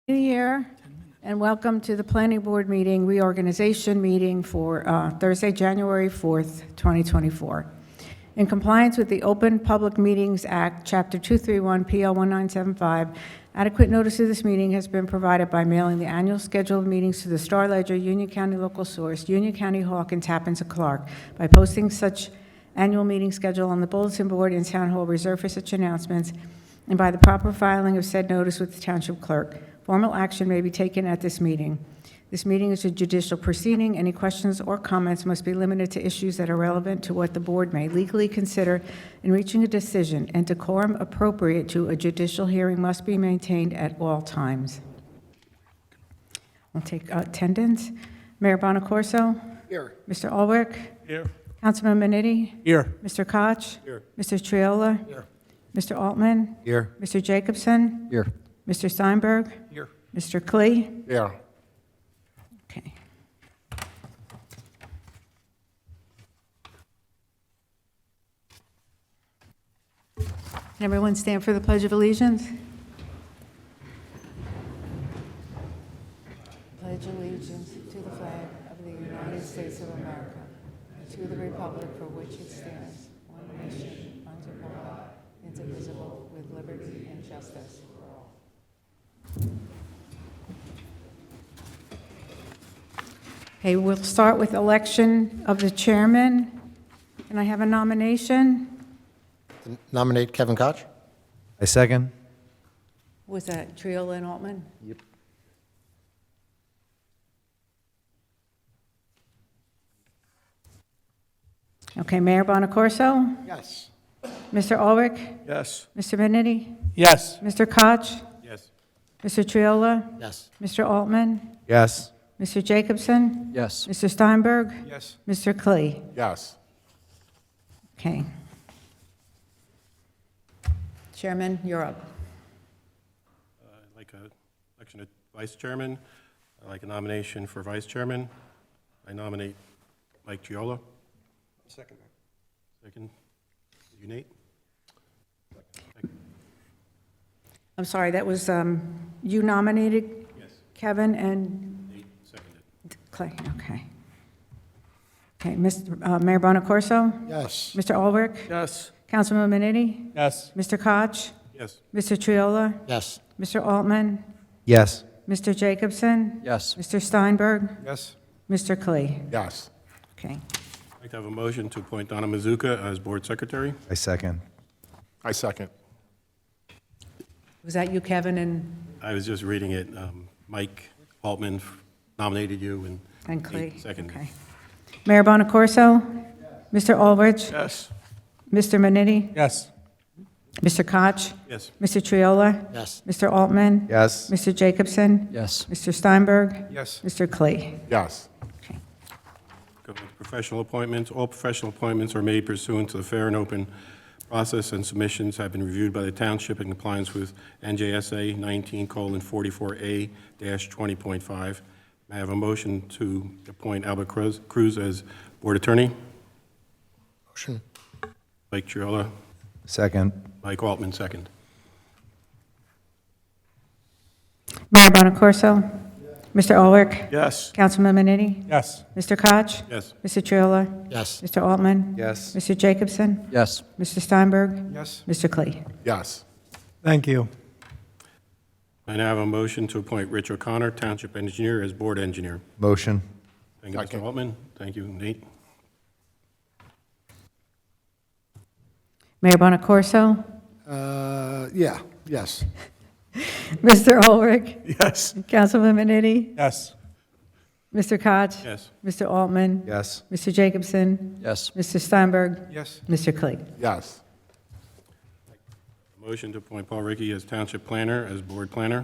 New Year, and welcome to the Planning Board meeting, reorganization meeting for Thursday, January 4th, 2024. In compliance with the Open Public Meetings Act, Chapter 231, PL 1975, adequate notice of this meeting has been provided by mailing the annual schedule of meetings to the Star Ledger, Union County Local Source, Union County Hawk, and Tappan to Clark, by posting such annual meeting schedule on the bulletin board in Town Hall reserved for such announcements, and by the proper filing of said notice with the Township Clerk. Formal action may be taken at this meeting. This meeting is a judicial proceeding. Any questions or comments must be limited to issues that are relevant to what the board may legally consider in reaching a decision, and decorum appropriate to a judicial hearing must be maintained at all times. I'll take attendance. Mayor Bonacorso? Here. Mr. Ulrich? Here. Councilman Minetti? Here. Mr. Koch? Here. Mr. Triola? Here. Mr. Altman? Here. Mr. Jacobson? Here. Mr. Steinberg? Here. Mr. Klee? Yeah. Okay. Can everyone stand for the Pledge of Allegiance? Pledge allegiance to the flag of the United States of America, and to the republic for which it stands, one nation, under God, indivisible, with liberty and justice for all. Okay, we'll start with election of the chairman. Can I have a nomination? Nominate Kevin Koch. I second. Was that Triola and Altman? Yep. Okay, Mayor Bonacorso? Yes. Mr. Ulrich? Yes. Mr. Benetti? Yes. Mr. Koch? Yes. Mr. Triola? Yes. Mr. Altman? Yes. Mr. Jacobson? Yes. Mr. Steinberg? Yes. Mr. Klee? Yes. Okay. Chairman, you're up. I'd like a election of vice chairman. I'd like a nomination for vice chairman. I nominate Mike Giola. Second. Second. You, Nate? I'm sorry, that was, you nominated Yes. Kevin and Nate seconded. Clay, okay. Okay, Mayor Bonacorso? Yes. Mr. Ulrich? Yes. Councilman Minetti? Yes. Mr. Koch? Yes. Mr. Triola? Yes. Mr. Altman? Yes. Mr. Jacobson? Yes. Mr. Steinberg? Yes. Mr. Klee? Yes. Okay. I'd like to have a motion to appoint Donna Mazuka as board secretary. I second. I second. Was that you, Kevin, I was just reading it. Mike Altman nominated you, and and Klee? Nate seconded. Okay. Mayor Bonacorso? Mr. Ulrich? Yes. Mr. Minetti? Yes. Mr. Koch? Yes. Mr. Triola? Yes. Mr. Altman? Yes. Mr. Jacobson? Yes. Mr. Steinberg? Yes. Mr. Klee? Yes. Okay. Go with professional appointments. All professional appointments are made pursuant to the fair and open process, and submissions have been reviewed by the township in compliance with NJSA 19:44A-20.5. May I have a motion to appoint Albert Cruz as board attorney? Motion. Mike Triola, Second. Mike Altman, second. Mayor Bonacorso? Mr. Ulrich? Yes. Councilman Minetti? Yes. Mr. Koch? Yes. Mr. Triola? Yes. Mr. Altman? Yes. Mr. Jacobson? Yes. Mr. Steinberg? Yes. Mr. Klee? Yes. Thank you. I now have a motion to appoint Rich O'Connor, township engineer, as board engineer. Motion. Thank you, Mr. Second. Altman. Thank you, Nate. Mayor Bonacorso? Yeah. Yes. Mr. Ulrich? Yes. Councilman Minetti? Yes. Mr. Koch? Yes. Mr. Altman? Yes. Mr. Jacobson? Yes. Mr. Steinberg? Yes. Mr. Klee? Yes. Motion to appoint Paul Rickey as township planner, as board planner.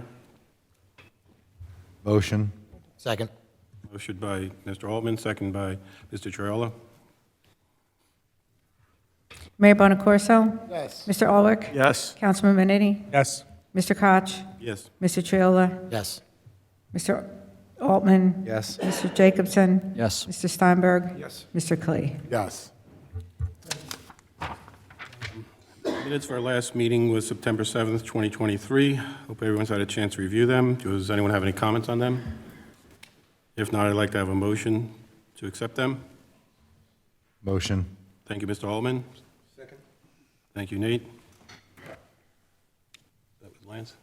Motion. Second. Motion by Mr. Altman, second by Mr. Triola. Mayor Bonacorso? Yes. Mr. Ulrich? Yes. Councilman Minetti? Yes. Mr. Koch? Yes. Mr. Triola? Yes. Mr. Altman? Yes. Mr. Jacobson? Yes. Mr. Steinberg? Yes. Mr. Klee? Yes. Minutes for our last meeting was September 7th, 2023. Hope everyone's had a chance to review them. Does anyone have any comments on them? If not, I'd like to have a motion to accept them. Motion. Thank you, Mr. Altman. Second. Thank you, Nate. That was Lance.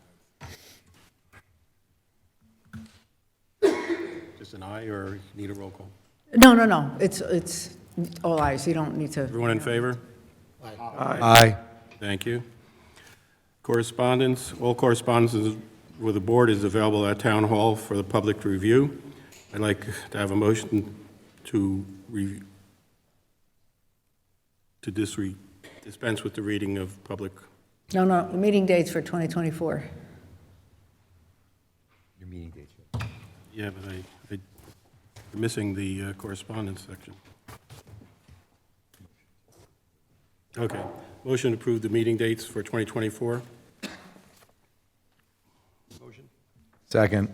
Just an aye, or you need a roll call? No. It's all ayes. You don't need to. Everyone in favor? Aye. Thank you. Correspondence, all correspondence with the board is available at Town Hall for the public to review. I'd like to have a motion to dispense with the reading of public. No, the meeting dates for 2024. Your meeting date. Yeah, but I'm missing the correspondence section. Okay. Motion to approve the meeting dates for 2024. Motion. Second.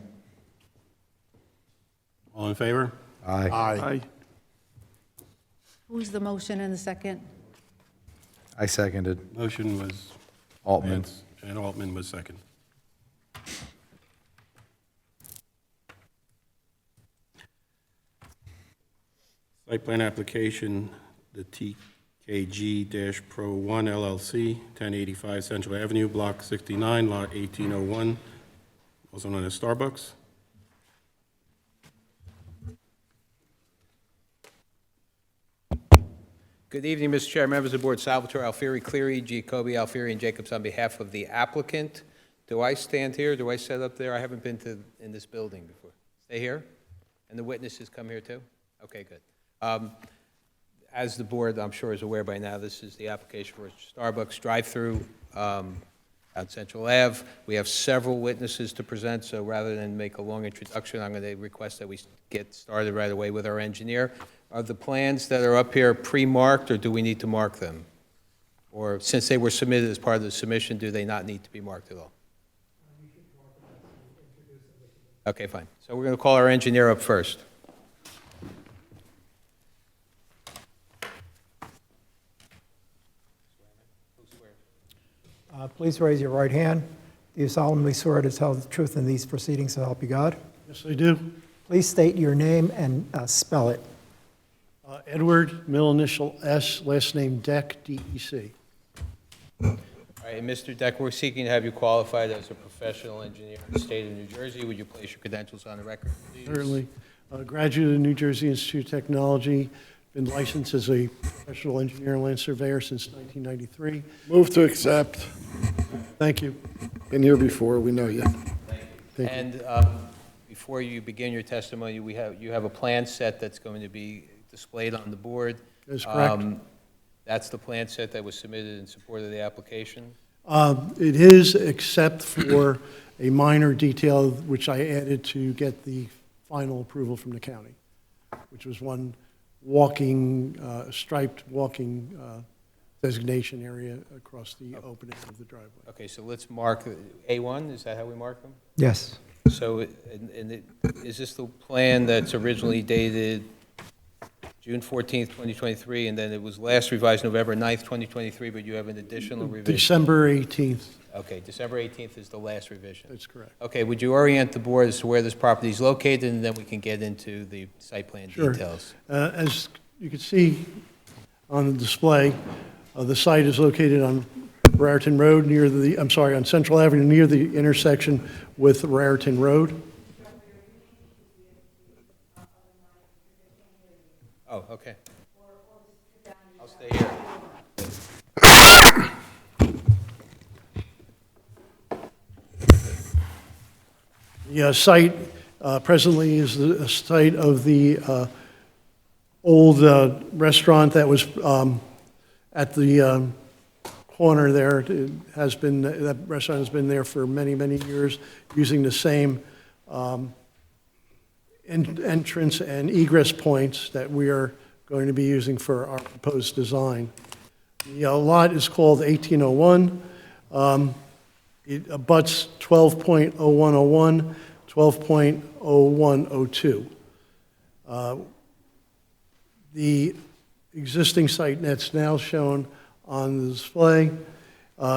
All in favor? Aye. Aye. Who's the motion in the second? I seconded. Motion was Altman. Vance, and Altman was second. Site plan application, the TKG-Pro 1 LLC, 1085 Central Avenue, Block 69, Lot 1801, also known as Starbucks. Good evening, Mr. Chair, members of the board. Salvatore Alfieri, Cleary, Giacobbe, Alfieri, and Jacobs on behalf of the applicant. Do I stand here? Do I set up there? I haven't been in this building before. Stay here? And the witnesses come here too? Okay, good. As the board, I'm sure, is aware by now, this is the application for a Starbucks drive-through on Central Ave. We have several witnesses to present, so rather than make a long introduction, I'm going to request that we get started right away with our engineer. Are the plans that are up here pre-marked, or do we need to mark them? Or since they were submitted as part of the submission, do they not need to be marked at all? Okay, fine. So we're going to call our engineer up first. Please raise your right hand. Do you solemnly swear to tell the truth in these proceedings, so help you God? Yes, I do. Please state your name and spell it. Edward, middle initial S, last name Deck, D-E-C. All right, and Mr. Deck, we're seeking to have you qualified as a professional engineer in the state of New Jersey. Would you place your credentials on the record, please? Certainly. Graduate of the New Jersey Institute of Technology, been licensed as a professional engineer and land surveyor since 1993. Move to accept. Thank you. Been here before, we know you. Thank you. And before you begin your testimony, you have a plan set that's going to be displayed on the board. That's correct. That's the plan set that was submitted in support of the application? It is, except for a minor detail which I added to get the final approval from the county, which was one striped walking designation area across the opening of the driveway. Okay, so let's mark A1, is that how we mark them? Yes. So, is this the plan that's originally dated June 14th, 2023, and then it was last revised November 9th, 2023, but you have an additional revision? December 18th, Okay, December 18th is the last revision. that's correct. Okay, would you orient the board as to where this property is located, and then we can get into the site plan Sure. details? As you can see on the display, the site is located on Raritan Road on Central Avenue near the intersection with Raritan Road. Oh, okay. I'll stay here. The site presently is the site of the old restaurant that was at the corner there. It has been, that restaurant has been there for many, many years, using the same entrance and egress points that we are going to be using for our proposed design. The lot is called 1801. It abuts 12.0101, 12.0102. The existing site that's now shown on the display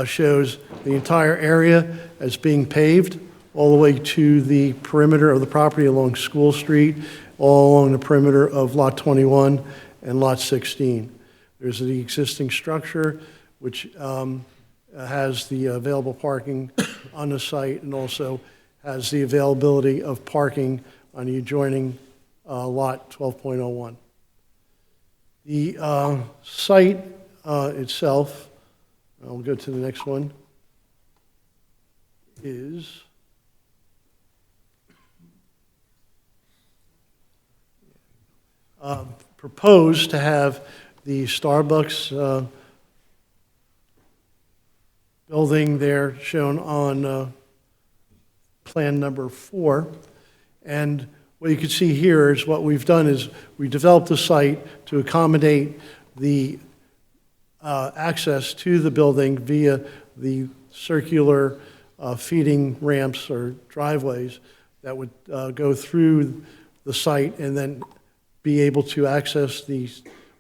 shows the entire area as being paved all the way to the perimeter of the property along School Street, all along the perimeter of Lot 21 and Lot 16. There's the existing structure, which has the available parking on the site and also has the availability of parking on the adjoining Lot 12.01. The site itself, I'll go to the next one, is proposed to have the Starbucks building there shown on plan number 4. And what you can see here is what we've done is we developed the site to accommodate the access to the building via the circular feeding ramps or driveways that would go through the site and then be able to access the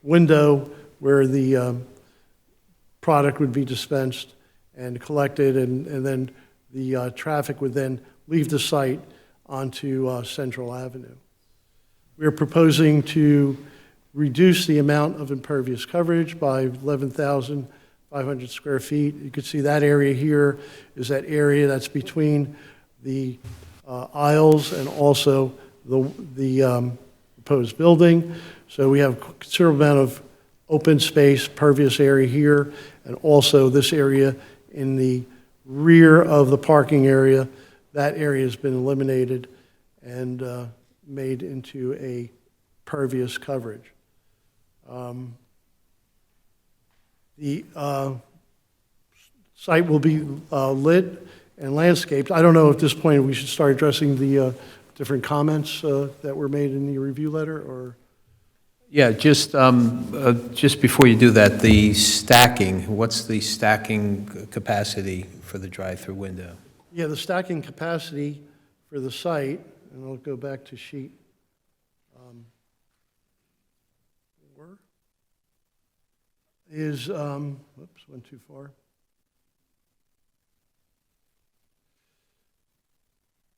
window where the product would be dispensed and collected, and then the traffic would then leave the site onto Central Avenue. We are proposing to reduce the amount of impervious coverage by 11,500 square feet. You can see that area here is that area that's between the aisles and also the proposed building. So we have a considerable amount of open space, pervious area here, and also this area in the rear of the parking area. That area has been eliminated and made into a pervious coverage. The site will be lit and landscaped. I don't know at this point we should start addressing the different comments that were made in the review letter, or? Yeah, just before you do that, the stacking, what's the stacking capacity for the drive-through window? Yeah, the stacking capacity for the site, and I'll go back to sheet 4, is, whoops, went too far.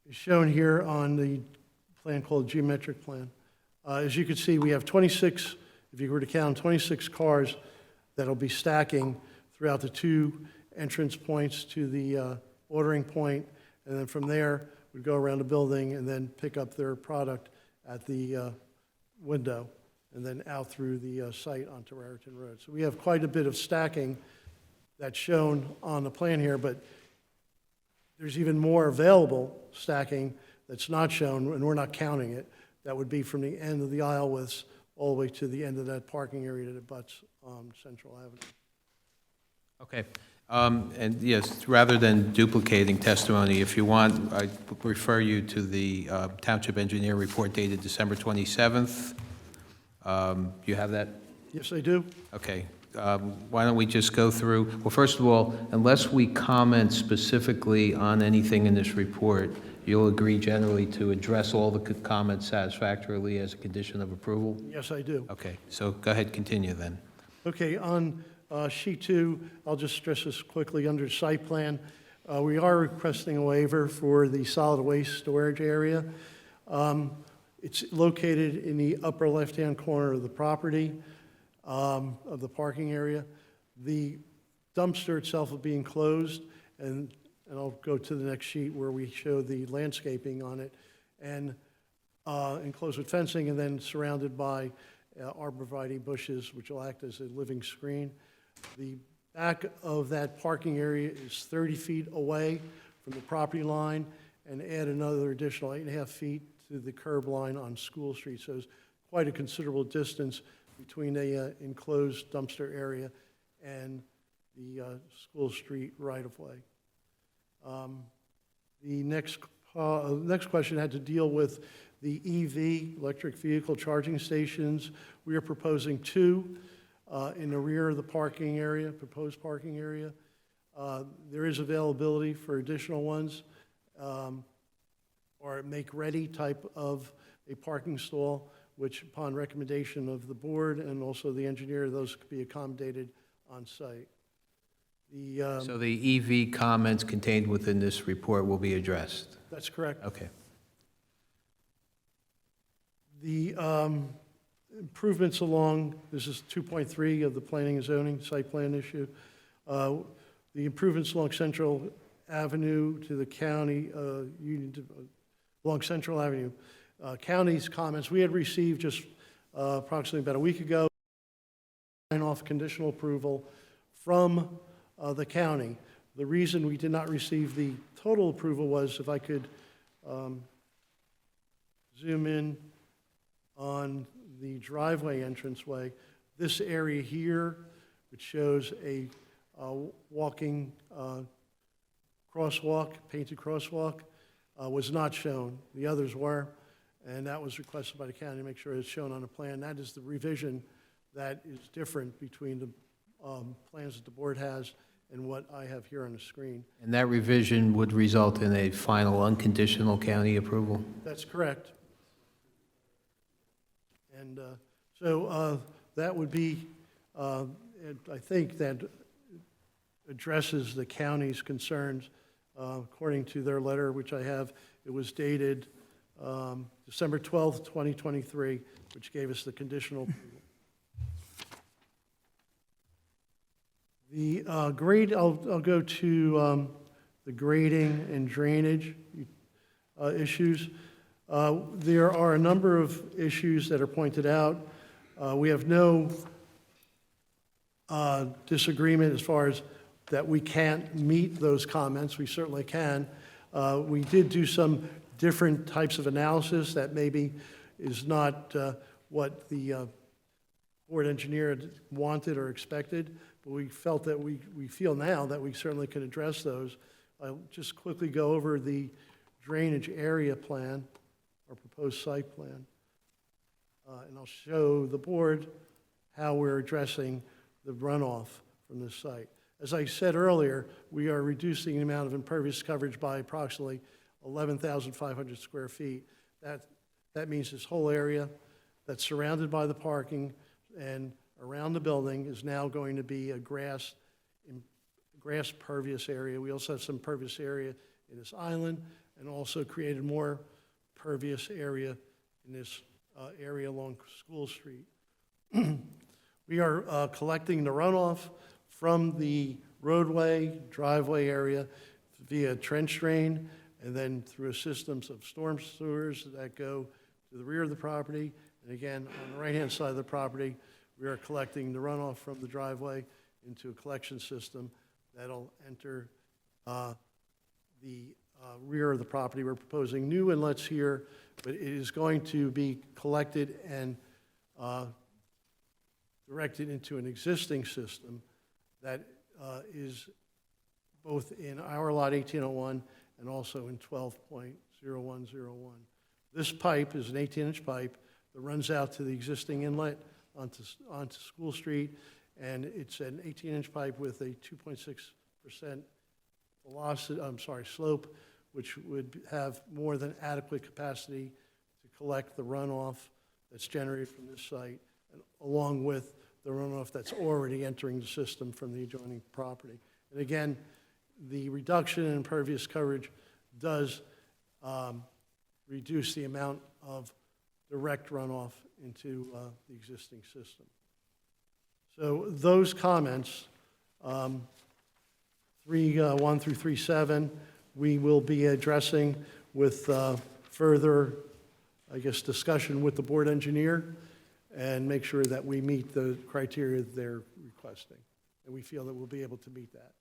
Is shown here on the plan called geometric plan. As you can see, we have 26, if you were to count, 26 cars that'll be stacking throughout the 2 entrance points to the ordering point, and then from there, would go around the building and then pick up their product at the window, and then out through the site onto Raritan Road. So we have quite a bit of stacking that's shown on the plan here, but there's even more available stacking that's not shown, and we're not counting it. That would be from the end of the aisle widths all the way to the end of that parking area that abuts Central Avenue. Okay. And yes, rather than duplicating testimony, if you want, I refer you to the Township Engineer report dated December 27th. You have that? Yes, I do. Okay. Why don't we just go through, well, first of all, unless we comment specifically on anything in this report, you'll agree generally to address all the comments satisfactorily as a condition of approval? Yes, I do. Okay, so go ahead, continue then. Okay, on sheet 2, I'll just stress this quickly under site plan. We are requesting a waiver for the solid waste storage area. It's located in the upper left-hand corner of the property, of the parking area. The dumpster itself will be enclosed, and I'll go to the next sheet where we show the landscaping on it, and enclosed with fencing and then surrounded by arborvitae bushes, which will act as a living screen. The back of that parking area is 30 feet away from the property line, and add another additional 8.5 feet to the curb line on School Street. So it's quite a considerable distance between a enclosed dumpster area and the School Street right-of-way. The next question had to deal with the EV, electric vehicle charging stations. We are proposing 2 in the rear of the parking area, proposed parking area. There is availability for additional ones, or make-ready type of a parking stall, which upon recommendation of the board and also the engineer, those could be accommodated on site. So the EV comments contained within this report will be addressed? That's correct. Okay. The improvements along, this is 2.3 of the planning and zoning site plan issue. The improvements along Central Avenue to the county, along Central Avenue. County's comments, we had received just approximately about a week ago, sign off conditional approval from the county. The reason we did not receive the total approval was, if I could zoom in on the driveway entranceway, this area here, which shows a walking crosswalk, painted crosswalk, was not shown. The others were, and that was requested by the county to make sure it's shown on the plan. That is the revision that is different between the plans that the board has and what I have here on the screen. And that revision would result in a final unconditional county approval? That's correct. And so that would be, I think that addresses the county's concerns. According to their letter, which I have, it was dated December 12th, 2023, which gave us the conditional approval. The grade, I'll go to the grading and drainage issues. There are a number of issues that are pointed out. We have no disagreement as far as that we can't meet those comments. We certainly can. We did do some different types of analysis that maybe is not what the board engineer had wanted or expected, but we felt that we feel now that we certainly can address those. I'll just quickly go over the drainage area plan or proposed site plan. And I'll show the board how we're addressing the runoff from this site. As I said earlier, we are reducing the amount of impervious coverage by approximately 11,500 square feet. That means this whole area that's surrounded by the parking and around the building is now going to be a grass pervious area. We also have some pervious area in this island and also created more pervious area in this area along School Street. We are collecting the runoff from the roadway, driveway area via trench drain, and then through systems of storm sewers that go to the rear of the property. And again, on the right-hand side of the property, we are collecting the runoff from the driveway into a collection system that'll enter the rear of the property. We're proposing new inlets here, but it is going to be collected and directed into an existing system that is both in our lot 1801 and also in 12.0101. This pipe is an 18-inch pipe that runs out to the existing inlet onto School Street, and it's an 18-inch pipe with a 2.6% slope, which would have more than adequate capacity to collect the runoff that's generated from this site, and along with the runoff that's already entering the system from the adjoining property. And again, the reduction in impervious coverage does reduce the amount of direct runoff into the existing system. So those comments, 3.1 through 3.7, we will be addressing with further, I guess, discussion with the board engineer and make sure that we meet the criteria they're requesting. And we feel that we'll be able to meet that.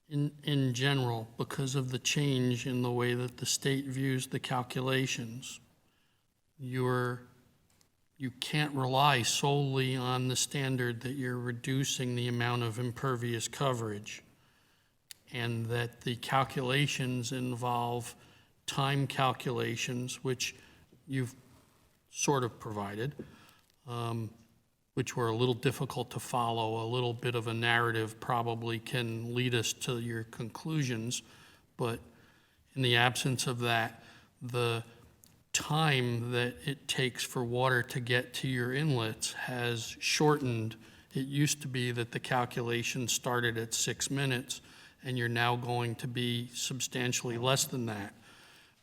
In general, because of the change in the way that the state views the calculations, you can't rely solely on the standard that you're reducing the amount of impervious coverage, and that the calculations involve time calculations, which you've sort of provided, which were a little difficult to follow. A little bit of a narrative probably can lead us to your conclusions, but in the absence of that, the time that it takes for water to get to your inlets has shortened It used to be that the calculation started at 6 minutes, and you're now going to be substantially less than that,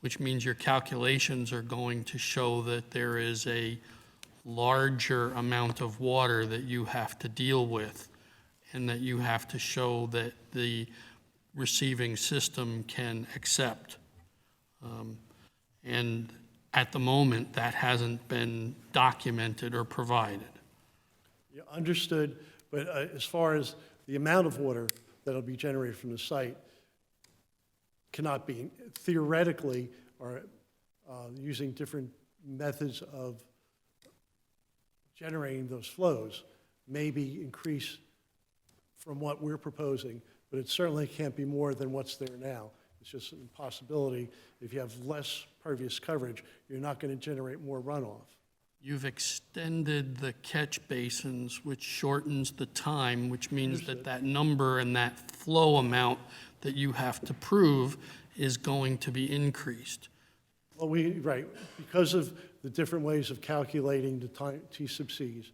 which means your calculations are going to show that there is a larger amount of water that you have to deal with, and that you have to show that the receiving system can accept. And at the moment, that hasn't been documented or provided. Yeah, understood, but as far as the amount of water that'll be generated from the site cannot be, theoretically, or using different methods of generating those flows, maybe increase from what we're proposing, but it certainly can't be more than what's there now. It's just an impossibility. If you have less pervious coverage, you're not going to generate more runoff. You've extended the catch basins, which shortens the time, which means that that number and that flow amount that you have to prove is going to be increased. Well, right, because of the different ways of calculating the time T sub Cs,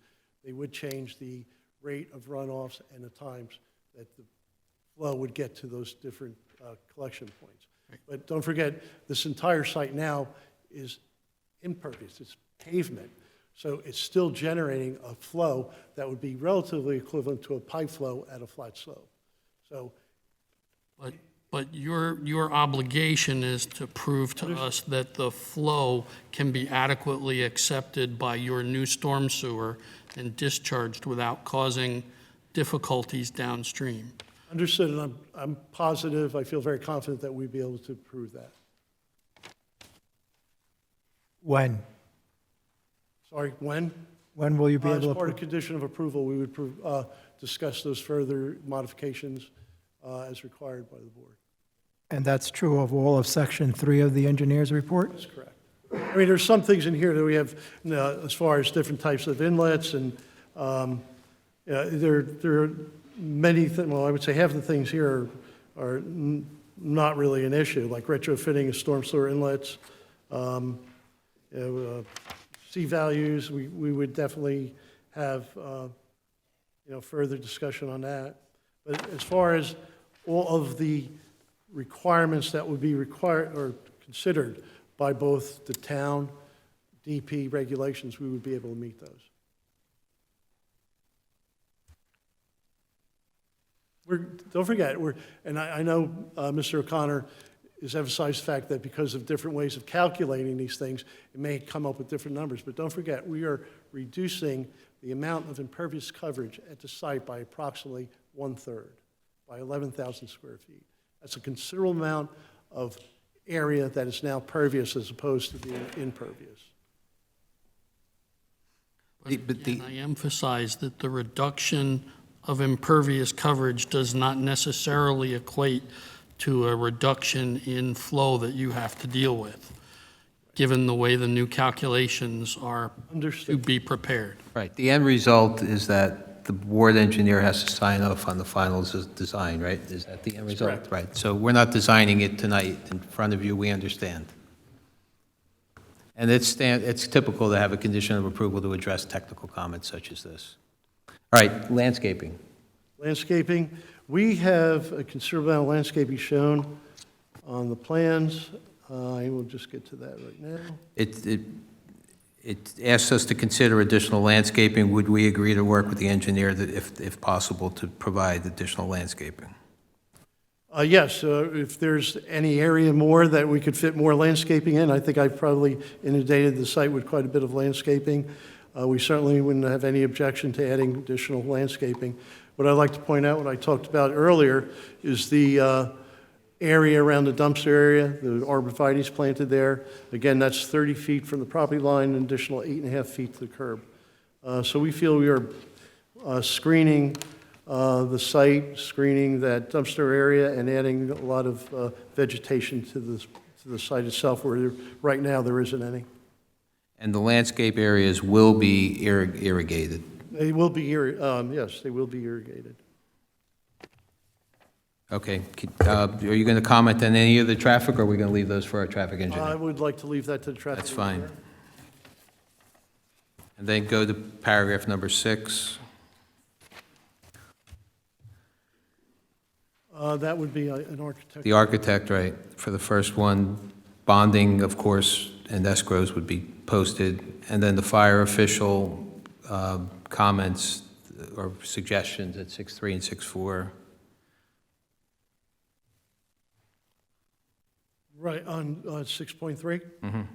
they would change the rate of runoffs and the times that the flow would get to those different collection points. Right. But don't forget, this entire site now is impervious, it's pavement. So it's still generating a flow that would be relatively equivalent to a pipe flow at a flat slope. So But your obligation is to prove to us that the flow can be adequately accepted by your new storm sewer and discharged without causing difficulties downstream. understood, and I'm positive, I feel very confident that we'd be able to prove that. When? Sorry, when? When will you be As able part of to? condition of approval, we would discuss those further modifications as required by the board. And that's true of all of Section 3 of the engineer's report? That's correct. I mean, there's some things in here that we have, as far as different types of inlets, and there are many things, well, I would say half the things here are not really an issue, like retrofitting of storm sewer inlets, C values, we would definitely have, further discussion on that. But as far as all of the requirements that would be required or considered by both the town, DP regulations, we would be able to meet those. Don't forget, and I know Mr. O'Connor has emphasized the fact that because of different ways of calculating these things, it may come up with different numbers. But don't forget, we are reducing the amount of impervious coverage at the site by approximately 1/3, by 11,000 square feet. That's a considerable amount of area that is now pervious as opposed to being impervious. But again, I emphasize that the reduction of impervious coverage does not necessarily equate to a reduction in flow that you have to deal with, given the way the new calculations are to Understood. be prepared. Right, the end result is that the board engineer has to sign off on the final design, right? Is that the end result? correct. Right, so we're not designing it tonight in front of you, we understand. And it's typical to have a condition of approval to address technical comments such as this. All right, landscaping. Landscaping, we have a considerable amount of landscaping shown on the plans. I will just get to that right now. It asks us to consider additional landscaping. Would we agree to work with the engineer that if possible to provide additional landscaping? Yes, if there's any area more that we could fit more landscaping in, I think I've probably inundated the site with quite a bit of landscaping. We certainly wouldn't have any objection to adding additional landscaping. What I'd like to point out, what I talked about earlier, is the area around the dumpster area, the arborvitae's planted there. Again, that's 30 feet from the property line, an additional 8.5 feet to the curb. So we feel we are screening the site, screening that dumpster area, and adding a lot of vegetation to the site itself, where right now there isn't any. And the landscape areas will be irrigated. They will be, yes, they will be irrigated. Okay, are you going to comment on any of the traffic, or are we going to leave those for our traffic I engineer? would like to leave that to the traffic. That's fine. engineer. And then go to paragraph number 6. That would be an architect. The architect, right, for the first one. Bonding, of course, and escrows would be posted. And then the fire official comments or suggestions at 6.3 and 6.4. Right, on 6.3?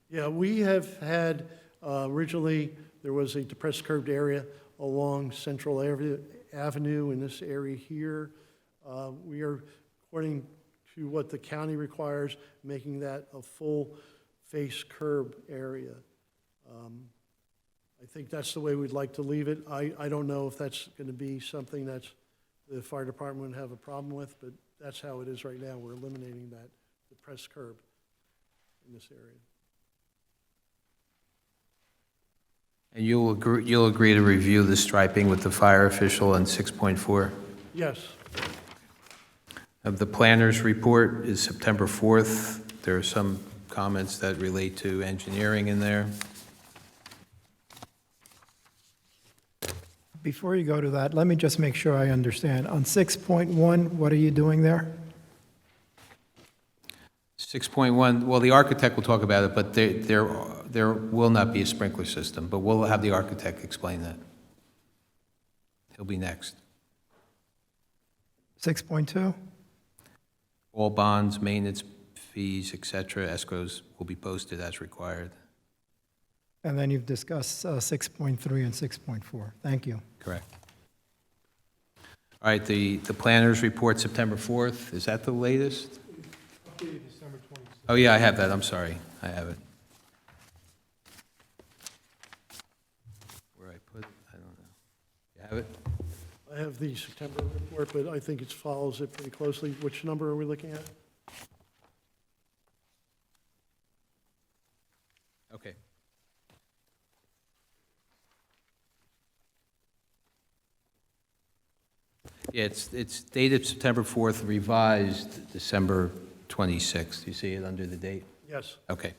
Yeah, we have had, originally, there was a depressed curved area along Central Avenue in this area here. We are, according to what the county requires, making that a full face curb area. I think that's the way we'd like to leave it. I don't know if that's going to be something that's the fire department would have a problem with, but that's how it is right now. We're eliminating that depressed curb in this area. And you'll agree to review the striping with the fire official on 6.4? Yes. The planner's report is September 4th. There are some comments that relate to engineering in there. Before you go to that, let me just make sure I understand. On 6.1, what are you doing there? 6.1, well, the architect will talk about it, but there will not be a sprinkler system, but we'll have the architect explain that. He'll be next. 6.2? All bonds, maintenance fees, et cetera, escrows will be posted as required. And then you've discussed 6.3 and 6.4. Thank you. Correct. All right, the planner's report, September 4th, is that the latest? Oh, yeah, I have that, I'm sorry, I have it. Where I put, I don't know. You have it? I have the September report, but I think it follows it pretty closely. Which number are we looking at? Okay. Yeah, it's dated September 4th, revised December 26th. You see it under the date? Yes. Okay.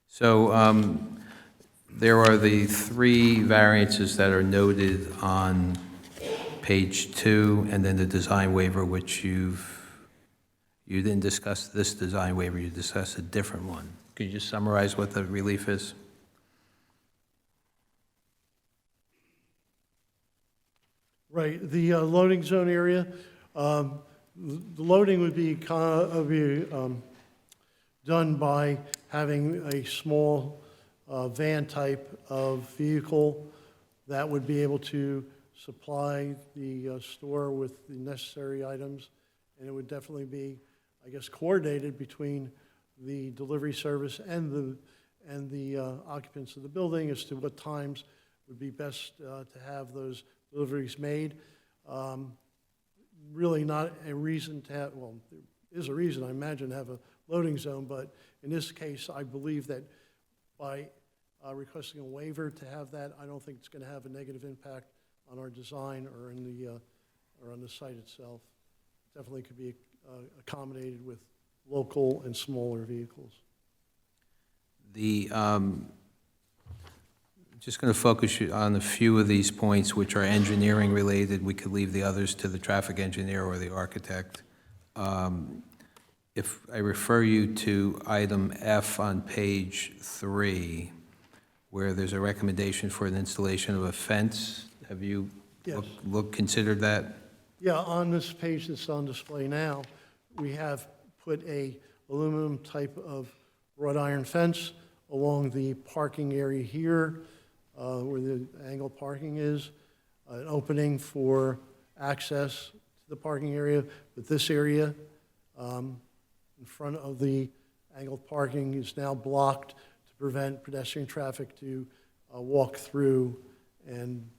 So there are the three variances that are noted on page 2, and then the design waiver, which you didn't discuss this design waiver, you discussed a different one. Could you just summarize what the relief is? Right, the loading zone area, the loading would be done by having a small van type of vehicle that would be able to supply the store with the necessary items, and it would definitely be, I guess, coordinated between the delivery service and the occupants of the building as to what times would be best to have those deliveries made. Really not a reason to have, well, there is a reason, I imagine, to have a loading zone, but in this case, I believe that by requesting a waiver to have that, I don't think it's going to have a negative impact on our design or in the or on the site itself. Definitely could be accommodated with local and smaller vehicles. The just going to focus on a few of these points which are engineering related. We could leave the others to the traffic engineer or the architect. If I refer you to item F on page 3, where there's a recommendation for an installation of a fence, have you Yes. considered that? Yeah, on this page that's on display now, we have put a aluminum type of wrought iron fence along the parking area here, where the angled parking is, an opening for access to the parking area, but this area in front of the angled parking is now blocked to prevent pedestrian traffic to walk through and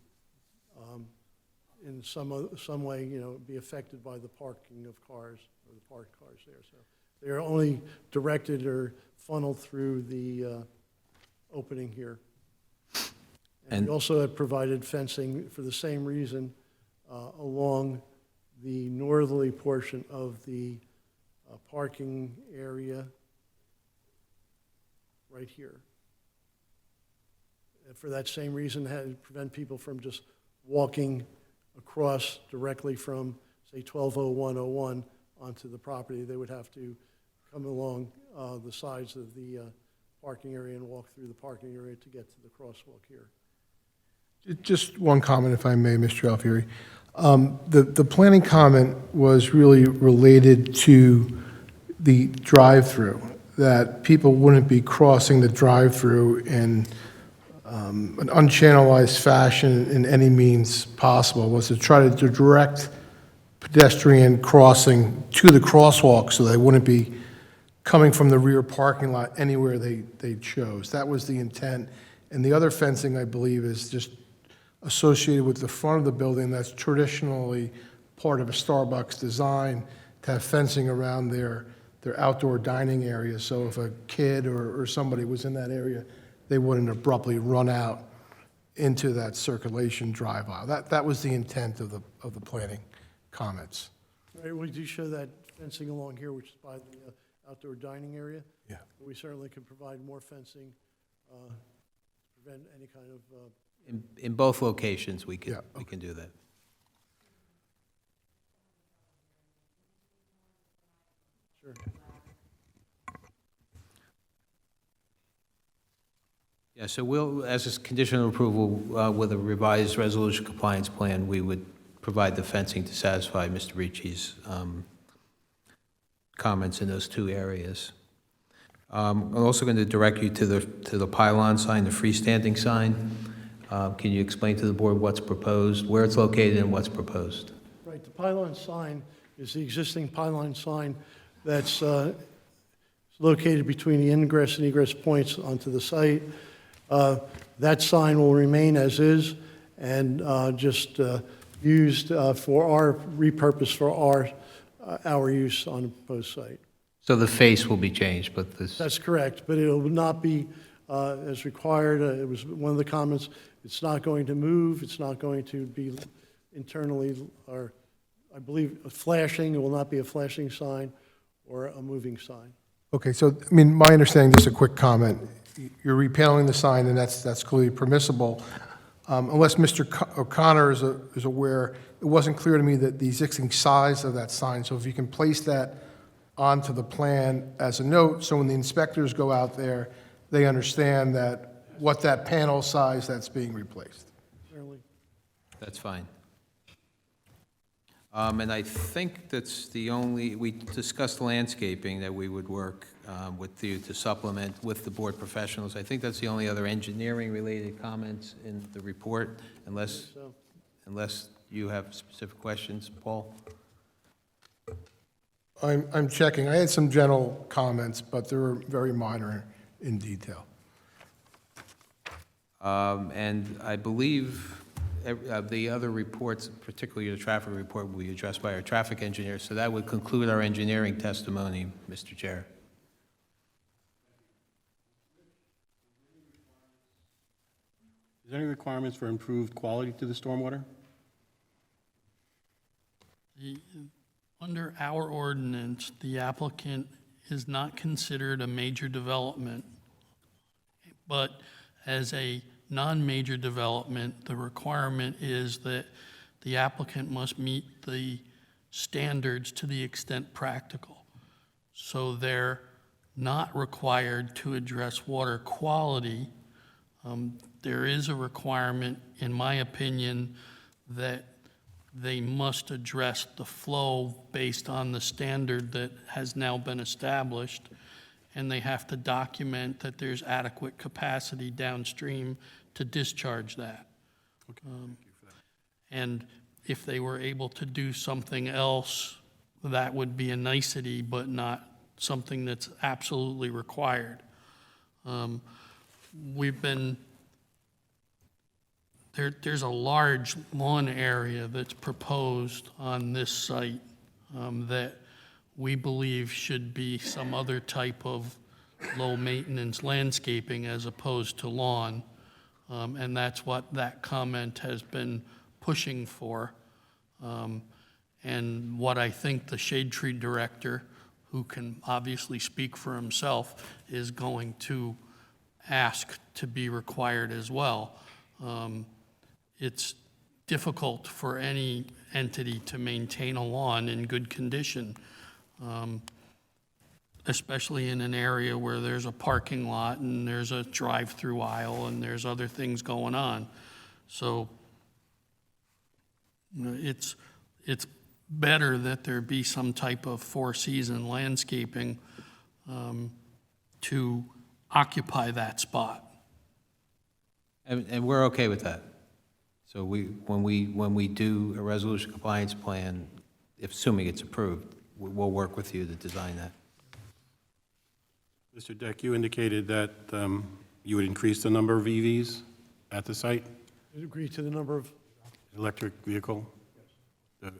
in some way, be affected by the parking of cars or the parked cars there. So they are only directed or funneled through the opening here. And we also have provided fencing for the same reason along the northerly portion of the parking area right here. And for that same reason, to prevent people from just walking across directly from say 120101 onto the property. They would have to come along the sides of the parking area and walk through the parking area to get to the crosswalk here. Just one comment, if I may, Mr. Alfieri. The planning comment was really related to the drive-through, that people wouldn't be crossing the drive-through in an unchannelized fashion in any means possible, was to try to direct pedestrian crossing to the crosswalk so they wouldn't be coming from the rear parking lot anywhere they chose. That was the intent. And the other fencing, I believe, is just associated with the front of the building that's traditionally part of a Starbucks design, to have fencing around their outdoor dining area. So if a kid or somebody was in that area, they wouldn't abruptly run out into that circulation drive aisle. That was the intent of the planning comments. All right, we do show that fencing along here, which is by the outdoor dining area. Yeah. We certainly could provide more fencing to prevent any kind of In both locations, we can, Yeah, we can do that. Sure. Yeah, so we'll, as a conditional approval with a revised resolution compliance plan, we would provide the fencing to satisfy Mr. Ricci's comments in those two areas. I'm also going to direct you to the pylon sign, the freestanding sign. Can you explain to the board what's proposed, where it's located, and what's proposed? Right, the pylon sign is the existing pylon sign that's located between the ingress and egress points onto the site. That sign will remain as is and just used repurposed for our use on the proposed site. So the face will be changed, but this... That's correct, but it will not be as required. It was one of the comments. It's not going to move. It's not going to be internally, or I believe, flashing. It will not be a flashing sign or a moving sign. Okay, so, I mean, my understanding, just a quick comment, you're repaling the sign, and that's clearly permissible. Unless Mr. O'Connor is aware, it wasn't clear to me that the existing size of that sign, so if you can place that onto the plan as a note, so when the inspectors go out there, they understand that what that panel size that's being replaced. Certainly. That's fine. And I think that's the only, we discussed landscaping, that we would work with you to supplement with the board professionals. I think that's the only other engineering-related comments in the report, unless you have specific questions, Paul? I'm checking. I had some general comments, but they were very minor in detail. And I believe the other reports, particularly the traffic report, will be addressed by our traffic engineer. So that would conclude our engineering testimony, Mr. Chair. Is there any requirements for improved quality to the stormwater? Under our ordinance, the applicant is not considered a major development, but as a non-major development, the requirement is that the applicant must meet the standards to the extent practical. So they're not required to address water quality. There is a requirement, in my opinion, that they must address the flow based on the standard that has now been established, and they have to document that there's adequate capacity downstream to discharge that. And if they were able to do something else, that would be a nicety, but not something that's absolutely required. There's a large lawn area that's proposed on this site that we believe should be some other type of low-maintenance landscaping as opposed to lawn. And that's what that comment has been pushing for. And what I think the shade tree director, who can obviously speak for himself, is going to ask to be required as well. It's difficult for any entity to maintain a lawn in good condition, especially in an area where there's a parking lot and there's a drive-through aisle and there's other things going on. So it's better that there be some type of four-season landscaping to occupy that spot. And we're okay with that. So when we do a resolution compliance plan, if assuming it's approved, we'll work with you to design that. Mr. Deck, you indicated that you would increase the number of EVs at the site, Did you agree to the number of, electric vehicle?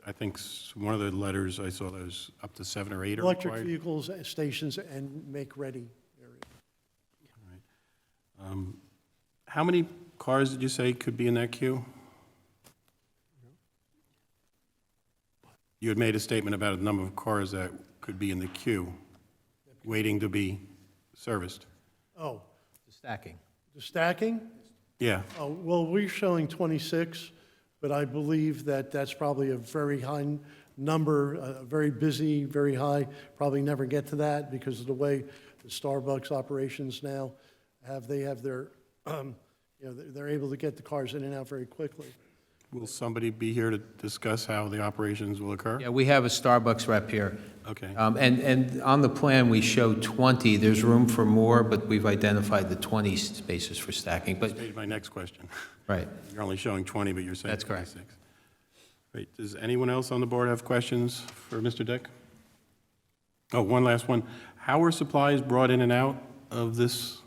I think one of the letters I saw, there was up to 7 or 8 are electric required. vehicles, stations, and make-ready area? How many cars did you say could be in that queue? You had made a statement about a number of cars that could be in the queue, waiting to be serviced. Oh, The stacking. the stacking? Yeah, Oh, well, we're showing 26, but I believe that that's probably a very high number, very busy, very high. Probably never get to that because of the way the Starbucks operations now they have their, they're able to get the cars in and out very quickly. will somebody be here to discuss how the operations will occur? Yeah, we have a Starbucks rep here. Okay. And on the plan, we show 20. There's room for more, but we've identified the 20 spaces for stacking. But, That's my next question. right. You're only showing 20, but you're saying That's correct. 26. Great. Does anyone else on the board have questions for Mr. Dick? Oh, one last one. How are supplies brought in and out of this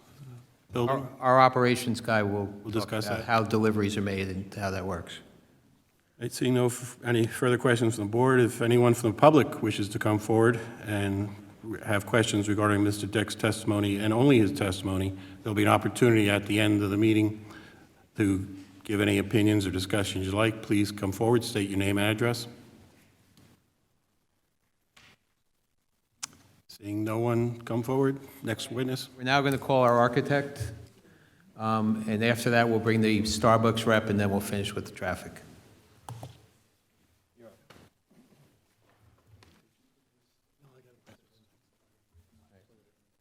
building? Our operations guy will talk discuss about that. how deliveries are made and how that works. I see any further questions from the board. If anyone from the public wishes to come forward and have questions regarding Mr. Dick's testimony and only his testimony, there'll be an opportunity at the end of the meeting to give any opinions or discussions you like. Please come forward, state your name and address. Seeing no one come forward, next witness. We're now going to call our architect, and after that, we'll bring the Starbucks rep, and then we'll finish with the traffic.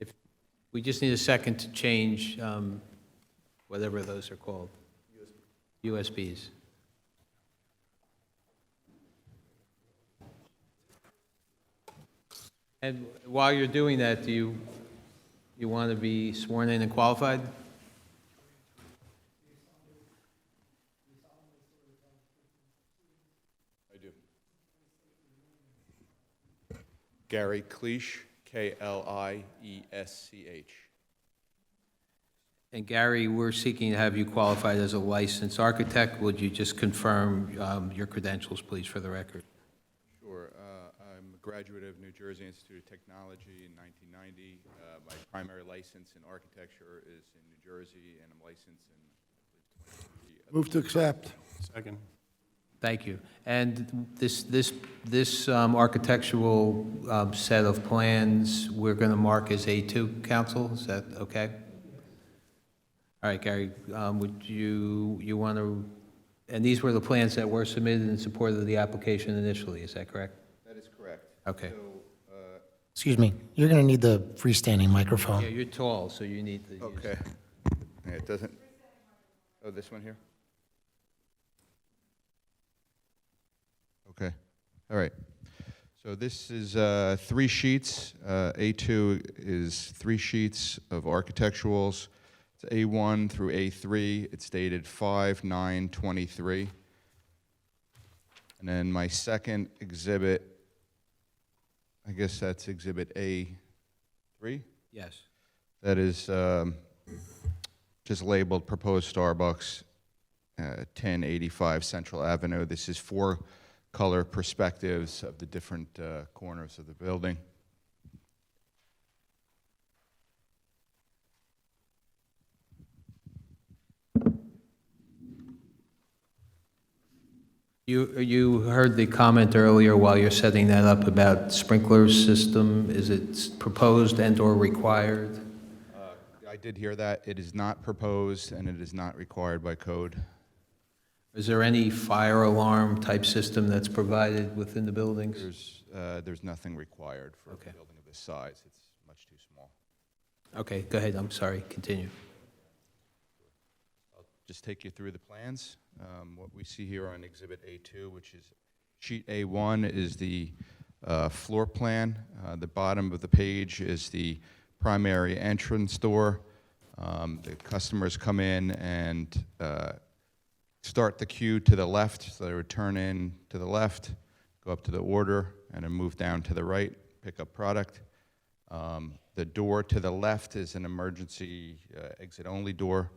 If we just need a second to change whatever those are called. USBs. And while you're doing that, do you want to be sworn in and qualified? I do. Gary Cleesh, K-L-I-E-S-C-H. And Gary, we're seeking to have you qualified as a licensed architect. Would you just confirm your credentials, please, for the record? Sure. I'm a graduate of New Jersey Institute of Technology in 1990. My primary license in architecture is in New Jersey, and I'm licensed in, I believe, 23 Move to accept. Second. Thank you. And this architectural set of plans, we're going to mark as A2, council? Is that okay? All right, Gary, would you want to, and these were the plans that were submitted in support of the application initially, is that correct? That is correct. Okay. So, Excuse me, you're going to need the freestanding microphone. Yeah, you're tall, so you need to use. okay. Yeah, it doesn't, oh, this one here? Okay, all right. So this is 3 sheets. A2 is 3 sheets of architecturals. It's A1 through A3. It's dated 5/9/23. And then my second exhibit, I guess that's exhibit A3. Yes. That is just labeled proposed Starbucks, 1085 Central Avenue. This is 4 color perspectives of the different corners of the building. You heard the comment earlier while you're setting that up about sprinkler system. Is it proposed and/or required? I did hear that. It is not proposed, and it is not required by code. Is there any fire alarm type system that's provided within the buildings? There's nothing required for Okay. a building of this size. It's much too small. Okay, go ahead, I'm sorry, continue. I'll just take you through the plans. What we see here on Exhibit A2, which is sheet A1, is the floor plan. The bottom of the page is the primary entrance door. The customers come in and start the queue to the left, so they would turn in to the left, go up to the order, and then move down to the right, pick up product. The door to the left is an emergency exit-only door,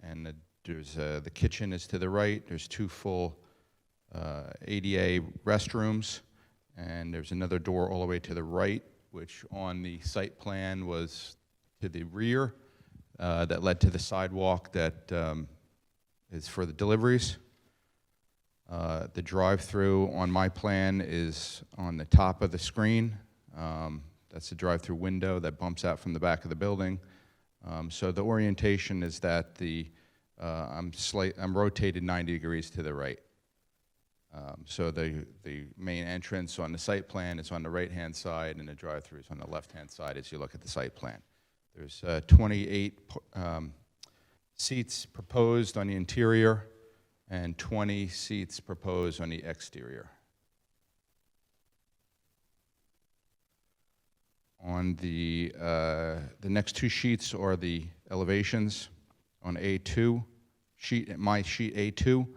and the kitchen is to the right. There's 2 full ADA restrooms, and there's another door all the way to the right, which on the site plan was to the rear, that led to the sidewalk that is for the deliveries. The drive-through on my plan is on the top of the screen. That's the drive-through window that bumps out from the back of the building. So the orientation is that I'm rotated 90 degrees to the right. So the main entrance on the site plan is on the right-hand side, and the drive-through is on the left-hand side as you look at the site plan. There's 28 seats proposed on the interior and 20 seats proposed on the exterior. On the next 2 sheets are the elevations on A2 sheet, my sheet A2.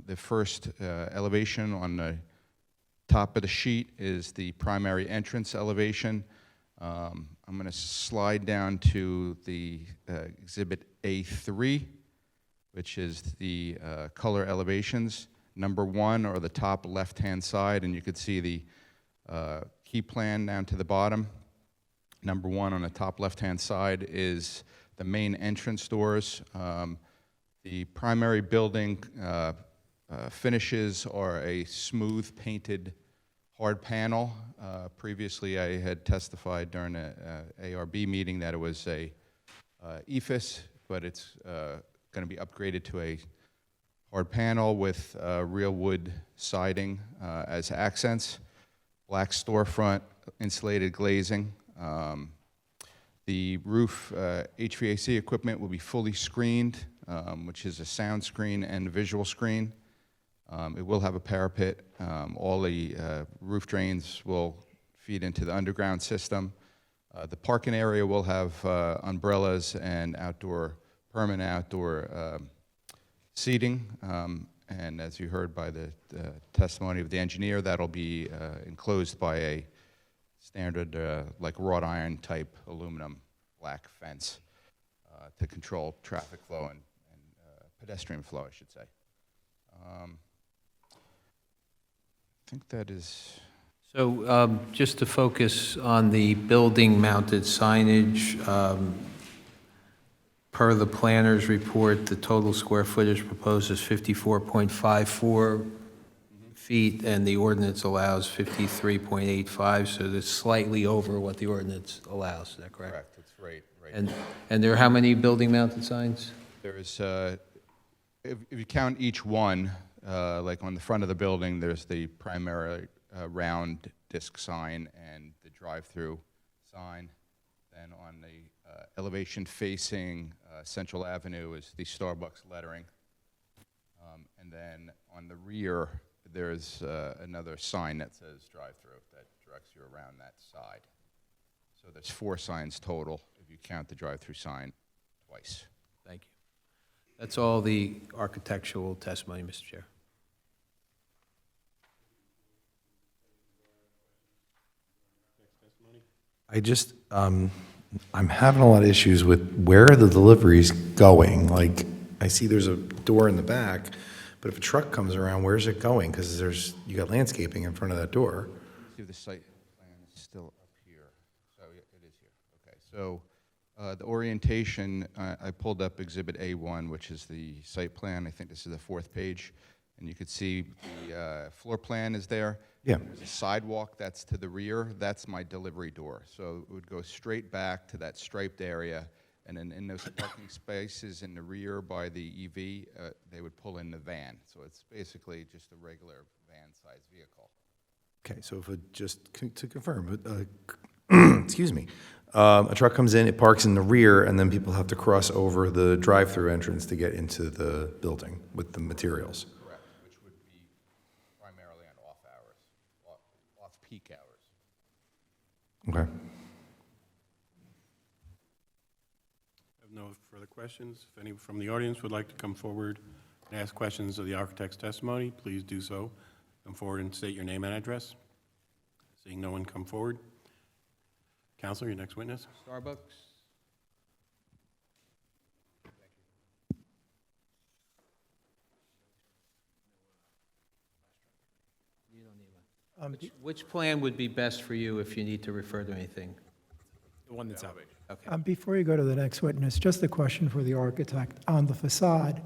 The first elevation on the top of the sheet is the primary entrance elevation. I'm going to slide down to the Exhibit A3, which is the color elevations. Number 1 or the top left-hand side, and you could see the key plan down to the bottom. Number 1 on the top left-hand side is the main entrance doors. The primary building finishes are a smooth painted hard panel. Previously, I had testified during an ARB meeting that it was a EFIS, but it's going to be upgraded to a hard panel with real wood siding as accents, black storefront, insulated glazing. The roof HVAC equipment will be fully screened, which is a sound screen and a visual screen. It will have a parapet. All the roof drains will feed into the underground system. The parking area will have umbrellas and permanent outdoor seating. And as you heard by the testimony of the engineer, that'll be enclosed by a standard, like wrought iron type aluminum black fence to control traffic flow and pedestrian flow, I should say. I think that is... So just to focus on the building-mounted signage, per the planner's report, the total square footage proposed is 54.54 feet, and the ordinance allows 53.85, so that's slightly over what the ordinance allows. Is that correct? Correct, it's right. And there are how many building-mounted signs? There's, if you count each one, like on the front of the building, there's the primary round disc sign and the drive-through sign. Then on the elevation facing Central Avenue is the Starbucks lettering. And then on the rear, there's another sign that says drive-through that directs you around that side. So there's 4 signs total if you count the drive-through sign twice. Thank you. That's all the architectural testimony, Mr. Chair. I just, I'm having a lot of issues with where are the deliveries going? Like, I see there's a door in the back, but if a truck comes around, where's it going? Because you got landscaping in front of that door. See if the site plan is still up here. So it is here. Okay. So the orientation, I pulled up Exhibit A1, which is the site plan. I think this is the 4th page. And you could see the floor plan is there. Yeah. There's a sidewalk that's to the rear. That's my delivery door. So it would go straight back to that striped area, And then in those parking spaces in the rear by the EV, they would pull in the van. So it's basically just a regular van-sized vehicle. Okay, so if it just to confirm, excuse me, a truck comes in, it parks in the rear, and then people have to cross over the drive-through entrance to get into the building with the materials. Correct, which would be primarily on off hours, off-peak hours. Okay. I have no further questions. If any from the audience would like to come forward and ask questions of the architect's testimony, please do so. Come forward and state your name and address. Seeing no one come forward. Counselor, your next witness. Starbucks? You don't need one. Which plan would be best for you if you need to refer to anything? The one that's out. Okay. Before you go to the next witness, just a question for the architect. On the facade,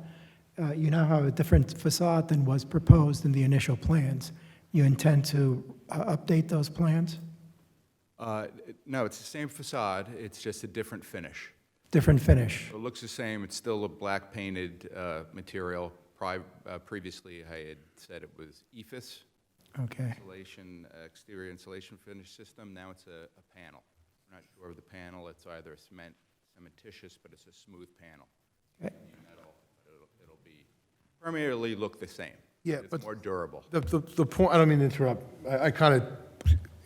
you now have a different facade than was proposed in the initial plans. You intend to update those plans? No, it's the same facade, it's just a different finish. Different finish? It looks the same, it's still a black painted material. Previously, I had said it was EFIS, Okay. exterior insulation finish system. Now it's a panel. I'm not sure of the panel, it's either a cementitious, but it's a smooth panel. Okay. Metal, it'll be primarily look the same. Yeah, It's but more durable. The point, I don't mean to interrupt, I kind of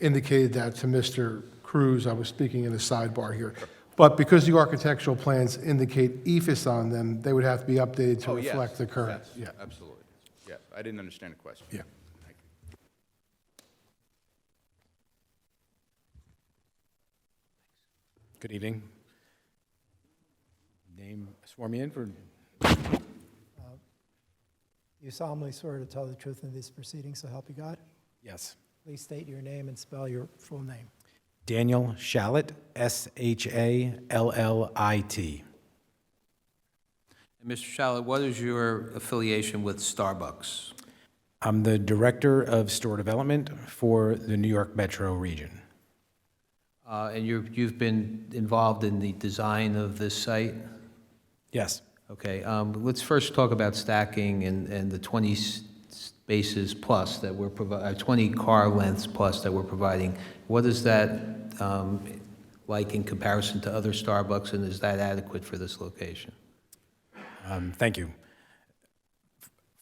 indicated that to Mr. Cruz, I was speaking in the sidebar here. But because the architectural plans indicate EFIS on them, they would have to be updated to Oh, yes. reflect the current. Yes, Yeah. absolutely. Yeah, I didn't understand the question. Yeah. Thank you. Good evening. Name, swear me in for, You solemnly swear to tell the truth in these proceedings, so help you God? yes. Please state your name and spell your full name. Daniel Shallett, Shallit. And Mr. Shallett, what is your affiliation with Starbucks? I'm the Director of Store Development for the New York Metro region. And you've been involved in the design of this site? Yes. Okay, let's first talk about stacking and the 20 spaces plus that we're providing, 20 car lengths plus that we're providing. What is that like in comparison to other Starbucks, and is that adequate for this location? Thank you.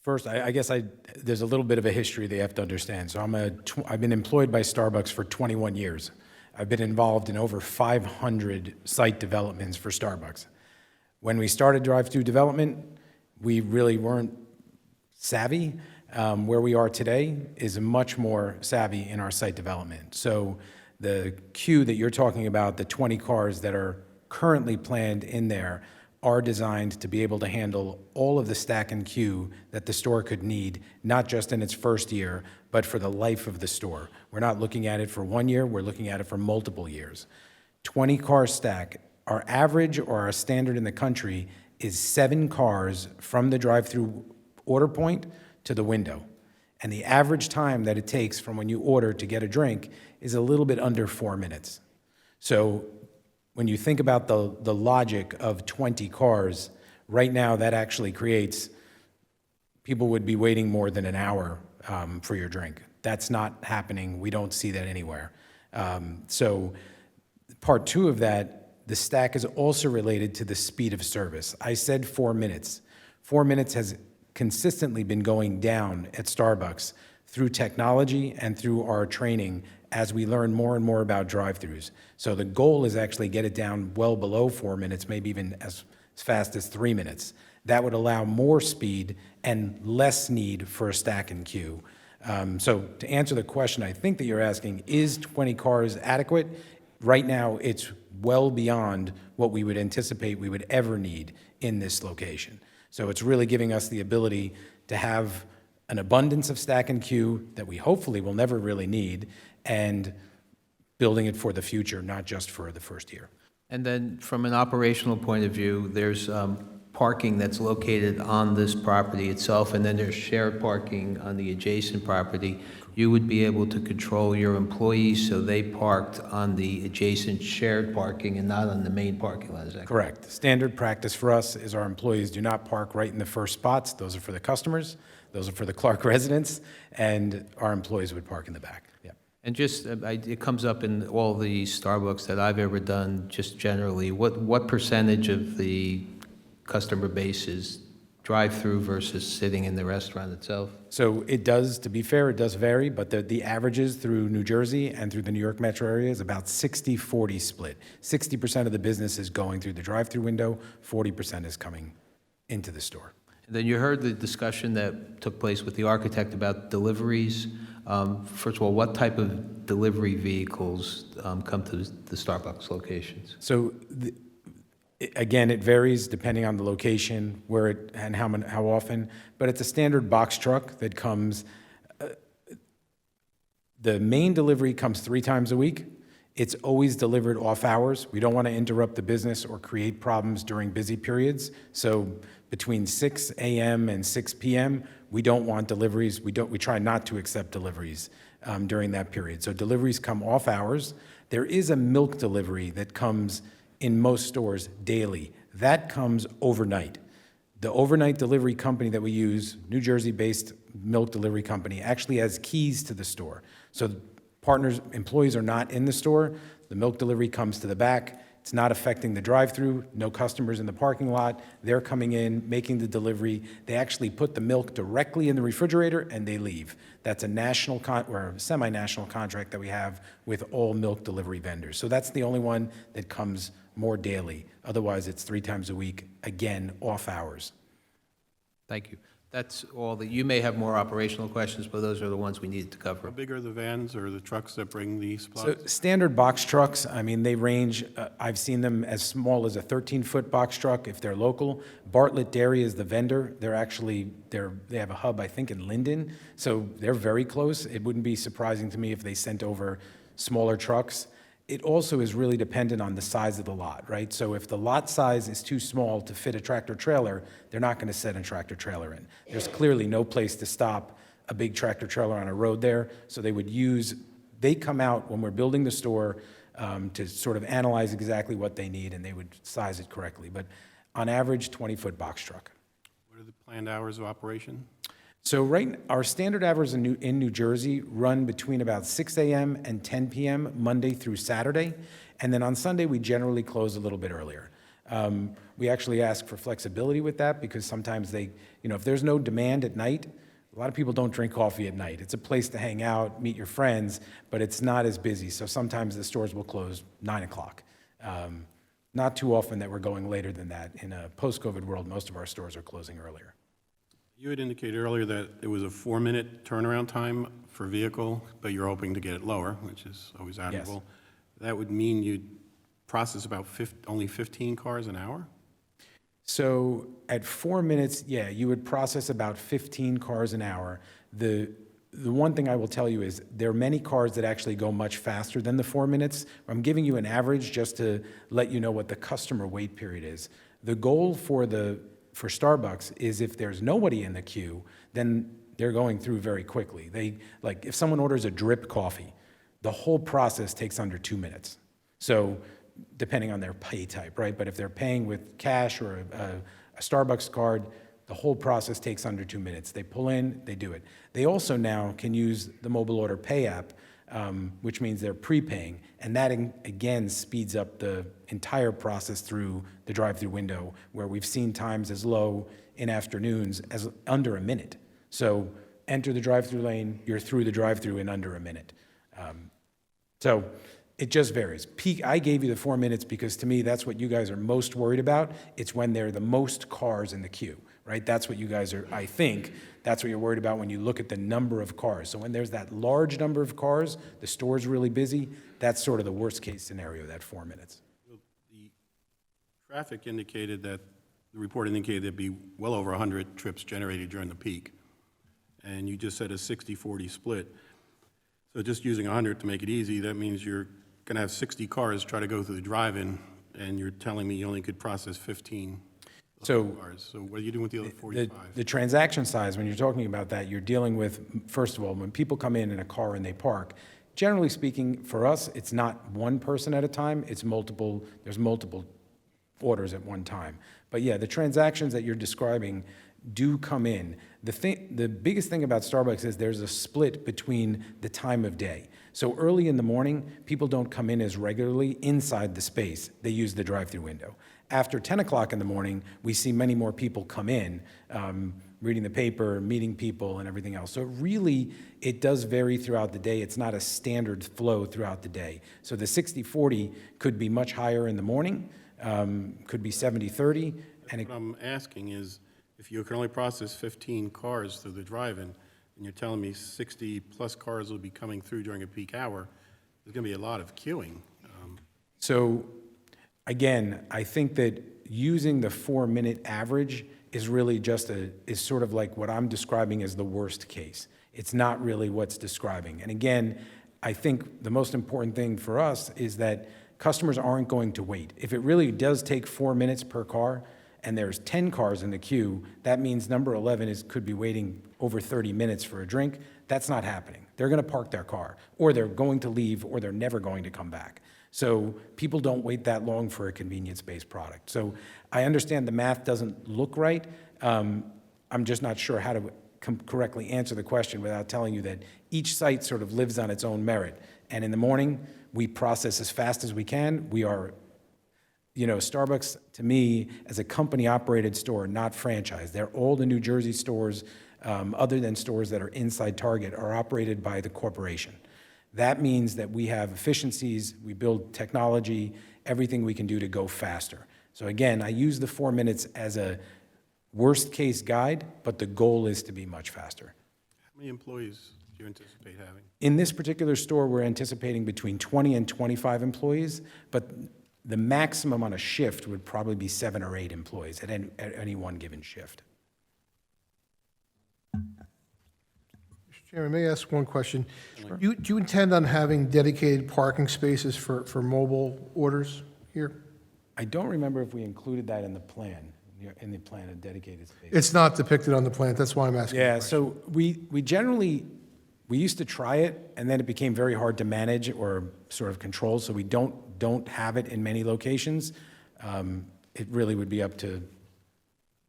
First, I guess there's a little bit of a history they have to understand. So I've been employed by Starbucks for 21 years. I've been involved in over 500 site developments for Starbucks. When we started drive-through development, we really weren't savvy. Where we are today is much more savvy in our site development. So the queue that you're talking about, the 20 cars that are currently planned in there, are designed to be able to handle all of the stack and queue that the store could need, not just in its first year, but for the life of the store. We're not looking at it for 1 year, we're looking at it for multiple years. 20 car stack, our average or our standard in the country is 7 cars from the drive-through order point to the window. And the average time that it takes from when you order to get a drink is a little bit under 4 minutes. So when you think about the logic of 20 cars, right now that actually creates, people would be waiting more than an hour for your drink. That's not happening. We don't see that anywhere. So part 2 of that, the stack is also related to the speed of service. I said 4 minutes. 4 minutes has consistently been going down at Starbucks through technology and through our training as we learn more and more about drive-thrus. So the goal is actually get it down well below 4 minutes, maybe even as fast as 3 minutes. That would allow more speed and less need for a stack and queue. So to answer the question I think that you're asking, is 20 cars adequate? Right now, it's well beyond what we would anticipate we would ever need in this location. So it's really giving us the ability to have an abundance of stack and queue that we hopefully will never really need, and building it for the future, not just for the first year. And then from an operational point of view, there's parking that's located on this property itself, and then there's shared parking on the adjacent property. you would be able to control your employees so they parked on the adjacent shared parking and not on the main parking lot, is that correct? Correct. Standard practice for us is our employees do not park right in the first spots. Those are for the customers, those are for the Clark residents, and our employees would park in the back. Yeah. And just, it comes up in all the Starbucks that I've ever done, just generally, what percentage of the customer base is drive-through versus sitting in the restaurant itself? So it does, to be fair, it does vary, but the averages through New Jersey and through the New York metro area is about 60-40 split. 60% of the business is going through the drive-through window, 40% is coming into the store. And then you heard the discussion that took place with the architect about deliveries. First of all, what type of delivery vehicles come to the Starbucks locations? So again, it varies depending on the location, where it, and how often, but it's a standard box truck that comes, the main delivery comes 3 times a week. It's always delivered off hours. We don't want to interrupt the business or create problems during busy periods. So between 6 a.m. and 6 p.m., we don't want deliveries. We try not to accept deliveries during that period. So deliveries come off hours. There is a milk delivery that comes in most stores daily. That comes overnight. The overnight delivery company that we use, New Jersey-based milk delivery company, actually has keys to the store. So partners, employees are not in the store. The milk delivery comes to the back. It's not affecting the drive-through, no customers in the parking lot. They're coming in, making the delivery. They actually put the milk directly in the refrigerator and they leave. That's a national or a semi-national contract that we have with all milk delivery vendors. So that's the only one that comes more daily. Otherwise, it's 3 times a week, again, off hours. Thank you. That's all that, you may have more operational questions, but those are the ones we needed to How cover. big are the vans or the trucks that bring the So supplies? standard box trucks, I mean, they range, I've seen them as small as a 13-foot box truck if they're local. Bartlett Dairy is the vendor. They have a hub, I think, in Linden, so they're very close. It wouldn't be surprising to me if they sent over smaller trucks. It also is really dependent on the size of the lot, right? So if the lot size is too small to fit a tractor trailer, they're not going to set a tractor trailer in. There's clearly no place to stop a big tractor trailer on a road there, so they come out when we're building the store to sort of analyze exactly what they need, and they would size it correctly. But on average, 20-foot box truck. What are the planned hours of operation? So our standard hours in New Jersey run between about 6 a.m. and 10 p.m. Monday through Saturday, and then on Sunday we generally close a little bit earlier. We actually ask for flexibility with that because sometimes if there's no demand at night, a lot of people don't drink coffee at night. It's a place to hang out, meet your friends, but it's not as busy. So sometimes the stores will close 9 o'clock. Not too often that we're going later than that. In a post-COVID world, most of our stores are closing earlier. You had indicated earlier that it was a 4-minute turnaround time for vehicle, but you're hoping to get it lower, which is always admirable. That would mean you'd process about only 15 cars an hour? So at 4 minutes, yeah, you would process about 15 cars an hour. The one thing I will tell you is there are many cars that actually go much faster than the 4 minutes. I'm giving you an average just to let you know what the customer wait period is. The goal for Starbucks is if there's nobody in the queue, then they're going through very quickly. If someone orders a drip coffee, the whole process takes under 2 minutes. So depending on their pay type, right? But if they're paying with cash or a Starbucks card, the whole process takes under 2 minutes. They pull in, they do it. They also now can use the mobile order pay app, which means they're prepaying, and that again speeds up the entire process through the drive-through window, where we've seen times as low in afternoons as under a minute. So enter the drive-through lane, you're through the drive-through in under a minute. So it just varies. Peak, I gave you the 4 minutes because to me that's what you guys are most worried about. It's when there are the most cars in the queue, right? That's what you guys are, I think, that's what you're worried about when you look at the number of cars. So when there's that large number of cars, the store's really busy, that's sort of the worst case scenario, that 4 minutes. The traffic indicated that, the report indicated there'd be well over 100 trips generated during the peak. And you just said a 60-40 split. So just using 100 to make it easy, that means you're going to have 60 cars try to go through the drive-in, and you're telling me you only could process 15. So cars. So what are you doing with the other 45? the transaction size, when you're talking about that, you're dealing with, first of all, when people come in a car and they park, generally speaking, for us, it's not one person at a time, it's multiple, there's multiple orders at one time. But yeah, the transactions that you're describing do come in. The biggest thing about Starbucks is there's a split between the time of day. So early in the morning, people don't come in as regularly inside the space. They use the drive-through window. After 10 o'clock in the morning, we see many more people come in, reading the paper, meeting people, and everything else. So really, it does vary throughout the day. It's not a standard flow throughout the day. So the 60-40 could be much higher in the morning, could be 70-30. And What I'm asking is, if you can only process 15 cars through the drive-in, and you're telling me 60-plus cars will be coming through during a peak hour, there's going to be a lot of queuing. So, again, I think that using the 4-minute average is really just is sort of like what I'm describing as the worst case. It's not really what's describing. And again, I think the most important thing for us is that customers aren't going to wait. If it really does take 4 minutes per car, and there's 10 cars in the queue, that means number 11 could be waiting over 30 minutes for a drink. That's not happening. They're going to park their car, or they're going to leave, or they're never going to come back. So people don't wait that long for a convenience-based product. So I understand the math doesn't look right. I'm just not sure how to correctly answer the question without telling you that each site sort of lives on its own merit. And in the morning, we process as fast as we can. We are, Starbucks, to me, as a company-operated store, not franchise. They're all the New Jersey stores, other than stores that are inside Target, are operated by the corporation. That means that we have efficiencies, we build technology, everything we can do to go faster. So again, I use the 4 minutes as a worst-case guide, but the goal is to be much faster. How many employees do you anticipate having? In this particular store, we're anticipating between 20 and 25 employees, but the maximum on a shift would probably be 7 or 8 employees at any one given shift. Mr. Chairman, may I ask one question? Do you intend on having dedicated parking spaces for mobile orders here? I don't remember if we included that in the plan of dedicated space. It's not depicted on the plan, that's why I'm asking. Yeah, so we used to try it, and then it became very hard to manage or sort of control, so we don't have it in many locations. It really would be up to...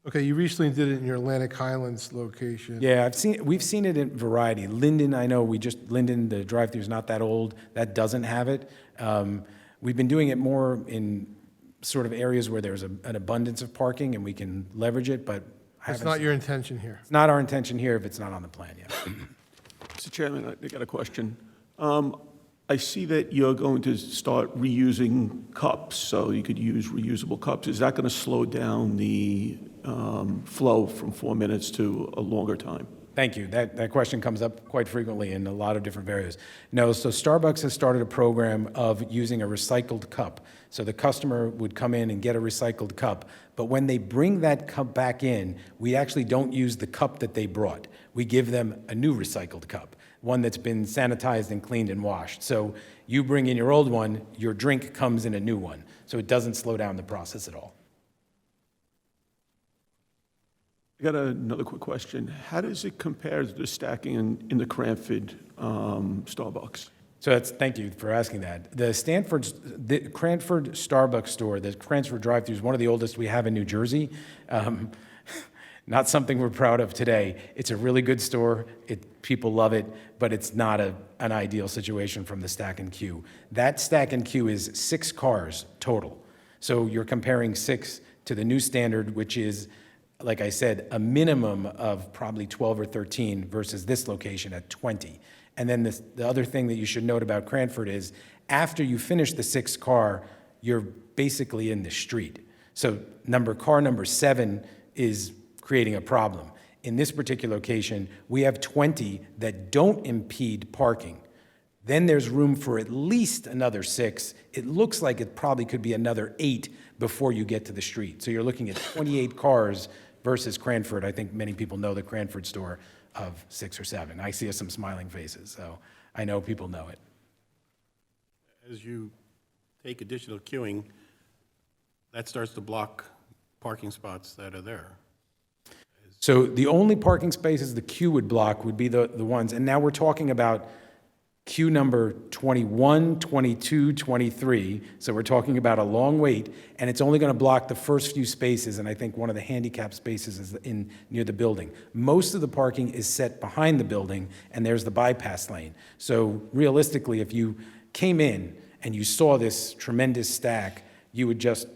Okay, you recently did it in your Atlantic Highlands location. Yeah, we've seen it in variety. Linden, I know, Linden, the drive-thru's not that old, that doesn't have it. We've been doing it more in sort of areas where there's an abundance of parking and we can leverage it, but It's not your intention here. It's not our intention here if it's not on the plan yet. Mr. Chairman, I got a question. I see that you're going to start reusing cups, so you could use reusable cups. Is that going to slow down the flow from 4 minutes to a longer time? Thank you. That question comes up quite frequently in a lot of different areas. No, so Starbucks has started a program of using a recycled cup. So the customer would come in and get a recycled cup, but when they bring that cup back in, we actually don't use the cup that they brought. We give them a new recycled cup, one that's been sanitized and cleaned and washed. So you bring in your old one, your drink comes in a new one. So it doesn't slow down the process at all. I got another quick question. How does it compare to the stacking in the Cranford Starbucks? So thank you for asking that. The Cranford Starbucks store, the Cranford drive-thru is one of the oldest we have in New Jersey. Not something we're proud of today. It's a really good store. People love it, but it's not an ideal situation from the stack and queue. That stack and queue is 6 cars total. So you're comparing 6 to the new standard, which is, like I said, a minimum of probably 12 or 13 versus this location at 20. And then the other thing that you should note about Cranford is after you finish the 6th car, you're basically in the street. So car number 7 is creating a problem. In this particular location, we have 20 that don't impede parking. Then there's room for at least another 6. It looks like it probably could be another 8 before you get to the street. So you're looking at 28 cars versus Cranford. I think many people know the Cranford store of 6 or 7. I see some smiling faces, so I know people know it. As you take additional queuing, that starts to block parking spots that are there. So the only parking spaces the queue would block would be the ones, and now we're talking about queue number 21, 22, 23, so we're talking about a long wait, and it's only going to block the first few spaces, and I think one of the handicap spaces is near the building. Most of the parking is set behind the building, and there's the bypass lane. So realistically, if you came in and you saw this tremendous stack, you would just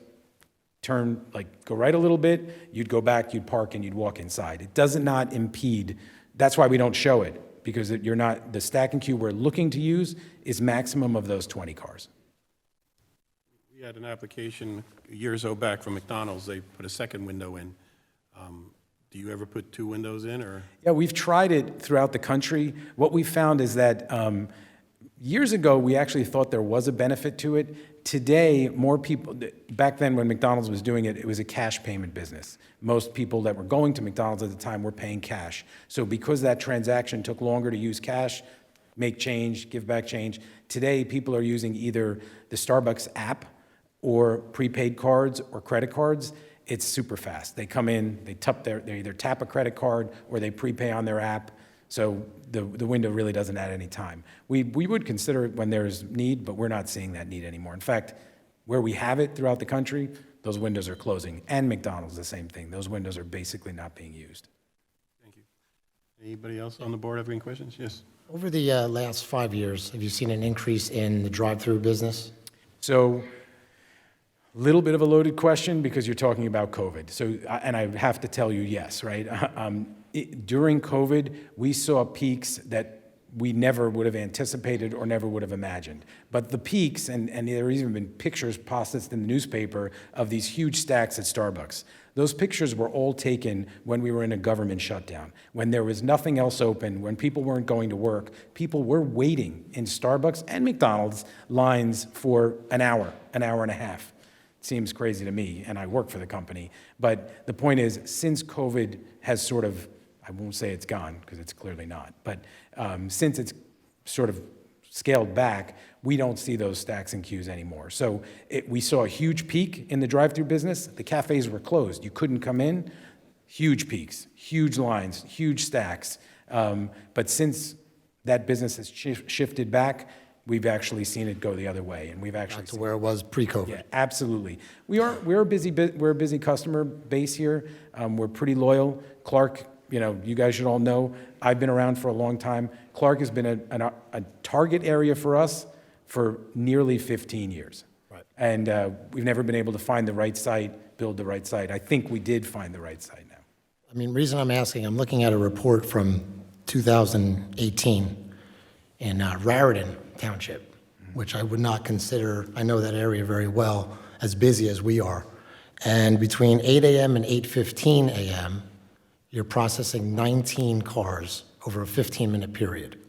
turn, go right a little bit, you'd go back, you'd park, and you'd walk inside. It does not impede. That's why we don't show it, because you're not, the stack and queue we're looking to use is maximum of those 20 cars. We had an application years back from McDonald's. They put a second window in. Do you ever put two windows in, or? Yeah, we've tried it throughout the country. What we found is that years ago, we actually thought there was a benefit to it. Today, more people, back then when McDonald's was doing it, it was a cash payment business. Most people that were going to McDonald's at the time were paying cash. So because that transaction took longer to use cash, make change, give back change, today people are using either the Starbucks app or prepaid cards or credit cards. It's super fast. They come in, they either tap a credit card or they prepay on their app. So the window really doesn't add any time. We would consider it when there's need, but we're not seeing that need anymore. In fact, where we have it throughout the country, those windows are closing. And McDonald's, the same thing. Those windows are basically not being used. Thank you. Anybody else on the board have any questions? Yes. Over the last 5 years, have you seen an increase in the drive-through business? So, little bit of a loaded question because you're talking about COVID. So, and I have to tell you yes, right? During COVID, we saw peaks that we never would have anticipated or never would have imagined. But the peaks, and there have even been pictures posted in the newspaper of these huge stacks at Starbucks. Those pictures were all taken when we were in a government shutdown, when there was nothing else open, when people weren't going to work. People were waiting in Starbucks and McDonald's lines for an hour and a half. It seems crazy to me, and I work for the company. But the point is, since COVID has sort of, I won't say it's gone, because it's clearly not, but since it's sort of scaled back, we don't see those stacks and queues anymore. So we saw a huge peak in the drive-through business. The cafes were closed. You couldn't come in. Huge peaks, huge lines, huge stacks. But since that business has shifted back, we've actually seen it go the other way, and we've actually Back to where it was pre-COVID? Yeah, absolutely. We're a busy customer base here. We're pretty loyal. Clark, you guys should all know, I've been around for a long time. Clark has been a target area for us for nearly 15 years. Right. And we've never been able to find the right site, build the right site. I think we did find the right site now. I mean, reason I'm asking, I'm looking at a report from 2018 in Raritan Township, which I would not consider, I know that area very well, as busy as we are. And between 8 a.m. and 8:15 a.m., you're processing 19 cars over a 15-minute period,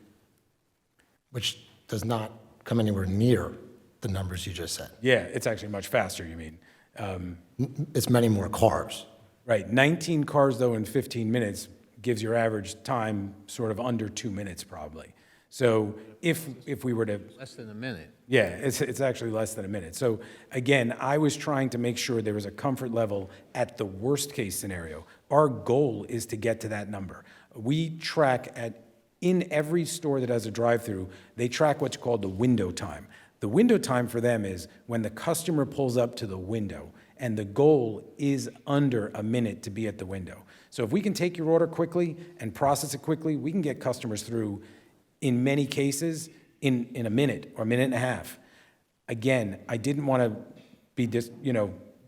which does not come anywhere near the numbers you just said. Yeah, it's actually much faster, you mean. It's many more cars. Right, 19 cars, though, in 15 minutes gives your average time sort of under 2 minutes, probably. So if we were to... Less than a minute. Yeah, it's actually less than a minute. So again, I was trying to make sure there was a comfort level at the worst case scenario. Our goal is to get to that number. We track in every store that has a drive-through, they track what's called the window time. The window time for them is when the customer pulls up to the window, and the goal is under a minute to be at the window. So if we can take your order quickly and process it quickly, we can get customers through, in many cases, in a minute or a minute and a half. Again, I didn't want to be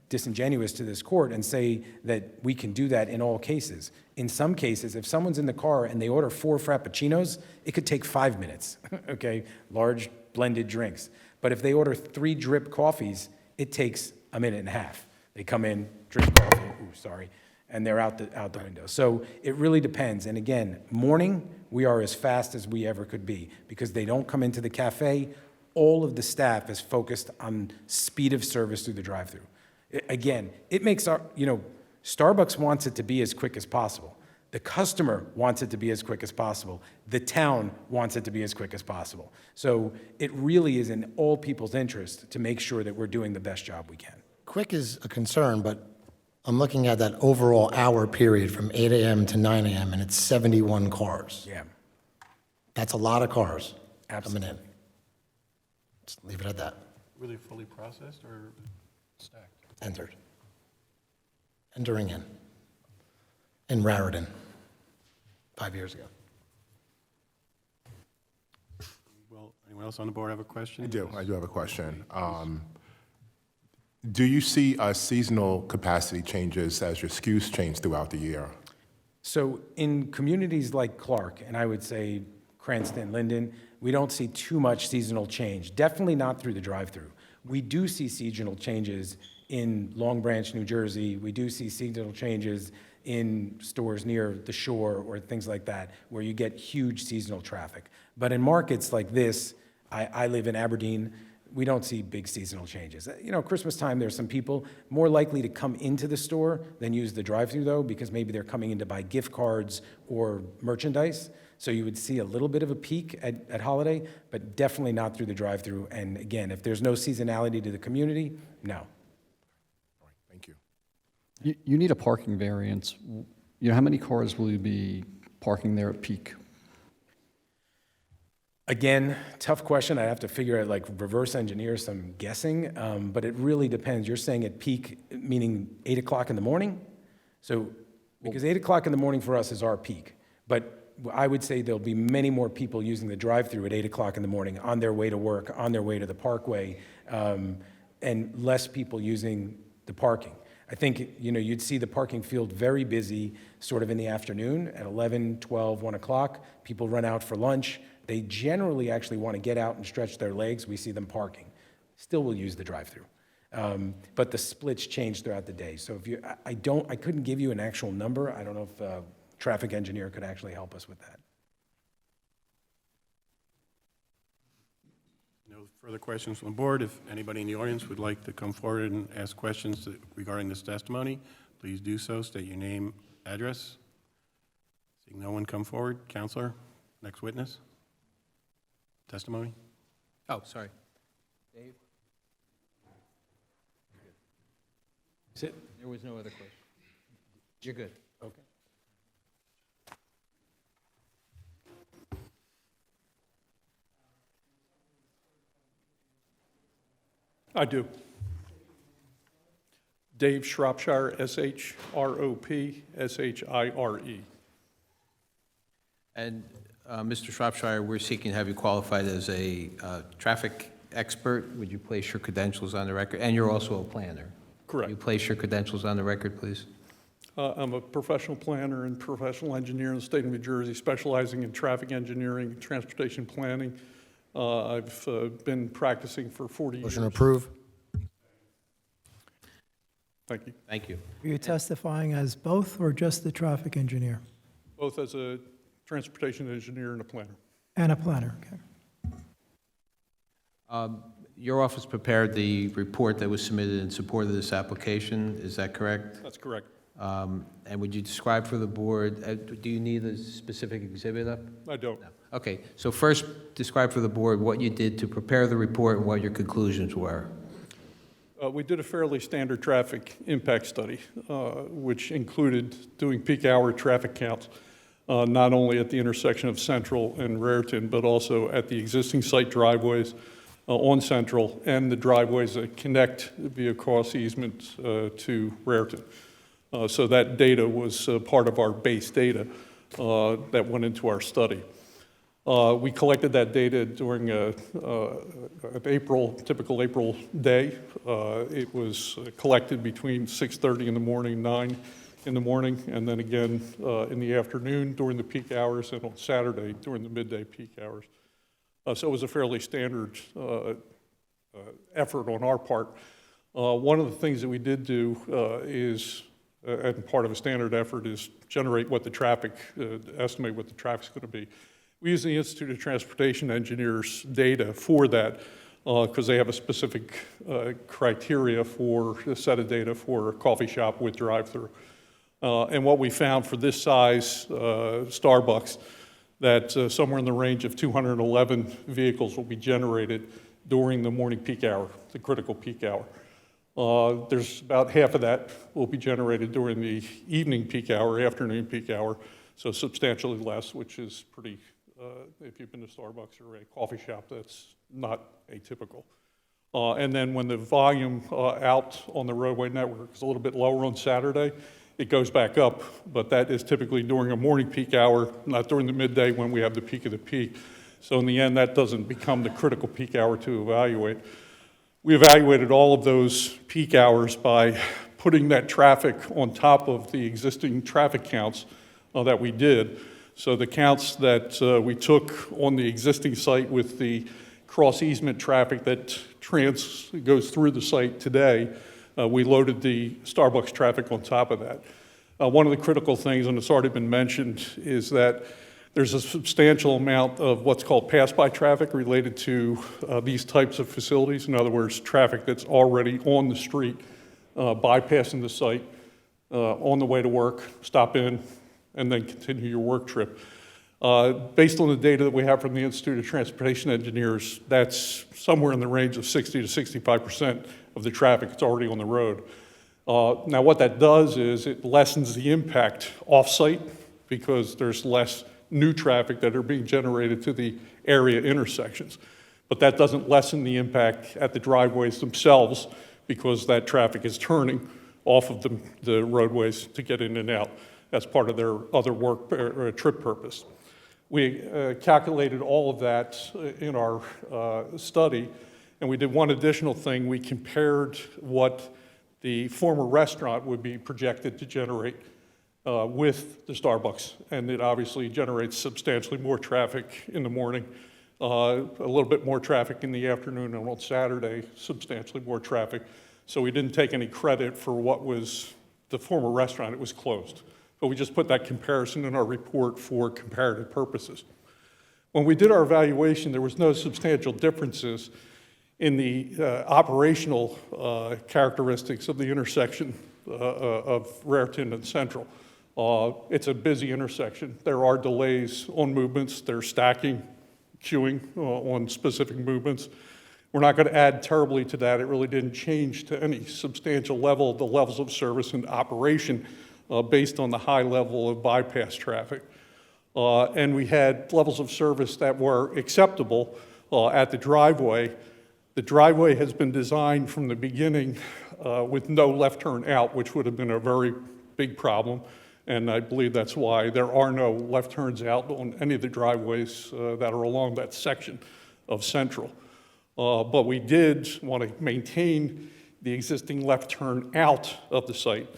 disingenuous to this court and say that we can do that in all cases. In some cases, if someone's in the car and they order 4 Frappuccinos, it could take 5 minutes, okay? Large blended drinks. But if they order 3 drip coffees, it takes a minute and a half. They come in, drip coffee, and they're out the window. So it really depends. And again, morning, we are as fast as we ever could be because they don't come into the cafe. All of the staff is focused on speed of service through the drive-thru. Again, it makes Starbucks wants it to be as quick as possible. The customer wants it to be as quick as possible. The town wants it to be as quick as possible. So it really is in all people's interest to make sure that we're doing the best job we can. Quick is a concern, but I'm looking at that overall hour period from 8 a.m. to 9 a.m., and it's 71 cars. Yeah, That's a lot of cars absolutely. coming in. Just leave it at that. Were they fully processed or stacked? Entered. Entering in Raritan, 5 years ago. Well, anyone else on the board have a question? I do have a question. Do you see seasonal capacity changes as your SKUs change throughout the year? So in communities like Clark, and I would say Cranston, Linden, we don't see too much seasonal change, definitely not through the drive-through. We do see seasonal changes in Long Branch, New Jersey. We do see seasonal changes in stores near the shore or things like that, where you get huge seasonal traffic. But in markets like this, I live in Aberdeen, we don't see big seasonal changes. You know, Christmas time, there's some people more likely to come into the store than use the drive-through, though, because maybe they're coming in to buy gift cards or merchandise. So you would see a little bit of a peak at holiday, but definitely not through the drive-through. And again, if there's no seasonality to the community, no. Thank you. You need a parking variance. You know, how many cars will you be parking there at peak? Again, tough question. I have to figure out, like, reverse engineer some guessing, but it really depends. You're saying at peak, meaning 8 o'clock in the morning? So, because 8 o'clock in the morning for us is our peak. But I would say there'll be many more people using the drive-through at 8 o'clock in the morning on their way to work, on their way to the parkway, and less people using the parking. I think, you know, you'd see the parking field very busy sort of in the afternoon at 11, 12, 1 o'clock. People run out for lunch. They generally actually want to get out and stretch their legs. We see them parking. Still will use the drive-through. But the splits change throughout the day. So if you, I couldn't give you an actual number. I don't know if a traffic engineer could actually help us with that. No further questions from the board. If anybody in the audience would like to come forward and ask questions regarding this testimony, please do so. State your name, address. Seeing no one come forward, counselor, next witness. Testimony? Oh, sorry. Dave? Sit. There was no other question. You're good. Okay. I do. Dave Shropshire, S-H-R-O-P-S-H-I-R-E. And Mr. Shropshire, we're seeking to have you qualified as a traffic expert. Would you place your credentials on the record? And you're also a planner. Correct. Will you place your credentials on the record, please? I'm a professional planner and professional engineer in the state of New Jersey, specializing in traffic engineering and transportation planning. I've been practicing for 40 years. Motion to approve. Thank you. Thank you. Are you testifying as both or just the traffic engineer? Both as a transportation engineer and a planner. And a planner, okay. Your office prepared the report that was submitted in support of this application. Is that correct? That's correct. And would you describe for the board, do you need a specific exhibit up? I don't. No. Okay, so first describe for the board what you did to prepare the report and what your conclusions were. We did a fairly standard traffic impact study, which included doing peak hour traffic counts, not only at the intersection of Central and Raritan, but also at the existing site driveways on Central and the driveways that connect via cross easement to Raritan. So that data was part of our base data that went into our study. We collected that data during an typical April day. It was collected between 6:30 in the morning, 9 in the morning, and then again in the afternoon during the peak hours, and on Saturday during the midday peak hours. So it was a fairly standard effort on our part. One of the things that we did do is, and part of a standard effort, is generate what the traffic, estimate what the traffic's going to be. We use the Institute of Transportation Engineers data for that because they have a specific criteria for a set of data for a coffee shop with drive-through. And what we found for this size Starbucks, that somewhere in the range of 211 vehicles will be generated during the morning peak hour, the critical peak hour. There's about half of that will be generated during the evening peak hour, afternoon peak hour, so substantially less, which is pretty, if you've been to Starbucks or a coffee shop, that's not atypical. And then when the volume out on the roadway network is a little bit lower on Saturday, it goes back up, but that is typically during a morning peak hour, not during the midday when we have the peak of the peak. So in the end, that doesn't become the critical peak hour to evaluate. We evaluated all of those peak hours by putting that traffic on top of the existing traffic counts that we did. So the counts that we took on the existing site with the cross easement traffic that goes through the site today, we loaded the Starbucks traffic on top of that. One of the critical things, and it's already been mentioned, is that there's a substantial amount of what's called pass-by traffic related to these types of facilities. In other words, traffic that's already on the street, bypassing the site, on the way to work, stop in, and then continue your work trip. Based on the data that we have from the Institute of Transportation Engineers, that's somewhere in the range of 60 to 65% of the traffic that's already on the road. Now what that does is it lessens the impact off-site because there's less new traffic that are being generated to the area intersections. But that doesn't lessen the impact at the driveways themselves because that traffic is turning off of the roadways to get in and out as part of their other work or trip purpose. We calculated all of that in our study, and we did one additional thing. We compared what the former restaurant would be projected to generate with the Starbucks, and it obviously generates substantially more traffic in the morning, a little bit more traffic in the afternoon, and on Saturday, substantially more traffic. So we didn't take any credit for what was the former restaurant. It was closed. But we just put that comparison in our report for comparative purposes. When we did our evaluation, there was no substantial differences in the operational characteristics of the intersection of Raritan and Central. It's a busy intersection. There are delays on movements. There's stacking, queuing on specific movements. We're not going to add terribly to that. It really didn't change to any substantial level the levels of service and operation based on the high level of bypass traffic. And we had levels of service that were acceptable at the driveway. The driveway has been designed from the beginning with no left turn out, which would have been a very big problem. And I believe that's why there are no left turns out on any of the driveways that are along that section of Central. But we did want to maintain the existing left turn out of the site.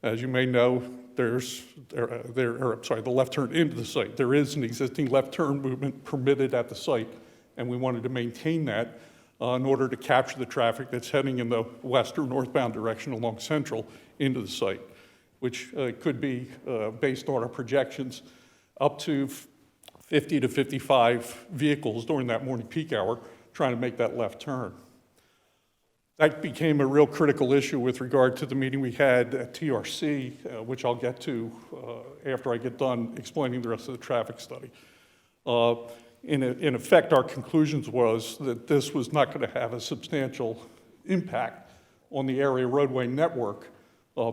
As you may know, the left turn into the site. There is an existing left turn movement permitted at the site, and we wanted to maintain that in order to capture the traffic that's heading in the west or northbound direction along Central into the site, which could be, based on our projections, up to 50 to 55 vehicles during that morning peak hour trying to make that left turn. That became a real critical issue with regard to the meeting we had at TRC, which I'll get to after I get done explaining the rest of the traffic study. In effect, our conclusions was that this was not going to have a substantial impact on the area roadway network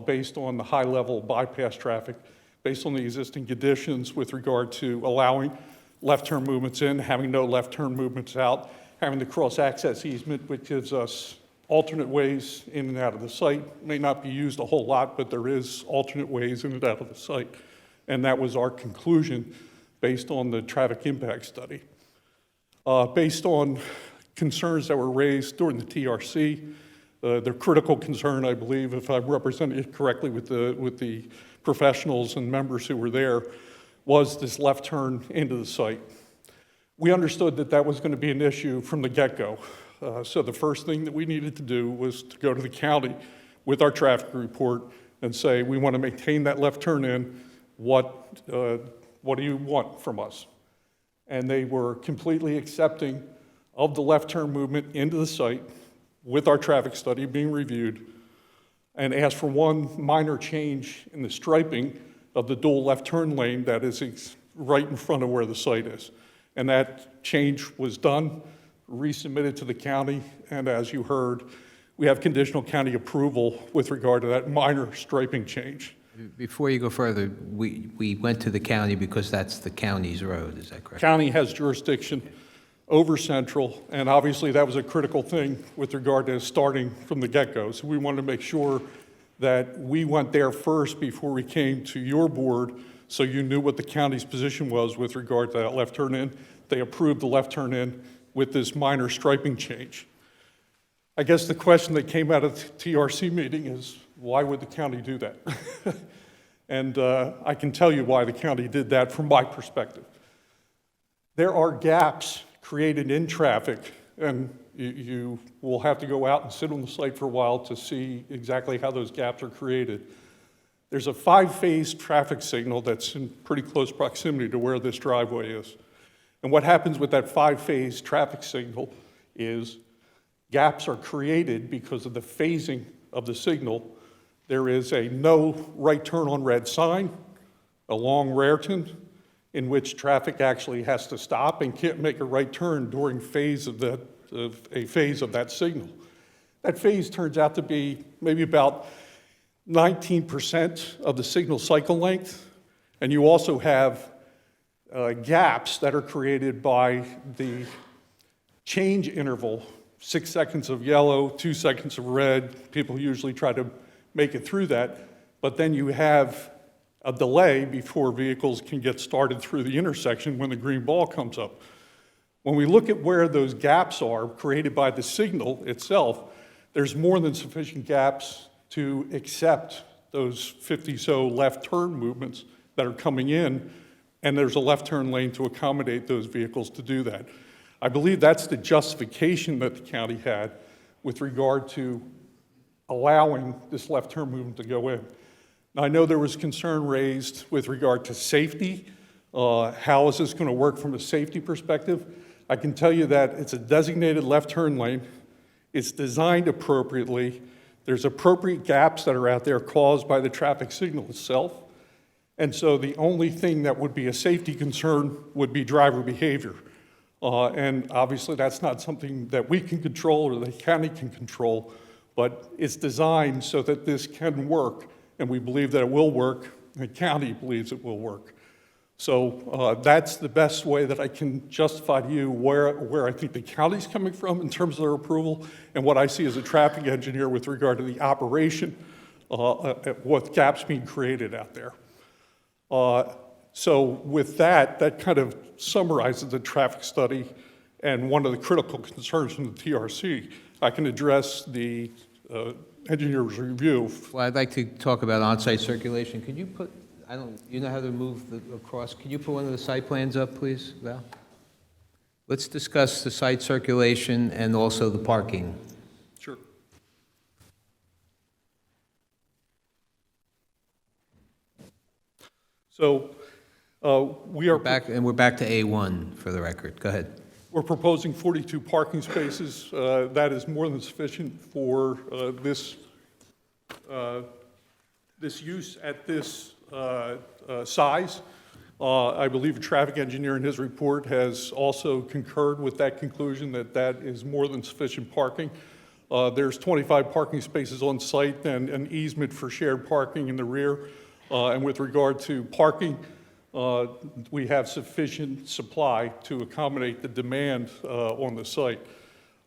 based on the high-level bypass traffic, based on the existing conditions with regard to allowing left-turn movements in, having no left-turn movements out, having the cross-access easement, which gives us alternate ways in and out of the site. May not be used a whole lot, but there is alternate ways in and out of the site. And that was our conclusion based on the traffic impact study. Based on concerns that were raised during the TRC, the critical concern, I believe, if I'm representing it correctly with the professionals and members who were there, was this left turn into the site. We understood that that was going to be an issue from the get-go. So the first thing that we needed to do was to go to the county with our traffic report and say, we want to maintain that left turn in. What do you want from us? And they were completely accepting of the left turn movement into the site with our traffic study being reviewed, and asked for one minor change in the striping of the dual left turn lane that is right in front of where the site is. And that change was done, resubmitted to the county, and as you heard, we have conditional county approval with regard to that minor striping change. Before you go further, we went to the county because that's the county's road, is that correct? County has jurisdiction over Central, and obviously that was a critical thing with regard to starting from the get-go. So we wanted to make sure that we went there first before we came to your board, so you knew what the county's position was with regard to that left turn in. They approved the left turn in with this minor striping change. I guess the question that came out of the TRC meeting is, why would the county do that? And I can tell you why the county did that from my perspective. There are gaps created in traffic, and you will have to go out and sit on the site for a while to see exactly how those gaps are created. There's a 5-phase traffic signal that's in pretty close proximity to where this driveway is. And what happens with that 5-phase traffic signal is gaps are created because of the phasing of the signal. There is a no right turn on red sign along Raritan, in which traffic actually has to stop and can't make a right turn during a phase of that signal. That phase turns out to be maybe about 19% of the signal cycle length, and you also have gaps that are created by the change interval, 6 seconds of yellow, 2 seconds of red. People usually try to make it through that, but then you have a delay before vehicles can get started through the intersection when the green ball comes up. When we look at where those gaps are created by the signal itself, there's more than sufficient gaps to accept those 50-so left turn movements that are coming in, and there's a left turn lane to accommodate those vehicles to do that. I believe that's the justification that the county had with regard to allowing this left turn movement to go in. Now, I know there was concern raised with regard to safety. How is this going to work from a safety perspective? I can tell you that it's a designated left turn lane. It's designed appropriately. There's appropriate gaps that are out there caused by the traffic signal itself. And so the only thing that would be a safety concern would be driver behavior. And obviously that's not something that we can control or the county can control, but it's designed so that this can work. And we believe that it will work, and the county believes it will work. So that's the best way that I can justify to you where I think the county's coming from in terms of their approval, and what I see as a traffic engineer with regard to the operation, what gaps being created out there. So with that, that kind of summarizes the traffic study and one of the critical concerns from the TRC. I can address the engineer's review. Well, I'd like to talk about on-site circulation. Could you put, you know how to move across? Can you put one of the site plans up, please, Val? Let's discuss the site circulation and also the parking. Sure. So we're back to A1 for the record. Go ahead. We're proposing 42 parking spaces. That is more than sufficient for this use at this size. I believe a traffic engineer in his report has also concurred with that conclusion that that is more than sufficient parking. There's 25 parking spaces on site and an easement for shared parking in the rear. And with regard to parking, we have sufficient supply to accommodate the demand on the site.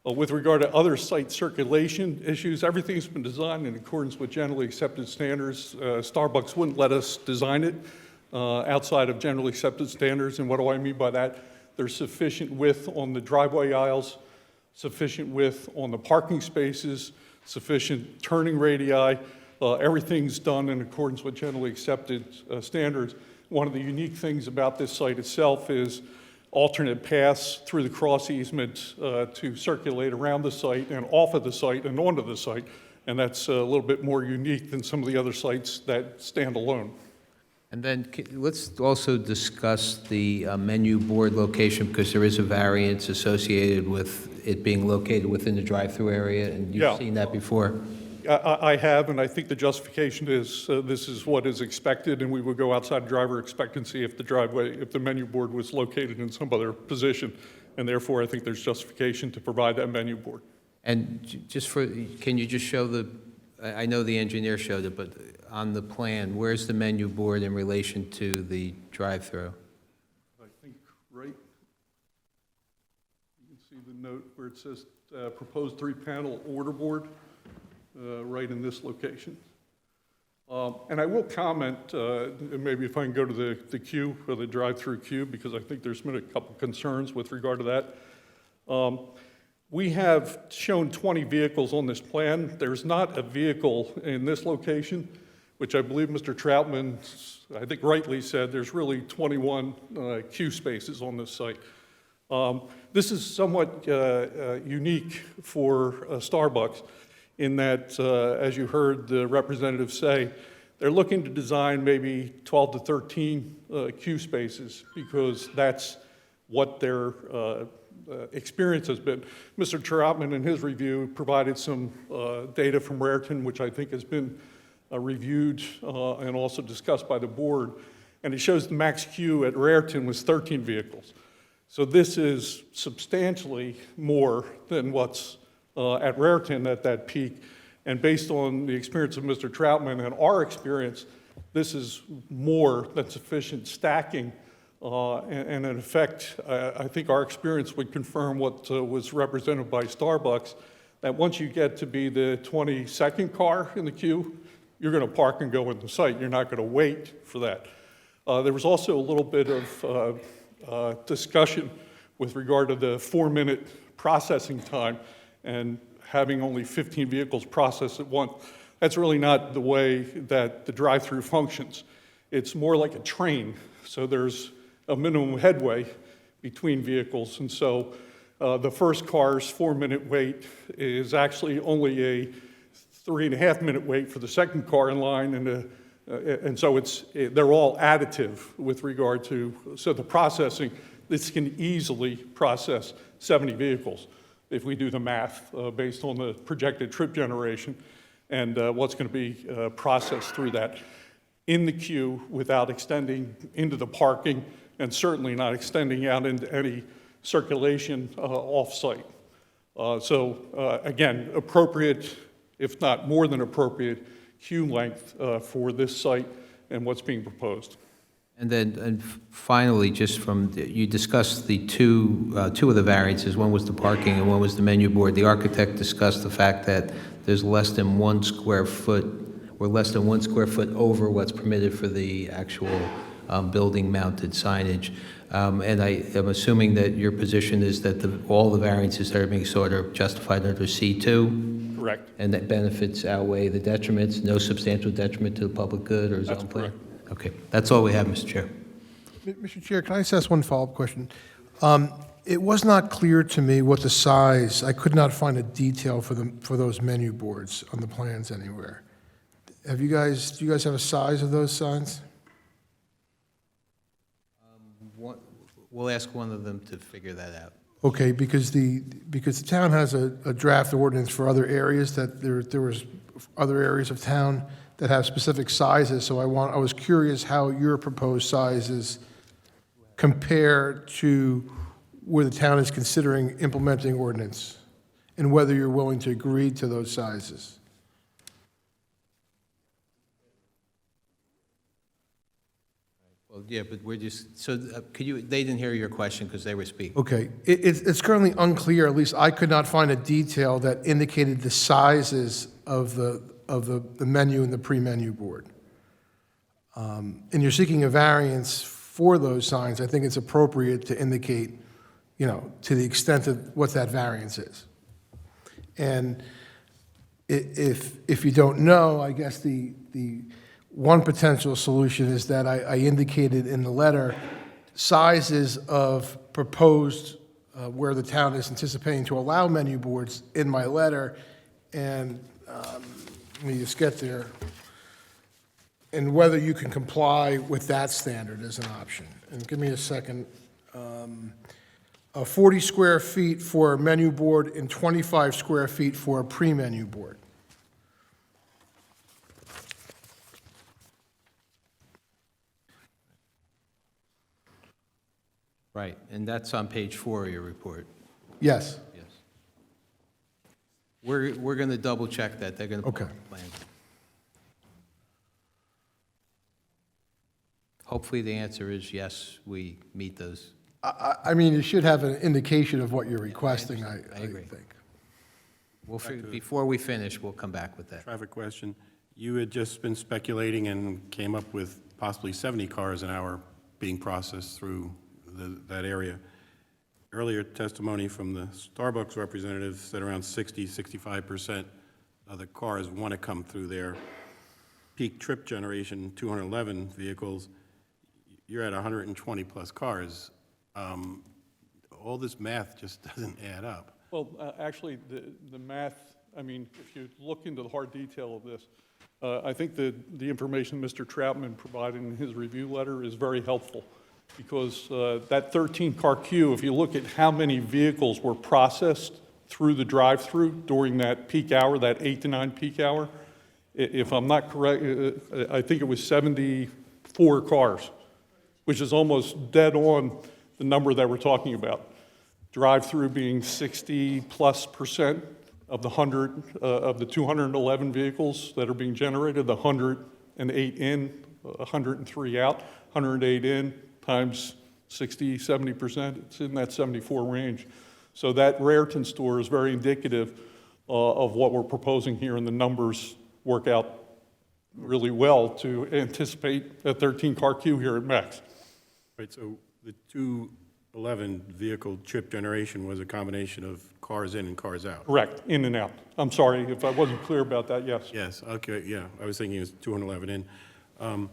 With regard to other site circulation issues, everything's been designed in accordance with generally accepted standards. Starbucks wouldn't let us design it outside of generally accepted standards. And what do I mean by that? There's sufficient width on the driveway aisles, sufficient width on the parking spaces, sufficient turning radii. Everything's done in accordance with generally accepted standards. One of the unique things about this site itself is alternate paths through the cross easement to circulate around the site and off of the site and onto the site. And that's a little bit more unique than some of the other sites that stand alone. And then let's also discuss the menu board location, because there is a variance associated with it being located within the drive-through area, and you've seen that before. I have, and I think the justification is this is what is expected, and we would go outside driver expectancy if the menu board was located in some other position, and therefore I think there's justification to provide that menu board. And just for, can you just show I know the engineer showed it, but on the plan, where's the menu board in relation to the drive-through? I think right, you can see the note where it says proposed 3-panel order board, right in this location. And I will comment, maybe if I can go to the queue, or the drive-through queue, because I think there's been a couple concerns with regard to that. We have shown 20 vehicles on this plan. There's not a vehicle in this location, which I believe Mr. Troutman, I think rightly said, there's really 21 queue spaces on this site. This is somewhat unique for Starbucks in that, as you heard the representative say, they're looking to design maybe 12 to 13 queue spaces because that's what their experience has been. Mr. Troutman, in his review, provided some data from Raritan, which I think has been reviewed and also discussed by the board, and it shows the max queue at Raritan was 13 vehicles. So this is substantially more than what's at Raritan at that peak, and based on the experience of Mr. Troutman and our experience, this is more than sufficient stacking. And in effect, I think our experience would confirm what was represented by Starbucks, that once you get to be the 22nd car in the queue, you're going to park and go in the site. You're not going to wait for that. There was also a little bit of discussion with regard to the 4-minute processing time and having only 15 vehicles processed at once. That's really not the way that the drive-through functions. It's more like a train. So there's a minimum headway between vehicles. And so the first car's 4-minute wait is actually only a 3.5-minute wait for the second car in line. And so they're all additive with regard to, so the processing, this can easily process 70 vehicles if we do the math based on the projected trip generation and what's going to be processed through that in the queue without extending into the parking and certainly not extending out into any circulation off-site. So again, appropriate, if not more than appropriate, queue length for this site and what's being proposed. And then, finally, just from, you discussed the two of the variances. One was the parking and one was the menu board. The architect discussed the fact that there's less than 1 square foot, or less than 1 square foot over what's permitted for the actual building-mounted signage. And I am assuming that your position is that all the variances that are being sought are justified under C2? Correct. And that benefits outweigh the detriments, no substantial detriment to the public good or zone plan? Okay, that's all we have, Mr. Chair. Mr. Chair, can I just ask one follow-up question? It was not clear to me what the size, I could not find a detail for those menu boards on the plans anywhere. Do you guys have a size of those signs? We'll ask one of them to figure that out. Okay, because the town has a draft ordinance for other areas, that there was other areas of town that have specific sizes, so I was curious how your proposed sizes compare to where the town is considering implementing ordinance, and whether you're willing to agree to those sizes. Well, yeah, but we're just, so could you, they didn't hear your question because they were speaking. Okay, it's currently unclear, at least I could not find a detail that indicated the sizes of the menu and the pre-menu board. And you're seeking a variance for those signs. I think it's appropriate to indicate, to the extent of what that variance is. And if you don't know, I guess the one potential solution is that I indicated in the letter sizes of proposed where the town is anticipating to allow menu boards in my letter, and let me just get there, and whether you can comply with that standard as an option. And give me a second. 40 square feet for a menu board and 25 square feet for a pre-menu board. Right, and that's on page 4 of your report. Yes. Yes. We're going to double check that. They're going to pull Okay. up the plans. Hopefully, the answer is yes, we meet those. I mean, you should have an indication of what you're requesting, I agree. think. Before we finish, we'll come back with that. Traffic question. You had just been speculating and came up with possibly 70 cars an hour being processed through that area. Earlier testimony from the Starbucks representative said around 65% of the cars want to come through there. Peak trip generation, 211 vehicles. You're at 120 plus cars. All this math just doesn't add up. Well, actually, the math, I mean, if you look into the hard detail of this, I think the information Mr. Troutman provided in his review letter is very helpful, because that 13-car queue, if you look at how many vehicles were processed through the drive-through during that peak hour, that 8 to 9 peak hour, if I'm not correct, I think it was 74 cars, which is almost dead on the number that we're talking about. Drive-through being 60+% of the 211 vehicles that are being generated, the 108 in, 103 out, 108 in times 60, 70%, it's in that 74 range. So that Raritan store is very indicative of what we're proposing here, and the numbers work out really well to anticipate a 13-car queue here at Max. Right, so the 211 vehicle trip generation was a combination of cars in and cars out. Correct, in and out. I'm sorry if I wasn't clear about that, yes. Yes, okay, yeah, I was thinking it was 211 in.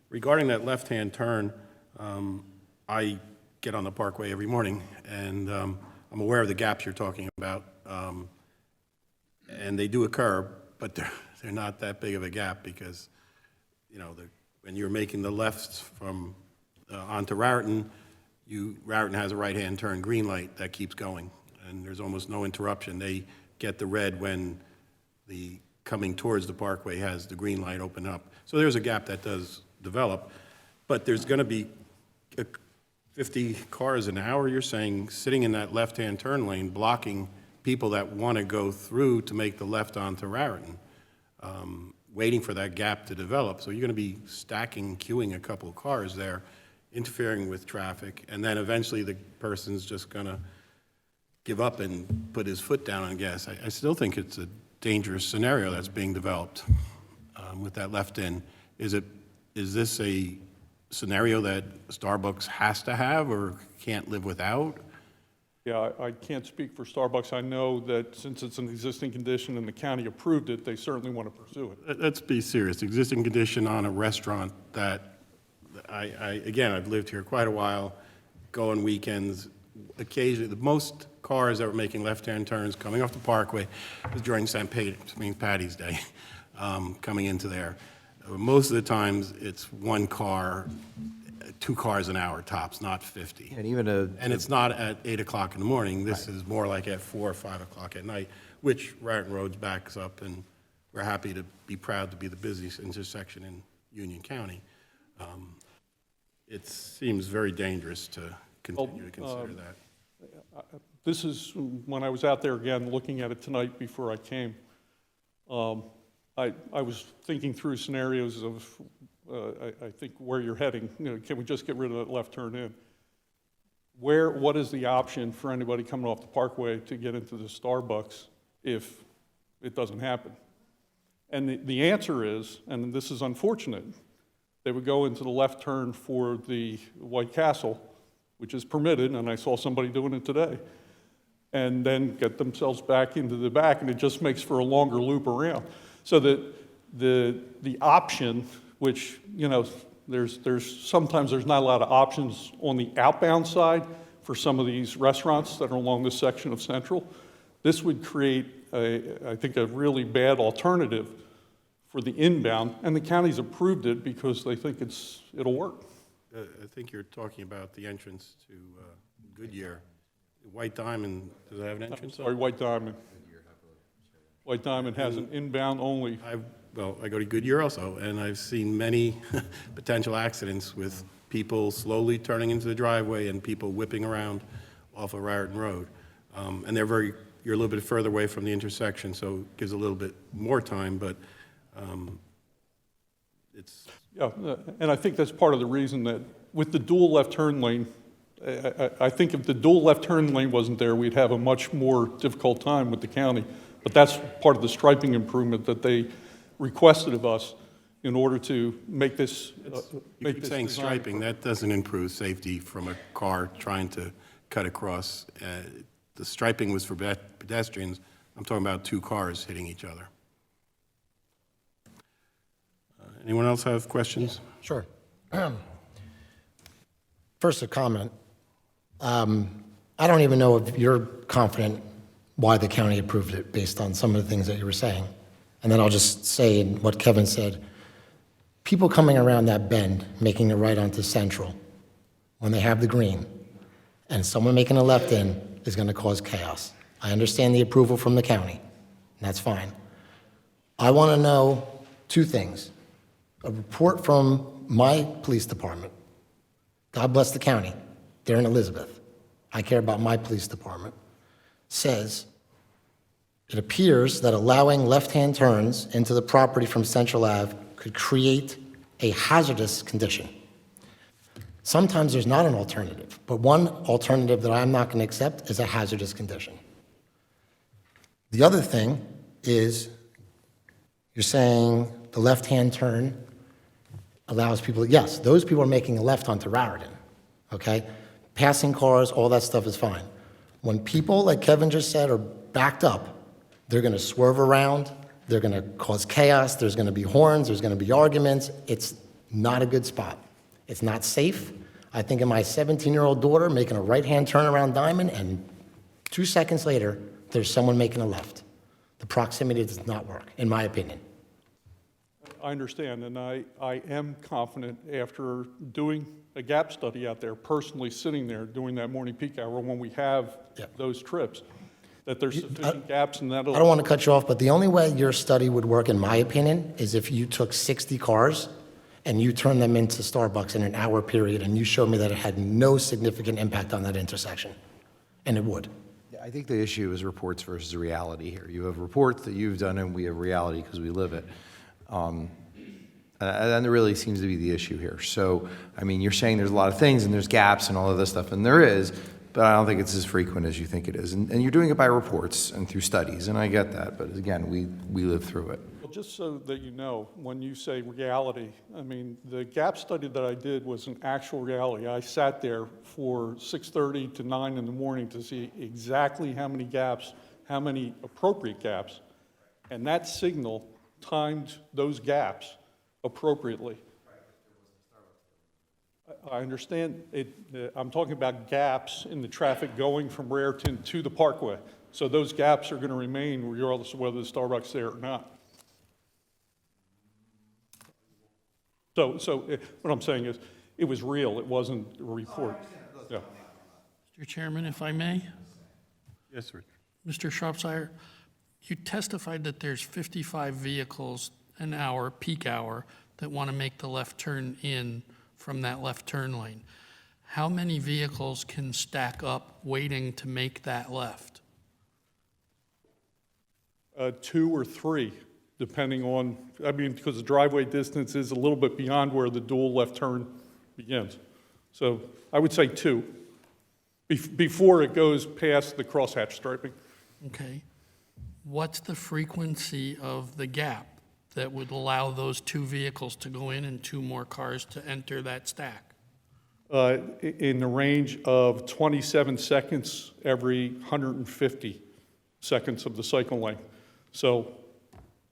Regarding that left-hand turn, I get on the Parkway every morning, and I'm aware of the gaps you're talking about, and they do occur, but they're not that big of a gap because, you know, when you're making the lefts from onto Raritan, Raritan has a right-hand turn green light that keeps going, and there's almost no interruption. They get the red when the coming towards the Parkway has the green light open up. So there's a gap that does develop, but there's going to be 50 cars an hour, you're saying, sitting in that left-hand turn lane, blocking people that want to go through to make the left onto Raritan, waiting for that gap to develop. So you're going to be stacking, queuing a couple of cars there, interfering with traffic, and then eventually the person's just going to give up and put his foot down on gas. I still think it's a dangerous scenario that's being developed with that left in. Is this a scenario that Starbucks has to have or can't live without? Yeah, I can't speak for Starbucks. I know that since it's an existing condition and the county approved it, they certainly want to pursue it. Let's be serious. Existing condition on a restaurant that again, I've lived here quite a while, go on weekends. Occasionally, the most cars that were making left-hand turns coming off the Parkway was during St. Patty's Day, coming into there. Most of the times, it's one car, 2 cars an hour tops, not 50. And it's not at 8 o'clock in the morning. This is more like at 4 or 5 o'clock at night, which Raritan Road backs up, and we're happy to be proud to be the busiest intersection in Union County. It seems very dangerous to continue to consider that. This is, when I was out there again looking at it tonight before I came, I was thinking through scenarios of, I think, where you're heading. You know, can we just get rid of that left turn in? What is the option for anybody coming off the Parkway to get into the Starbucks if it doesn't happen? And the answer is, and this is unfortunate, they would go into the left turn for the White Castle, which is permitted, and I saw somebody doing it today, and then get themselves back into the back, and it just makes for a longer loop around. So that the option, which, you know, sometimes there's not a lot of options on the outbound side for some of these restaurants that are along this section of Central. This would create, I think, a really bad alternative for the inbound, and the county's approved it because they think it'll work. I think you're talking about the entrance to Goodyear. White Diamond, does it have an entrance? Sorry, White Diamond. White Diamond has an inbound only. I go to Goodyear also, and I've seen many potential accidents with people slowly turning into the driveway and people whipping around off of Raritan Road. And they're very you're a little bit further away from the intersection, so it gives a little bit more time, but it's... Yeah, and I think that's part of the reason that with the dual left turn lane, I think if the dual left turn lane wasn't there, we'd have a much more difficult time with the county. But that's part of the striping improvement that they requested of us in order to make this, You keep saying striping, that doesn't improve safety from a car trying to cut across. The striping was for pedestrians. I'm talking about two cars hitting each other. Anyone else have questions? Sure. First, a comment. I don't even know if you're confident why the county approved it based on some of the things that you were saying. And then I'll just say what Kevin said. People coming around that bend, making a right onto Central, when they have the green, and someone making a left in is going to cause chaos. I understand the approval from the county, and that's fine. I want to know two things. A report from my police department. God bless the county. They're in Elizabeth. I care about my police department. Says it appears that allowing left-hand turns into the property from Central Ave could create a hazardous condition. Sometimes there's not an alternative, but one alternative that I'm not going to accept is a hazardous condition. The other thing is you're saying the left-hand turn allows people, yes, those people are making a left onto Raritan, okay? Passing cars, all that stuff is fine. When people, like Kevin just said, are backed up, they're going to swerve around, they're going to cause chaos, there's going to be horns, there's going to be arguments. It's not a good spot. It's not safe. I think of my 17-year-old daughter making a right-hand turn around Diamond, and 2 seconds later, there's someone making a left. The proximity does not work, in my opinion. I understand, and I am confident after doing a gap study out there, personally sitting there doing that morning peak hour when we have those trips, that there's sufficient gaps and that'll... I don't want to cut you off, but the only way your study would work, in my opinion, is if you took 60 cars and you turned them into Starbucks in an hour period, and you showed me that it had no significant impact on that intersection, and it would. I think the issue is reports versus reality here. You have reports that you've done, and we have reality because we live it. And that really seems to be the issue here. So, I mean, you're saying there's a lot of things, and there's gaps and all of this stuff, and there is, but I don't think it's as frequent as you think it is. And you're doing it by reports and through studies, and I get that, but again, we live through it. Well, just so that you know, when you say reality, I mean, the gap study that I did was an actual reality. I sat there for 6:30 to 9 in the morning to see exactly how many gaps, how many appropriate gaps, and that signal timed those gaps appropriately. I understand it. I'm talking about gaps in the traffic going from Raritan to the Parkway. So those gaps are going to remain regardless of whether the Starbucks is there or not. So what I'm saying is, it was real. It wasn't a report. Yeah. Mr. Chairman, if I may? Yes, sir. Mr. Shropshire, you testified that there's 55 vehicles an hour, peak hour, that want to make the left turn in from that left turn lane. How many vehicles can stack up waiting to make that left? 2 or 3, depending on, I mean, because the driveway distance is a little bit beyond where the dual left turn begins. So I would say 2, before it goes past the crosshatch striping. Okay. What's the frequency of the gap that would allow those 2 vehicles to go in and 2 more cars to enter that stack? In the range of 27 seconds every 150 seconds of the cycle length. So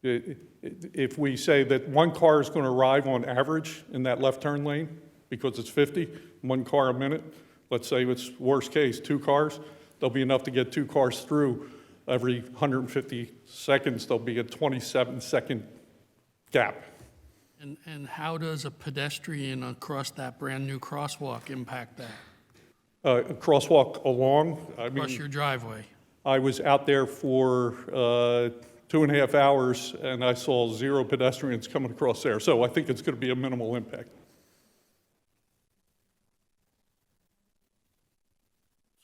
if we say that 1 car is going to arrive on average in that left turn lane because it's 50, 1 car a minute, let's say it's worst case 2 cars, there'll be enough to get 2 cars through. Every 150 seconds, there'll be a 27-second gap. And how does a pedestrian across that brand-new crosswalk impact that? A crosswalk along, Across your driveway? I was out there for 2.5 hours, and I saw 0 pedestrians coming across there. So I think it's going to be a minimal impact.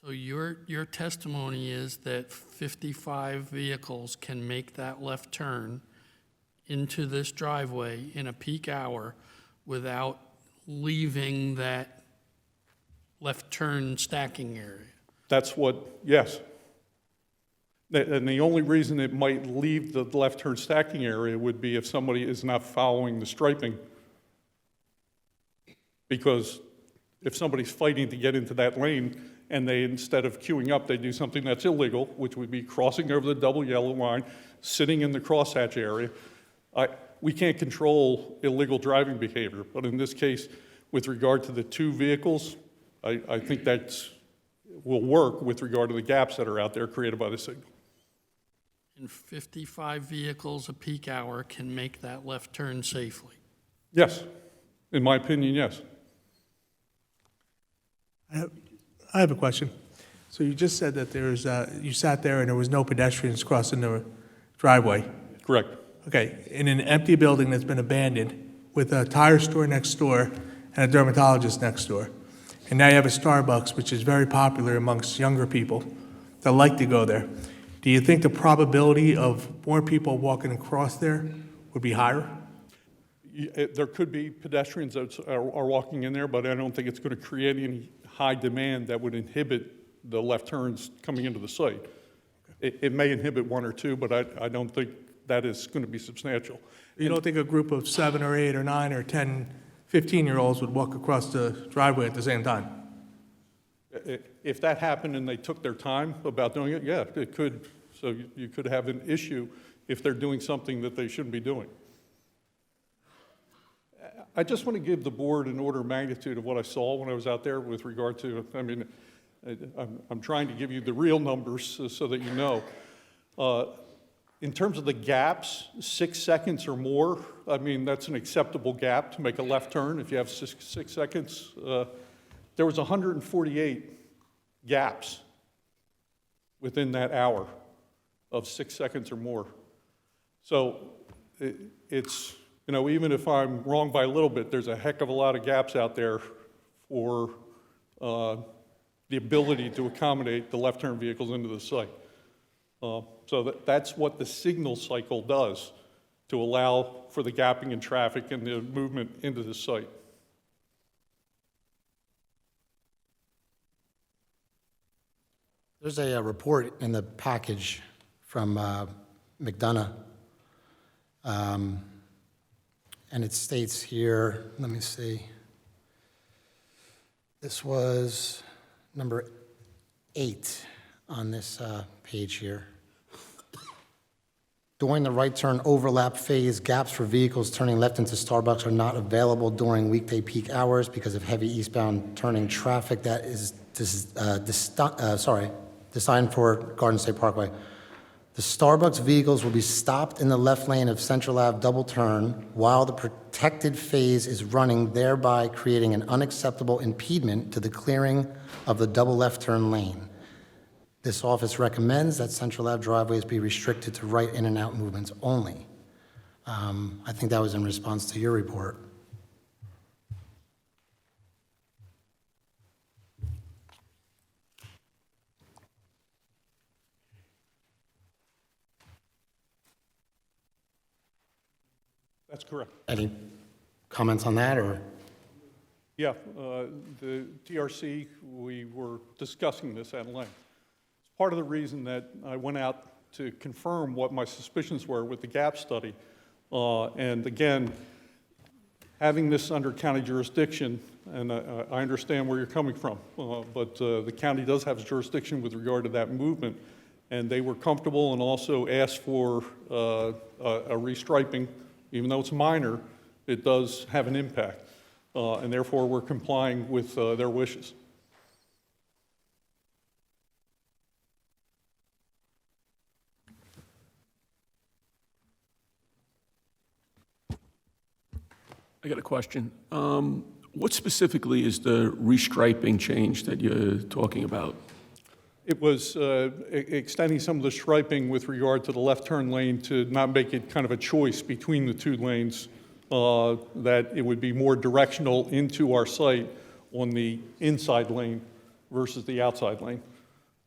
So your testimony is that 55 vehicles can make that left turn into this driveway in a peak hour without leaving that left turn stacking area? That's what, yes. And the only reason it might leave the left turn stacking area would be if somebody is not following the striping. Because if somebody's fighting to get into that lane and they, instead of queuing up, they do something that's illegal, which would be crossing over the double yellow line, sitting in the crosshatch area, we can't control illegal driving behavior. But in this case, with regard to the two vehicles, I think that will work with regard to the gaps that are out there created by the signal. And 55 vehicles a peak hour can make that left turn safely? Yes. In my opinion, yes. I have a question. So you just said that you sat there and there was no pedestrians crossing the driveway. Correct. Okay, in an empty building that's been abandoned with a tire store next door and a dermatologist next door. And now you have a Starbucks, which is very popular amongst younger people that like to go there. Do you think the probability of more people walking across there would be higher? There could be pedestrians that are walking in there, but I don't think it's going to create any high demand that would inhibit the left turns coming into the site. It may inhibit one or two, but I don't think that is going to be substantial. You don't think a group of 7 or 8 or 9 or 10, 15-year-olds would walk across the driveway at the same time? If that happened and they took their time about doing it, yeah, it could. So you could have an issue if they're doing something that they shouldn't be doing. I just want to give the board an order of magnitude of what I saw when I was out there with regard to, I mean, I'm trying to give you the real numbers so that you know. In terms of the gaps, 6 seconds or more, I mean, that's an acceptable gap to make a left turn. If you have 6 seconds, there was 148 gaps within that hour of 6 seconds or more. So it's, you know, even if I'm wrong by a little bit, there's a heck of a lot of gaps out there for the ability to accommodate the left turn vehicles into the site. So that's what the signal cycle does to allow for the gapping in traffic and the movement into the site. There's a report in the package from McDonough, and it states here, let me see, this was number 8 on this page here. During the right turn overlap phase, gaps for vehicles turning left into Starbucks are not available during weekday peak hours because of heavy eastbound turning traffic that is designed for Garden State Parkway. The Starbucks vehicles will be stopped in the left lane of Central Ave double turn while the protected phase is running, thereby creating an unacceptable impediment to the clearing of the double left turn lane. This office recommends that Central Ave driveways be restricted to right in and out movements only. I think that was in response to your report. That's correct. Any comments on that, or? Yeah, the TRC, we were discussing this at length. It's part of the reason that I went out to confirm what my suspicions were with the gap study. And again, having this under county jurisdiction, and I understand where you're coming from, but the county does have jurisdiction with regard to that movement, and they were comfortable and also asked for a restriping. Even though it's minor, it does have an impact, and therefore we're complying with their wishes. I got a question. What specifically is the restriping change that you're talking about? It was extending some of the striping with regard to the left turn lane to not make it kind of a choice between the two lanes, that it would be more directional into our site on the inside lane versus the outside lane.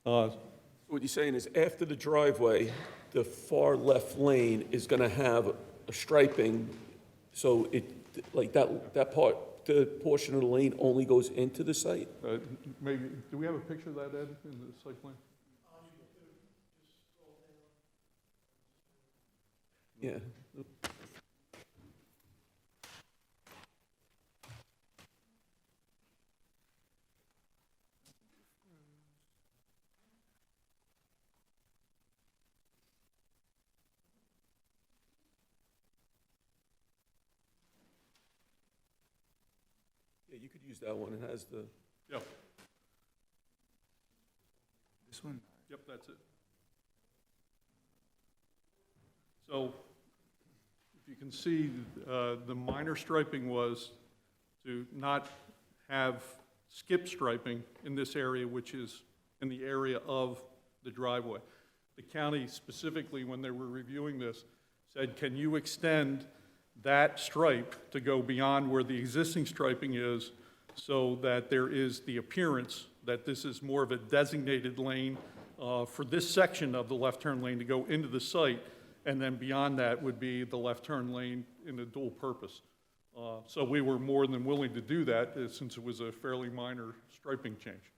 What you're saying is after the driveway, the far left lane is going to have a striping, so it, like that part, the portion of the lane only goes into the site? Maybe, do we have a picture of that, Ed, in the site plan? Yeah. Yeah, you could use that one. It has the... Yep. This one? Yep, that's it. So, if you can see, the minor striping was to not have skip striping in this area, which is in the area of the driveway. The county specifically, when they were reviewing this, said, can you extend that stripe to go beyond where the existing striping is so that there is the appearance that this is more of a designated lane for this section of the left turn lane to go into the site, and then beyond that would be the left turn lane in a dual purpose. So we were more than willing to do that since it was a fairly minor striping change.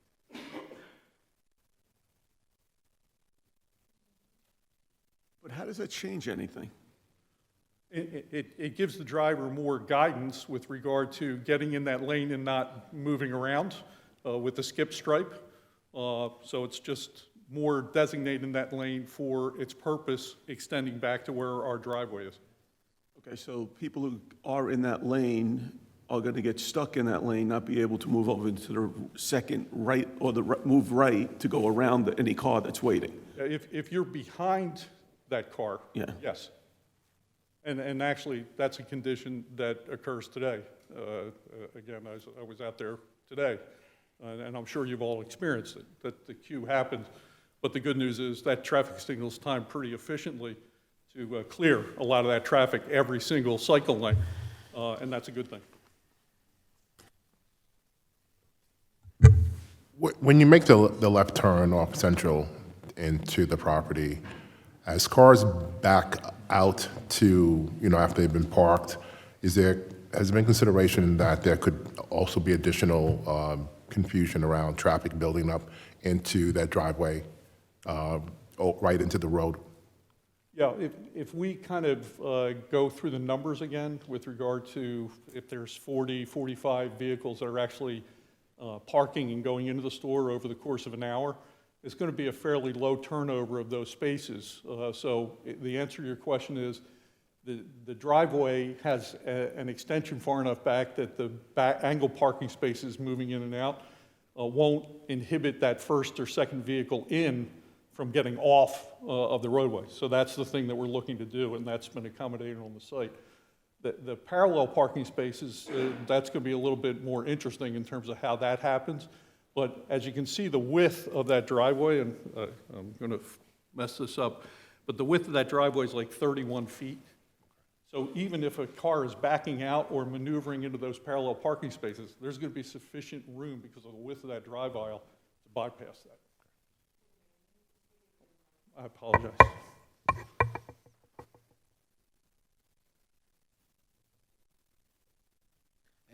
But how does that change anything? It gives the driver more guidance with regard to getting in that lane and not moving around with the skip stripe. So it's just more designated in that lane for its purpose, extending back to where our driveway is. Okay, so people who are in that lane are going to get stuck in that lane, not be able to move over into the second right or move right to go around any car that's waiting. If you're behind that car, Yeah. yes. And actually, that's a condition that occurs today. Again, I was out there today, and I'm sure you've all experienced it, that the queue happens. But the good news is that traffic signals time pretty efficiently to clear a lot of that traffic every single cycle lane, and that's a good thing. When you make the left turn off Central into the property, as cars back out to, after they've been parked, has there been consideration that there could also be additional confusion around traffic building up into that driveway, right into the road? Yeah, if we kind of go through the numbers again with regard to if there's 40, 45 vehicles that are actually parking and going into the store over the course of an hour, it's going to be a fairly low turnover of those spaces. So the answer to your question is the driveway has an extension far enough back that the angle parking spaces moving in and out won't inhibit that first or second vehicle in from getting off of the roadway. So that's the thing that we're looking to do, and that's been accommodated on the site. The parallel parking spaces, that's going to be a little bit more interesting in terms of how that happens. But as you can see, the width of that driveway, and I'm going to mess this up, but the width of that driveway is like 31 feet. So even if a car is backing out or maneuvering into those parallel parking spaces, there's going to be sufficient room because of the width of that drive aisle to bypass that. I apologize.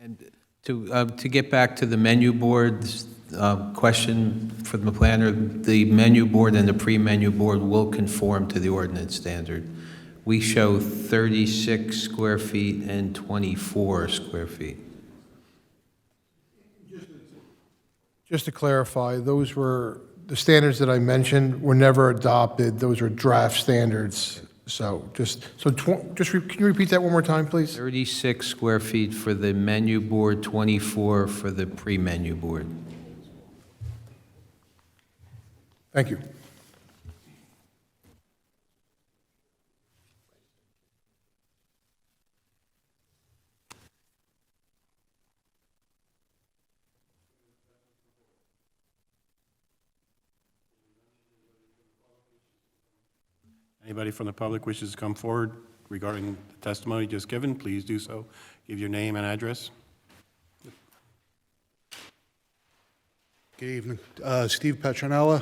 And to get back to the menu board's question from the planner, the menu board and the pre-menu board will conform to the ordinance standard. We show 36 square feet and 24 square feet. Just to clarify, those were, the standards that I mentioned were never adopted. Those are draft standards. So can you repeat that one more time, please? 36 square feet for the menu board, 24 for the pre-menu board. Thank you. Anybody from the public wishes to come forward regarding the testimony just given, please do so. Give your name and address. Good evening. Steve Petronella,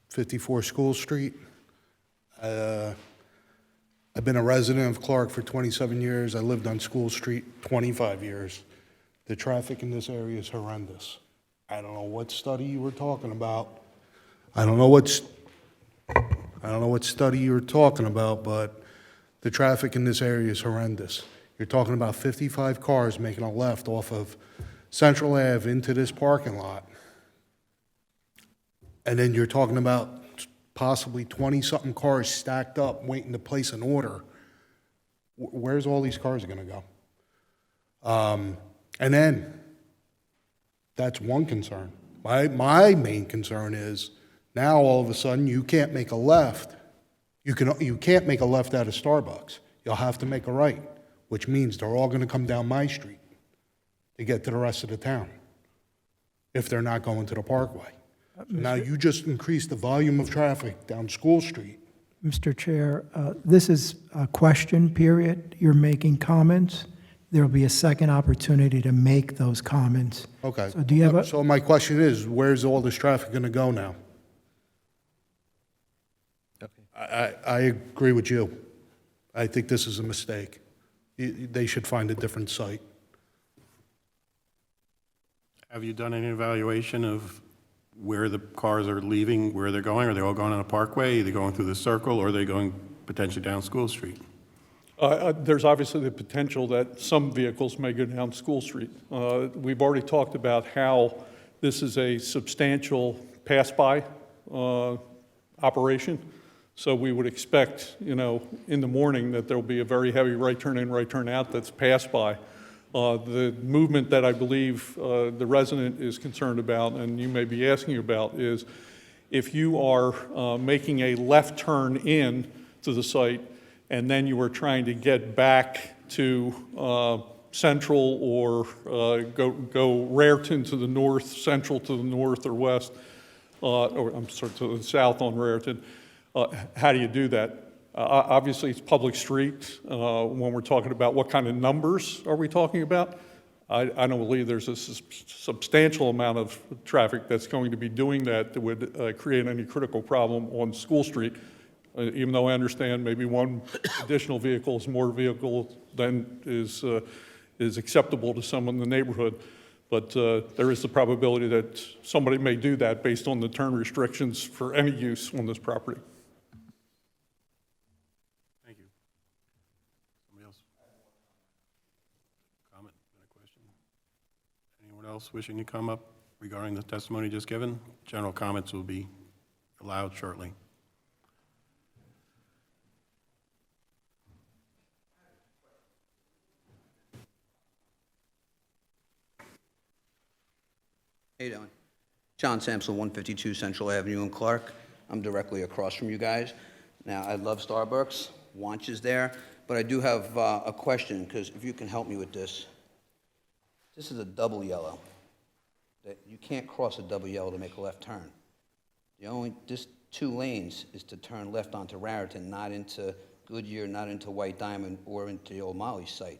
54 School Street. I've been a resident of Clark for 27 years. I lived on School Street 25 years. The traffic in this area is horrendous. I don't know what study you were talking about. I don't know what study you were talking about, but the traffic in this area is horrendous. You're talking about 55 cars making a left off of Central Ave into this parking lot. And then you're talking about possibly 20-something cars stacked up waiting to place an order. Where's all these cars going to go? And then, that's one concern. My main concern is, now all of a sudden, you can't make a left. You can't make a left out of Starbucks. You'll have to make a right, which means they're all going to come down my street to get to the rest of the town, if they're not going to the Parkway. Now, you just increased the volume of traffic down School Street. Mr. Chair, this is a question period. You're making comments. There will be a second opportunity to make those comments. Okay. So do you have a... So my question is, where's all this traffic going to go now? I agree with you. I think this is a mistake. They should find a different site. Have you done any evaluation of where the cars are leaving, where they're going? Are they all going on a parkway? Are they going through the circle, or are they going potentially down School Street? There's obviously the potential that some vehicles may go down School Street. We've already talked about how this is a substantial pass-by operation. So we would expect, in the morning that there'll be a very heavy right turn in, right turn out that's pass-by. The movement that I believe the resident is concerned about, and you may be asking about, is if you are making a left turn in to the site, and then you are trying to get back to Central or go Raritan to the north, Central to the north or west, or I'm sorry, to the south on Raritan. How do you do that? Obviously, it's public street. When we're talking about what kind of numbers are we talking about, I don't believe there's a substantial amount of traffic that's going to be doing that would create any critical problem on School Street. Even though I understand maybe one additional vehicle is more vehicle than is acceptable to someone in the neighborhood. But there is the probability that somebody may do that based on the turn restrictions for any use on this property. Thank you. Somebody else? Comment, a question? Anyone else wishing to come up regarding the testimony just given? General comments will be allowed shortly. How you doing? John Sampson, 152 Central Avenue in Clark. I'm directly across from you guys. Now, I love Starbucks, Wanch is there, but I do have a question, because if you can help me with this. This is a double yellow. That you can't cross a double yellow to make a left turn. This 2 lanes is to turn left onto Raritan, not into Goodyear, not into White Diamond, or into the old Molly site.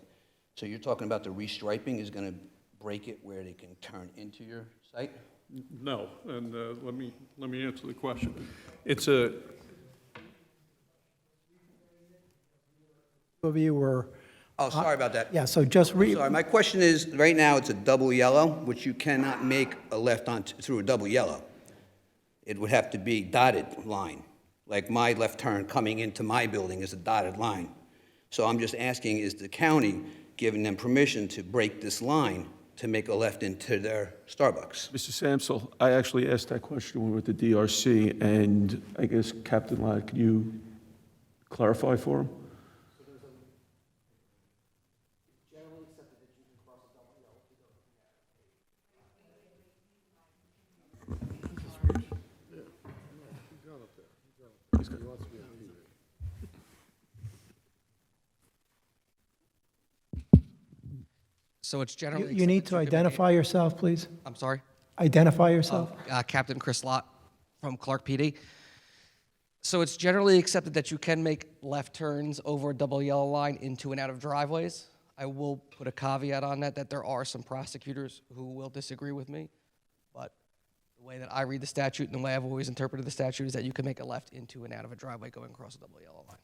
So you're talking about the restriping is going to break it where they can turn into your site? No, and let me answer the question. It's a... Of you were... Oh, sorry about that. Yeah, so just Sorry, my question is, right now, it's a double yellow, which you cannot make a left on through a double yellow. It would have to be dotted line. Like my left turn coming into my building is a dotted line. So I'm just asking, is the county giving them permission to break this line to make a left into their Starbucks? Mr. Samsel, I actually asked that question when we were at the DRC, and I guess Captain Ladd, could you clarify for him? So it's generally... You need to identify yourself, please. I'm sorry? Identify yourself. Captain Chris Lott from Clark PD. So it's generally accepted that you can make left turns over a double yellow line into and out of driveways. I will put a caveat on that there are some prosecutors who will disagree with me, but the The way that I read the statute and the way I've always interpreted the statute is that you can make a left into and out of a driveway going across a double yellow line.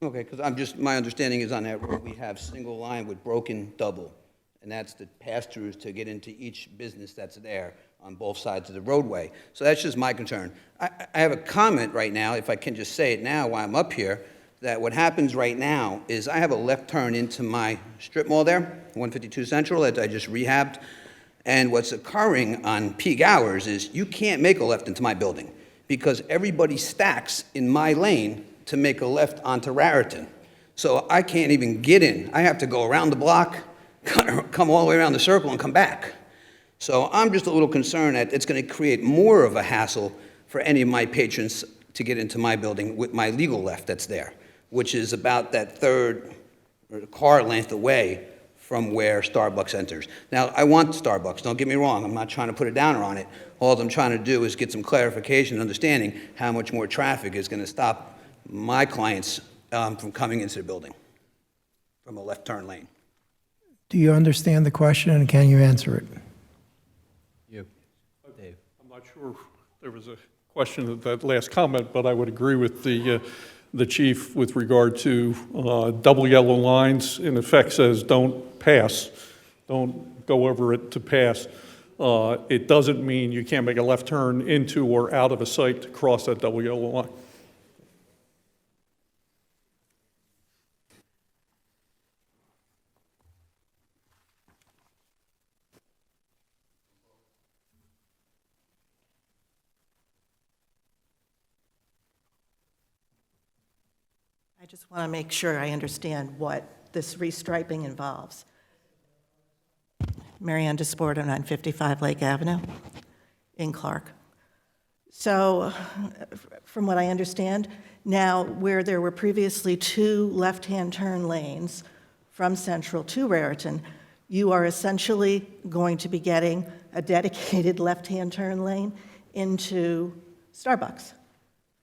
Okay, because my understanding is on that road, we have single line with broken double, and that's the pass-throughs to get into each business that's there on both sides of the roadway. So that's just my concern. I have a comment right now, if I can just say it now while I'm up here, that what happens right now is I have a left turn into my strip mall there, 152 Central, that I just rehabbed, and what's occurring on peak hours is you can't make a left into my building because everybody stacks in my lane to make a left onto Raritan. So I can't even get in. I have to go around the block, come all the way around the circle and come back. So I'm just a little concerned that it's going to create more of a hassle for any of my patrons to get into my building with my legal left that's there, which is about that third or car length away from where Starbucks enters. Now, I want Starbucks, don't get me wrong. I'm not trying to put a downer on it. All I'm trying to do is get some clarification and understanding how much more traffic is going to stop my clients from coming into the building from a left turn lane. Do you understand the question, and can you answer it? Dave. I'm not sure there was a question of that last comment, but I would agree with the chief with regard to double yellow lines. In effect says don't pass, don't go over it to pass. It doesn't mean you can't make a left turn into or out of a site to cross that double yellow line. I just want to make sure I understand what this restriping involves. Marianne DeSporto, 955 Lake Avenue in Clark. So, from what I understand, now where there were previously 2 left-hand turn lanes from Central to Raritan, you are essentially going to be getting a dedicated left-hand turn lane into Starbucks,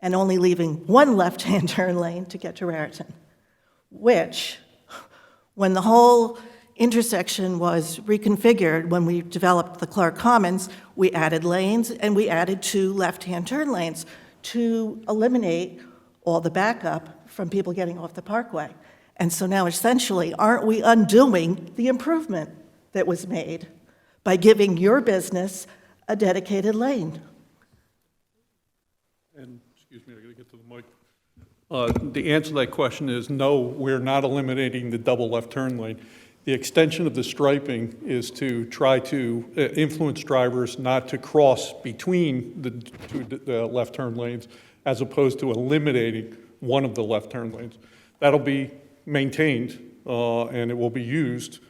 and only leaving 1 left-hand turn lane to get to Raritan, which, when the whole intersection was reconfigured, when we developed the Clark Commons, we added lanes and we added 2 left-hand turn lanes to eliminate all the backup from people getting off the parkway. And so now essentially, aren't we undoing the improvement that was made by giving your business a dedicated lane? And, excuse me, I gotta get to the mic. The answer to that question is no, we're not eliminating the double left turn lane. The extension of the striping is to try to influence drivers not to cross between the 2 left turn lanes as opposed to eliminating one of the left turn lanes. That'll be maintained and it will be used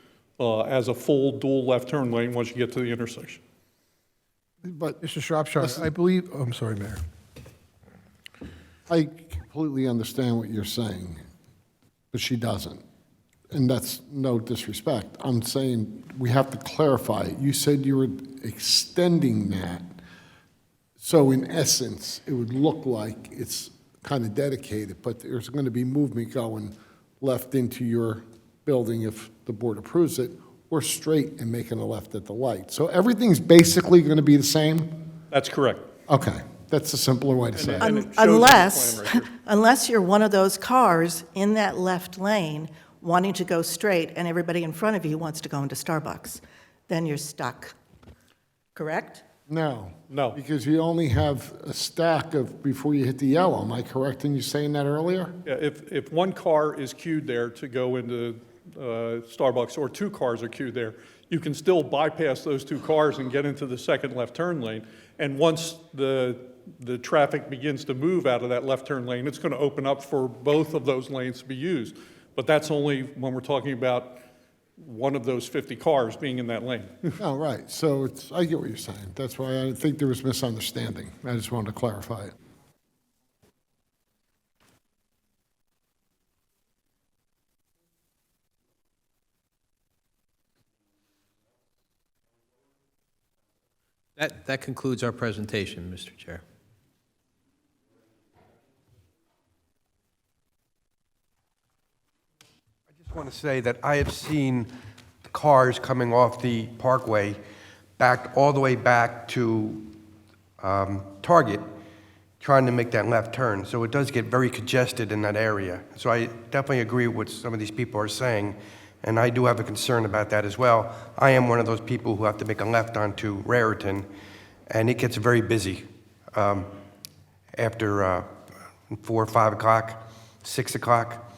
as a full dual left turn lane once you get to the intersection. But, Mr. Shropshire, I believe, I'm sorry, Mayor. I completely understand what you're saying, but she doesn't. And that's no disrespect. I'm saying we have to clarify it. You said you were extending that. So in essence, it would look like it's kind of dedicated, but there's going to be movement going left into your building if the board approves it, or straight and making a left at the light. So everything's basically going to be the same? That's correct. Okay. That's a simpler way to say it. Unless you're one of those cars in that left lane wanting to go straight and everybody in front of you wants to go into Starbucks, then you're stuck, correct? No. No. Because you only have a stack of before you hit the yellow. Am I correct in you saying that earlier? Yeah, if one car is queued there to go into Starbucks, or 2 cars are queued there, you can still bypass those 2 cars and get into the second left turn lane. And once the traffic begins to move out of that left turn lane, it's going to open up for both of those lanes to be used. But that's only when we're talking about one of those 50 cars being in that lane. Oh, right. So it's, I get what you're saying. That's why I think there was misunderstanding. I just wanted to clarify it. That concludes our presentation, Mr. Chair. I just want to say that I have seen cars coming off the parkway backed all the way back to Target, trying to make that left turn. So it does get very congested in that area. So I definitely agree with what some of these people are saying, and I do have a concern about that as well. I am one of those people who have to make a left onto Raritan, and it gets very busy after 4 or 5 o'clock, 6 o'clock,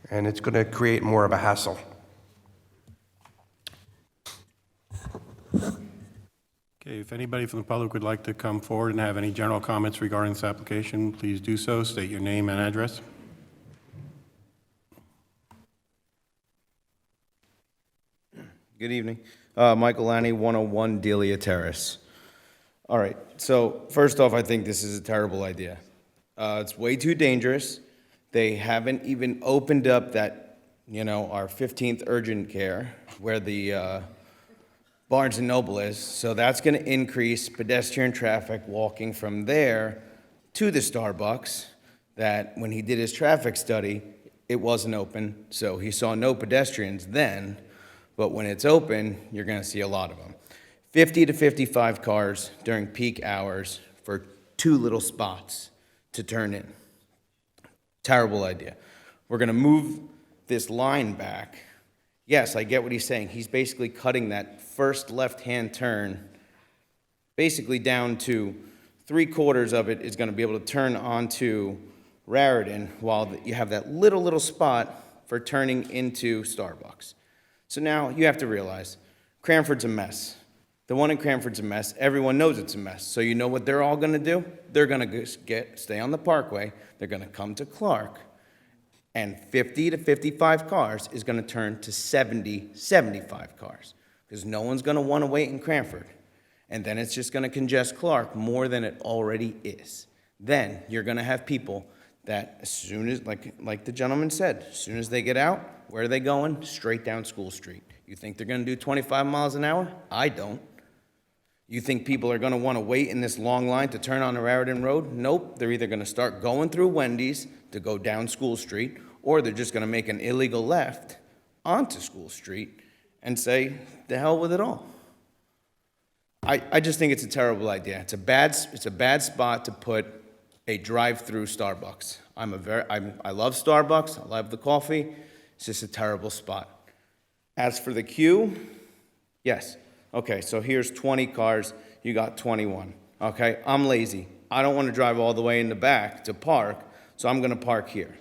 and it's going to create more of a hassle. Okay, if anybody from the public would like to come forward and have any general comments regarding this application, please do so. State your name and address. Good evening. Michael Lanny, 101 Delia Terrace. All right, so first off, I think this is a terrible idea. It's way too dangerous. They haven't even opened up that, our 15th urgent care where the Barnes & Noble is. So that's going to increase pedestrian traffic walking from there to the Starbucks that when he did his traffic study, it wasn't open. So he saw no pedestrians then, but when it's open, you're going to see a lot of them. 50 to 55 cars during peak hours for 2 little spots to turn in. Terrible idea. We're going to move this line back. Yes, I get what he's saying. He's basically cutting that first left-hand turn basically down to 3/4 of it is going to be able to turn onto Raritan while you have that little spot for turning into Starbucks. So now you have to realize Cranford's a mess. The one in Cranford's a mess. Everyone knows it's a mess. So you know what they're all going to do? They're going to stay on the Parkway. They're going to come to Clark. And 50 to 55 cars is going to turn to 70, 75 cars. Because no one's going to want to wait in Cranford. And then it's just going to congest Clark more than it already is. Then you're going to have people that as soon as, like the gentleman said, as soon as they get out, where are they going? Straight down School Street. You think they're going to do 25 miles an hour? I don't. You think people are going to want to wait in this long line to turn on the Raritan Road? Nope. They're either going to start going through Wendy's to go down School Street, or they're just going to make an illegal left onto School Street and say, the hell with it all. I just think it's a terrible idea. It's a bad spot to put a drive-through Starbucks. I love Starbucks. I love the coffee. It's just a terrible spot. As for the queue, yes. Okay, so here's 20 cars. You got 21. Okay, I'm lazy. I don't want to drive all the way in the back to park, so I'm going to park here.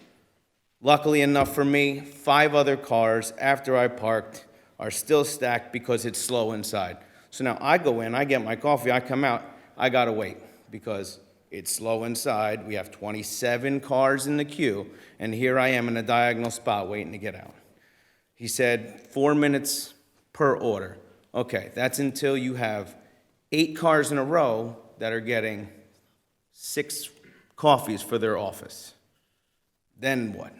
Luckily enough for me, 5 other cars after I parked are still stacked because it's slow inside. So now I go in, I get my coffee, I come out, I got to wait because it's slow inside. We have 27 cars in the queue, and here I am in a diagonal spot waiting to get out. He said 4 minutes per order. Okay, that's until you have 8 cars in a row that are getting 6 coffees for their office. Then what?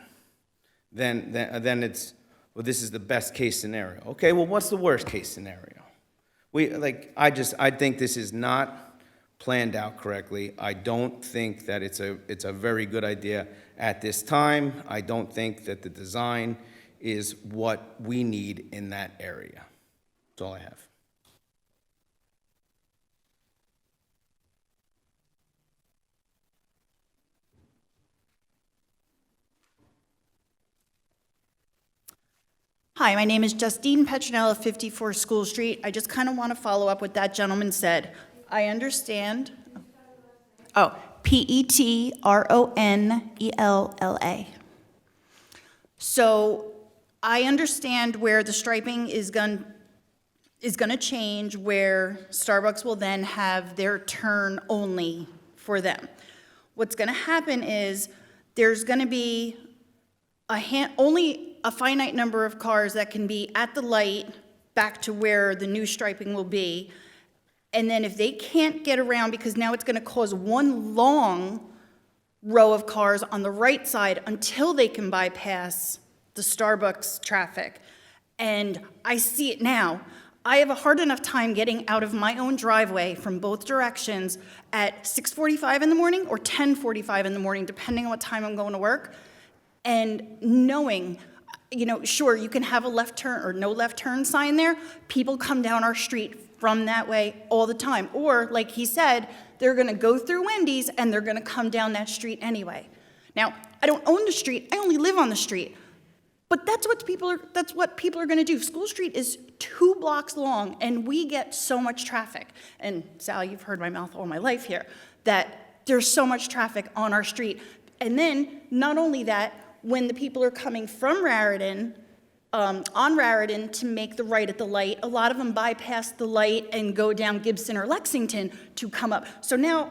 Then it's, well, this is the best case scenario. Okay, well, what's the worst case scenario? I think this is not planned out correctly. I don't think that it's a very good idea at this time. I don't think that the design is what we need in that area. That's all I have. Hi, my name is Justine Petronella, 54 School Street. I just kind of want to follow up what that gentleman said. I understand. Oh, Petronella. So I understand where the striping is going to change, where Starbucks will then have their turn only for them. What's going to happen is there's going to be only a finite number of cars that can be at the light back to where the new striping will be. And then if they can't get around, because now it's going to cause one long row of cars on the right side until they can bypass the Starbucks traffic. And I see it now. I have a hard enough time getting out of my own driveway from both directions at 6:45 in the morning or 10:45 in the morning, depending on what time I'm going to work. And knowing, sure, you can have a left turn or no left turn sign there. People come down our street from that way all the time. Or, like he said, they're gonna go through Wendy's and they're gonna come down that street anyway. Now, I don't own the street, I only live on the street. But that's what people are gonna do. School Street is 2 blocks long, and we get so much traffic. And Sal, you've heard my mouth all my life here, that there's so much traffic on our street. And then, not only that, when the people are coming from Raritan, on Raritan to make the right at the light, a lot of them bypass the light and go down Gibson or Lexington to come up. So now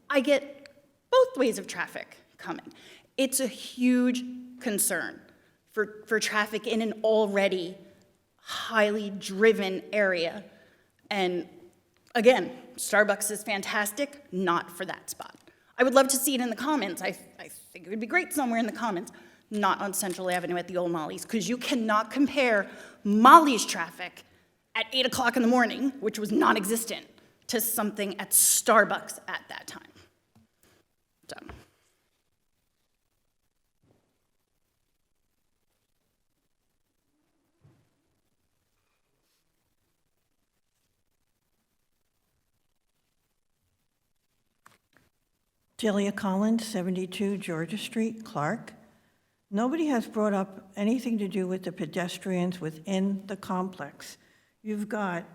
I get both ways of traffic coming. It's a huge concern for traffic in an already highly driven area. And again, Starbucks is fantastic, not for that spot. I would love to see it in the comments. I think it would be great somewhere in the comments, not on Central Avenue at the old Molly's, because you cannot compare Molly's traffic at 8 o'clock in the morning, which was non-existent, to something at Starbucks at that time. So. Delia Collins, 72 Georgia Street, Clark. Nobody has brought up anything to do with the pedestrians within the complex. You've got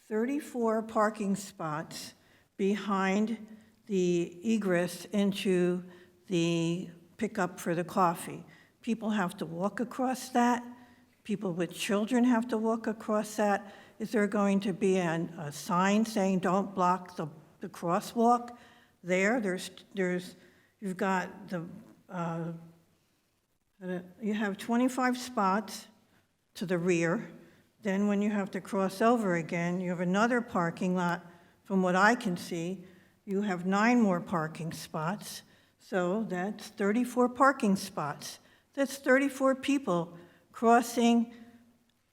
34 parking spots behind the egress into the pickup for the coffee. People have to walk across that. People with children have to walk across that. Is there going to be a sign saying don't block the crosswalk? You've got you have 25 spots to the rear. Then when you have to cross over again, you have another parking lot. From what I can see, you have 9 more parking spots. So that's 34 parking spots. That's 34 people crossing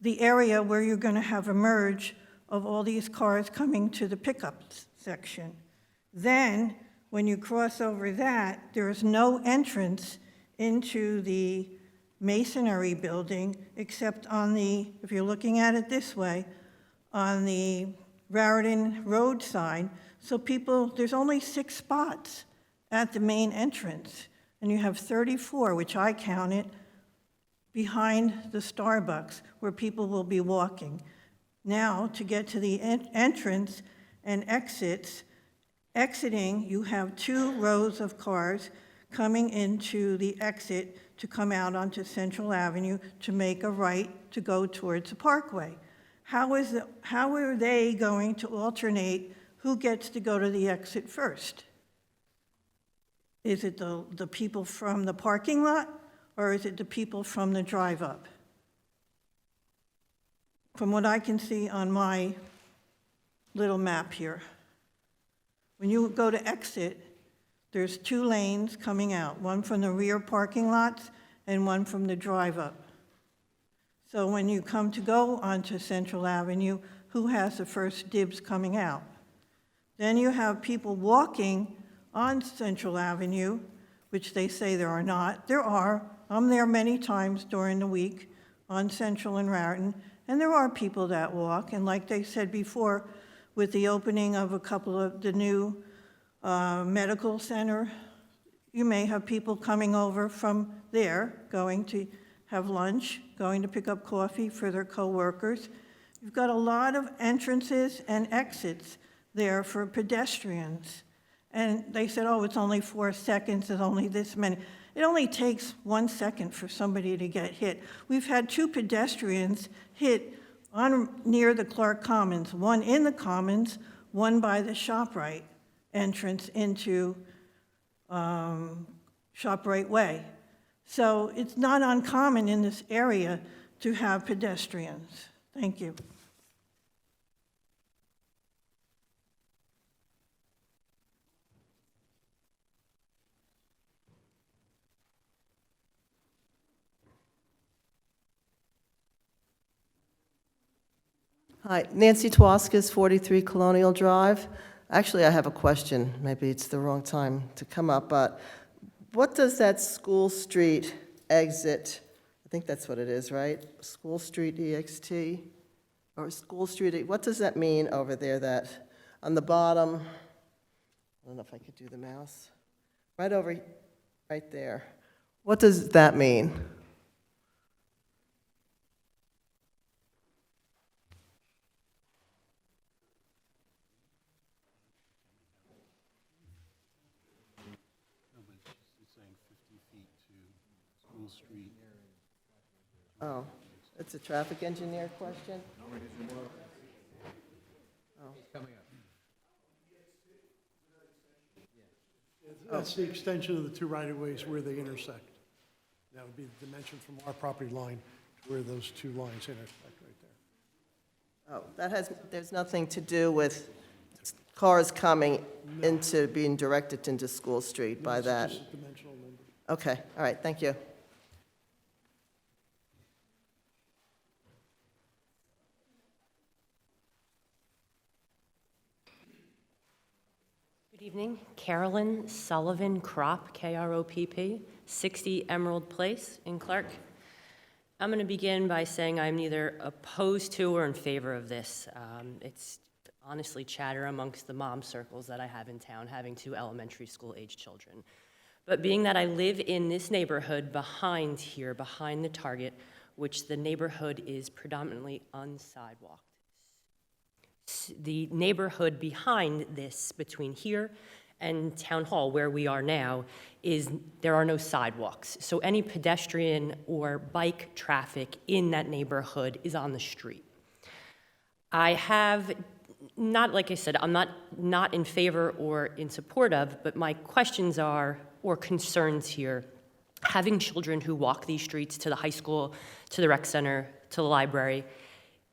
the area where you're going to have a merge of all these cars coming to the pickup section. Then, when you cross over that, there is no entrance into the masonry building except on the, if you're looking at it this way, on the Raritan Road side. So there's only 6 spots at the main entrance, and you have 34, which I counted, behind the Starbucks, where people will be walking. Now, to get to the entrance and exiting, you have 2 rows of cars coming into the exit to come out onto Central Avenue to make a right to go towards the Parkway. How are they going to alternate who gets to go to the exit first? Is it the people from the parking lot, or is it the people from the drive-up? From what I can see on my little map here, when you go to exit, there's 2 lanes coming out, one from the rear parking lots and one from the drive-up. So when you come to go onto Central Avenue, who has the first dibs coming out? Then you have people walking on Central Avenue, which they say there are not. There are. I'm there many times during the week on Central and Raritan, and there are people that walk. And like they said before, with the opening of a couple of the new medical center, you may have people coming over from there, going to have lunch, going to pick up coffee for their coworkers. You've got a lot of entrances and exits there for pedestrians. And they said, oh, it's only 4 seconds, there's only this many. It only takes 1 second for somebody to get hit. We've had 2 pedestrians hit near the Clark Commons, one in the Commons, one by the ShopRite entrance into ShopRite Way. So it's not uncommon in this area to have pedestrians. Thank you. Hi, Nancy Twaskis, 43 Colonial Drive. Actually, I have a question. Maybe it's the wrong time to come up, but what does that School Street exit, I think that's what it is, right? School Street EXT, or School Street, what does that mean over there, that on the bottom, I don't know if I could do the mouse, right over, right there. What does that mean? Oh, it's a traffic engineer question? That's the extension of the two right-of-ways where they intersect. That would be the dimension from our property line to where those two lines intersect right there. Oh, there's nothing to do with cars coming into, being directed into School Street by that? Just dimensional number. Okay, all right, thank you. Good evening. Carolyn Sullivan Kropp, K-R-O-P-P, 60 Emerald Place in Clark. I'm going to begin by saying I'm neither opposed to or in favor of this. It's honestly chatter amongst the mom circles that I have in town, having 2 elementary school-age children. But being that I live in this neighborhood behind here, behind the Target, which the neighborhood is predominantly unsidewalked. The neighborhood behind this, between here and Town Hall, where we are now, there are no sidewalks. So any pedestrian or bike traffic in that neighborhood is on the street. I have, not like I said, I'm not in favor or in support of, but my questions are, or concerns here, having children who walk these streets to the high school, to the rec center, to the library,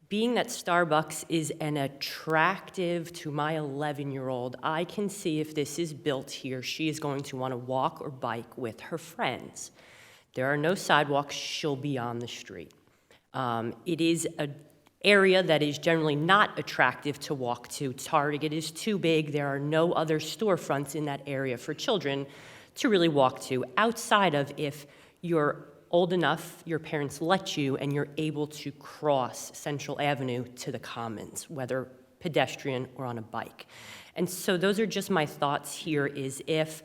being that Starbucks is an attractive to my 11-year-old, I can see if this is built here, she is going to want to walk or bike with her friends. There are no sidewalks, she'll be on the street. It is an area that is generally not attractive to walk to. Target is too big, there are no other storefronts in that area for children to really walk to, outside of if you're old enough, your parents let you, and you're able to cross Central Avenue to the Commons, whether pedestrian or on a bike. And so those are just my thoughts here, is if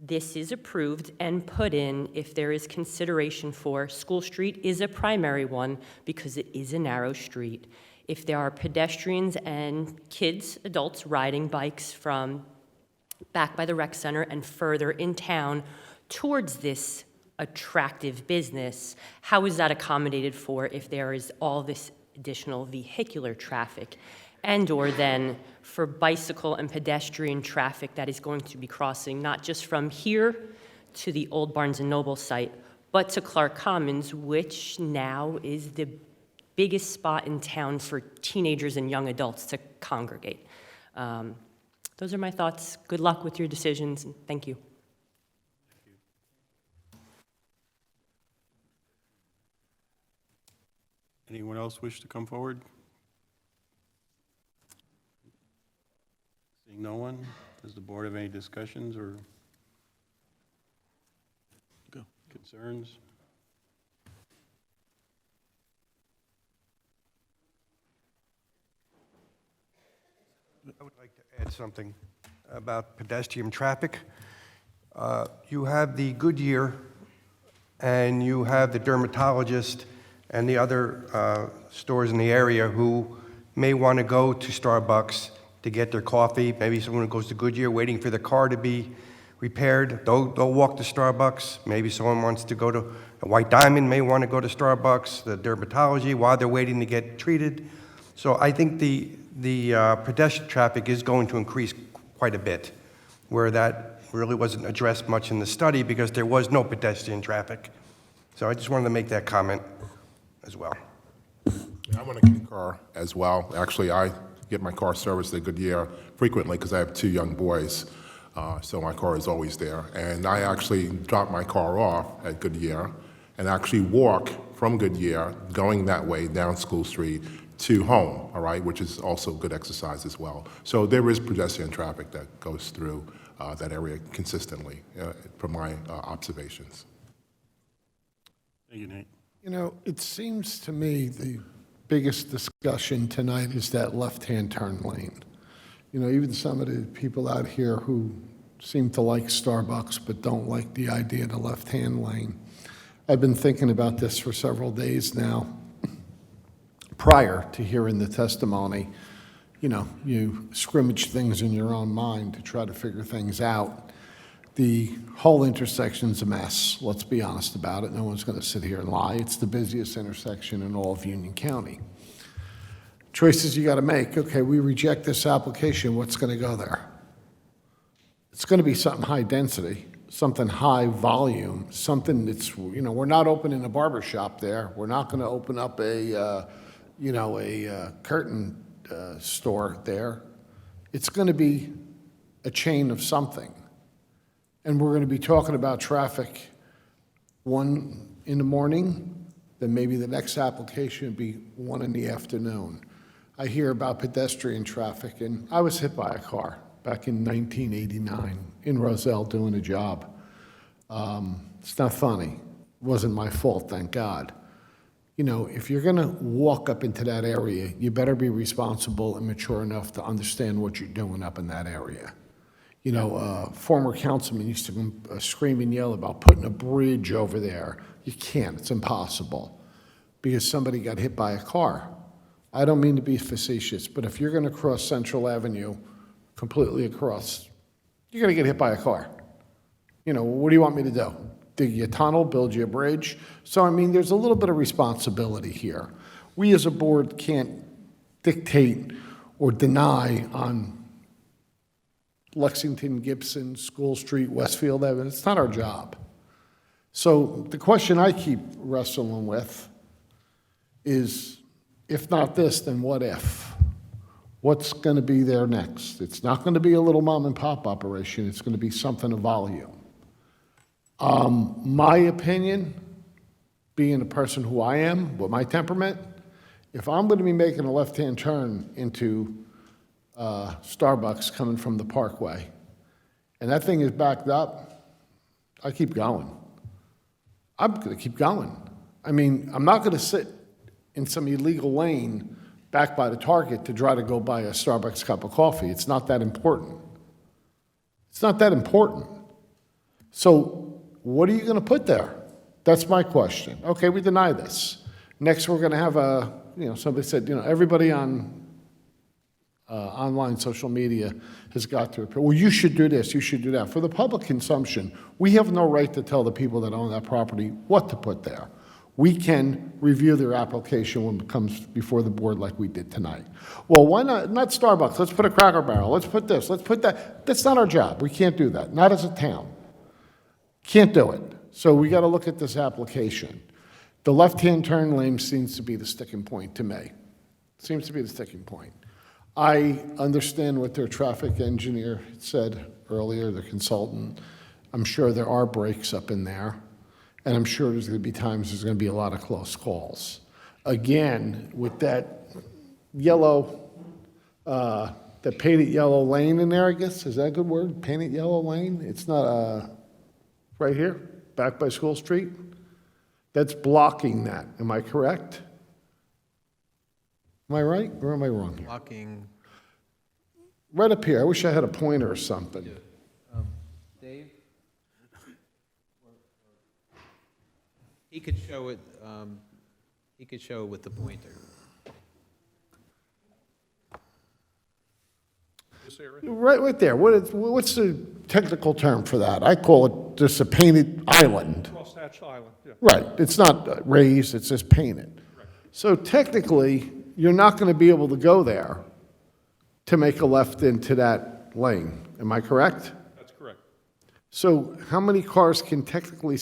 this is approved and put in, if there is consideration for, School Street is a primary one because it is a narrow street. If there are pedestrians and kids, adults riding bikes from back by the rec center and further in town towards this attractive business, how is that accommodated for if there is all this additional vehicular traffic? And or then for bicycle and pedestrian traffic that is going to be crossing not just from here to the old Barnes & Noble site, but to Clark Commons, which now is the biggest spot in town for teenagers and young adults to congregate. Those are my thoughts. Good luck with your decisions, and thank you. Anyone else wish to come forward? Seeing no one, does the board have any discussions or concerns? I would like to add something about pedestrian traffic. You have the Goodyear and you have the dermatologist and the other stores in the area who may want to go to Starbucks to get their coffee. Maybe someone who goes to Goodyear waiting for their car to be repaired, they'll walk to Starbucks. Maybe someone wants to go to a White Diamond, may want to go to Starbucks, the dermatology, while they're waiting to get treated. So I think the pedestrian traffic is going to increase quite a bit, where that really wasn't addressed much in the study because there was no pedestrian traffic. So I just wanted to make that comment as well. I want to concur as well. Actually, I get my car serviced at Goodyear frequently because I have 2 young boys, so my car is always there. And I actually drop my car off at Goodyear and actually walk from Goodyear, going that way down School Street to home, all right, which is also good exercise as well. So there is pedestrian traffic that goes through that area consistently, from my observations. Thank you, Nate. You know, it seems to me the biggest discussion tonight is that left-hand turn lane. You know, even some of the people out here who seem to like Starbucks but don't like the idea of the left-hand lane. I've been thinking about this for several days now. Prior to hearing the testimony, you know, you scrimmage things in your own mind to try to figure things out. The whole intersection's a mess, let's be honest about it. No one's going to sit here and lie. It's the busiest intersection in all of Union County. Choices you got to make. Okay, we reject this application. What's going to go there? It's going to be something high density, something high volume, something that's, you know, we're not opening a barber shop there. We're not going to open up a, curtain store there. It's going to be a chain of something. And we're going to be talking about traffic one in the morning, then maybe the next application would be 1 in the afternoon. I hear about pedestrian traffic, and I was hit by a car back in 1989 in Roselle doing a job. It's not funny. It wasn't my fault, thank God. You know, if you're going to walk up into that area, you better be responsible and mature enough to understand what you're doing up in that area. You know, former councilman used to scream and yell about putting a bridge over there. You can't, it's impossible, because somebody got hit by a car. I don't mean to be facetious, but if you're going to cross Central Avenue completely across, you're going to get hit by a car. You know, what do you want me to do? Dig you a tunnel, build you a bridge? So, I mean, there's a little bit of responsibility here. We as a board can't dictate or deny on Lexington, Gibson, School Street, Westfield Avenue. It's not our job. So the question I keep wrestling with is, if not this, then what if? What's going to be there next? It's not going to be a little mom and pop operation. It's going to be something of volume. My opinion, being a person who I am, with my temperament, if I'm going to be making a left-hand turn into Starbucks coming from the Parkway, and that thing is backed up, I keep going. I'm going to keep going. I mean, I'm not going to sit in some illegal lane back by the Target to try to go buy a Starbucks cup of coffee. It's not that important. It's not that important. So what are you going to put there? That's my question. Okay, we deny this. Next, we're going to have a, you know, somebody said, you know, everybody on online social media has got to appear. Well, you should do this, you should do that. For the public consumption, we have no right to tell the people that own that property what to put there. We can review their application when it comes before the board like we did tonight. Well, why not Starbucks? Let's put a Cracker Barrel. Let's put this. Let's put that. That's not our job. We can't do that. Not as a town. Can't do it. So we got to look at this application. The left-hand turn lane seems to be the sticking point to me. Seems to be the sticking point. I understand what their traffic engineer said earlier, the consultant. I'm sure there are breaks up in there. And I'm sure there's going to be times there's going to be a lot of close calls. Again, with that yellow, the painted yellow lane in there, I guess, is that a good word? Painted yellow lane? It's not right here, back by School Street? That's blocking that. Am I correct? Am I right or am I wrong here? Blocking. Right up here. I wish I had a pointer or something. Dave? He could show it, with the pointer. Right there. What's the technical term for that? I call it just a painted island. Crosshatched island, yeah. Right. It's not raised, it's just painted. So technically, you're not going to be able to go there to make a left into that lane. Am I correct? That's correct. So how many cars can technically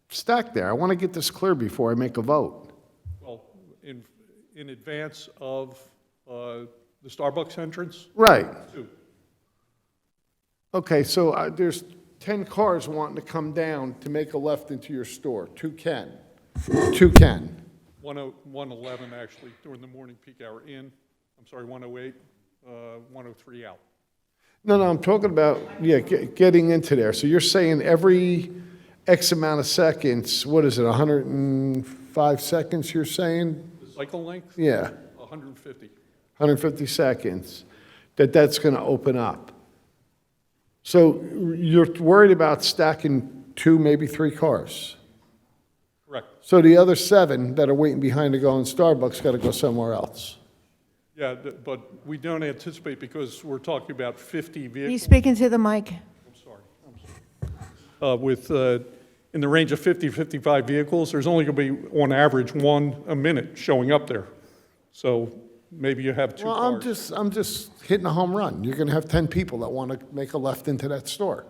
stack there? I want to get this clear before I make a vote. Well, in advance of the Starbucks entrance? Right. 2. Okay, so there's 10 cars wanting to come down to make a left into your store. 2 can. 2 can. 111 actually during the morning peak hour in. I'm sorry, 108, 103 out. No, I'm talking about, yeah, getting into there. So you're saying every X amount of seconds, what is it, 105 seconds you're saying? The Cycle length? Yeah. 150. 150 seconds, that's going to open up. So you're worried about stacking 2, maybe 3 cars. Correct. So the other 7 that are waiting behind to go in Starbucks got to go somewhere else. Yeah, but we don't anticipate, because we're talking about 50 Are you vehicles. speaking to the mic? With, in the range of 50, 55 vehicles, there's only going to be, on average, 1 a minute showing up there. So maybe you have 2 Well, cars. I'm just hitting a home run. You're going to have 10 people that want to make a left into that store.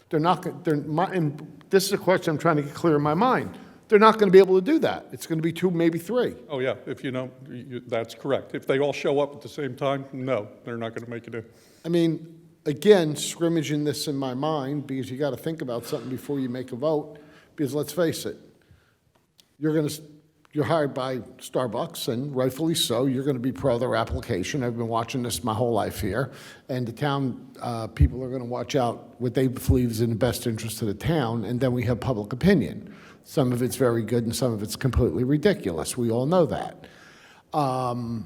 They're not, and this is a question I'm trying to get clear in my mind. They're not going to be able to do that. It's going to be 2, maybe 3. Oh, yeah, if you know, that's correct. If they all show up at the same time, no, they're not going to make it in. I mean, again, scrimmaging this in my mind, because you got to think about something before you make a vote, because let's face it, you're hired by Starbucks, and rightfully so, you're going to be pro their application. I've been watching this my whole life here, and the town people are going to watch out what they believe is in the best interest of the town, and then we have public opinion. Some of it's very good, and some of it's completely ridiculous. We all know that. The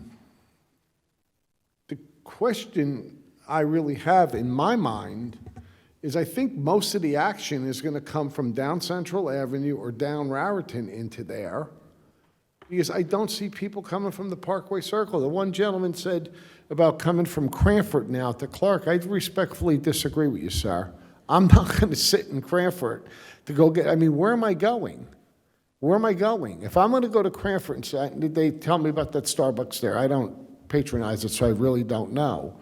question I really have in my mind is I think most of the action is going to come from down Central Avenue or down Raritan into there, because I don't see people coming from the Parkway Circle. The one gentleman said about coming from Cranford now to Clark. I respectfully disagree with you, sir. I'm not going to sit in Cranford to go get, I mean, where am I going? Where am I going? If I'm going to go to Cranford and say, did they tell me about that Starbucks there? I don't patronize it, so I really don't know.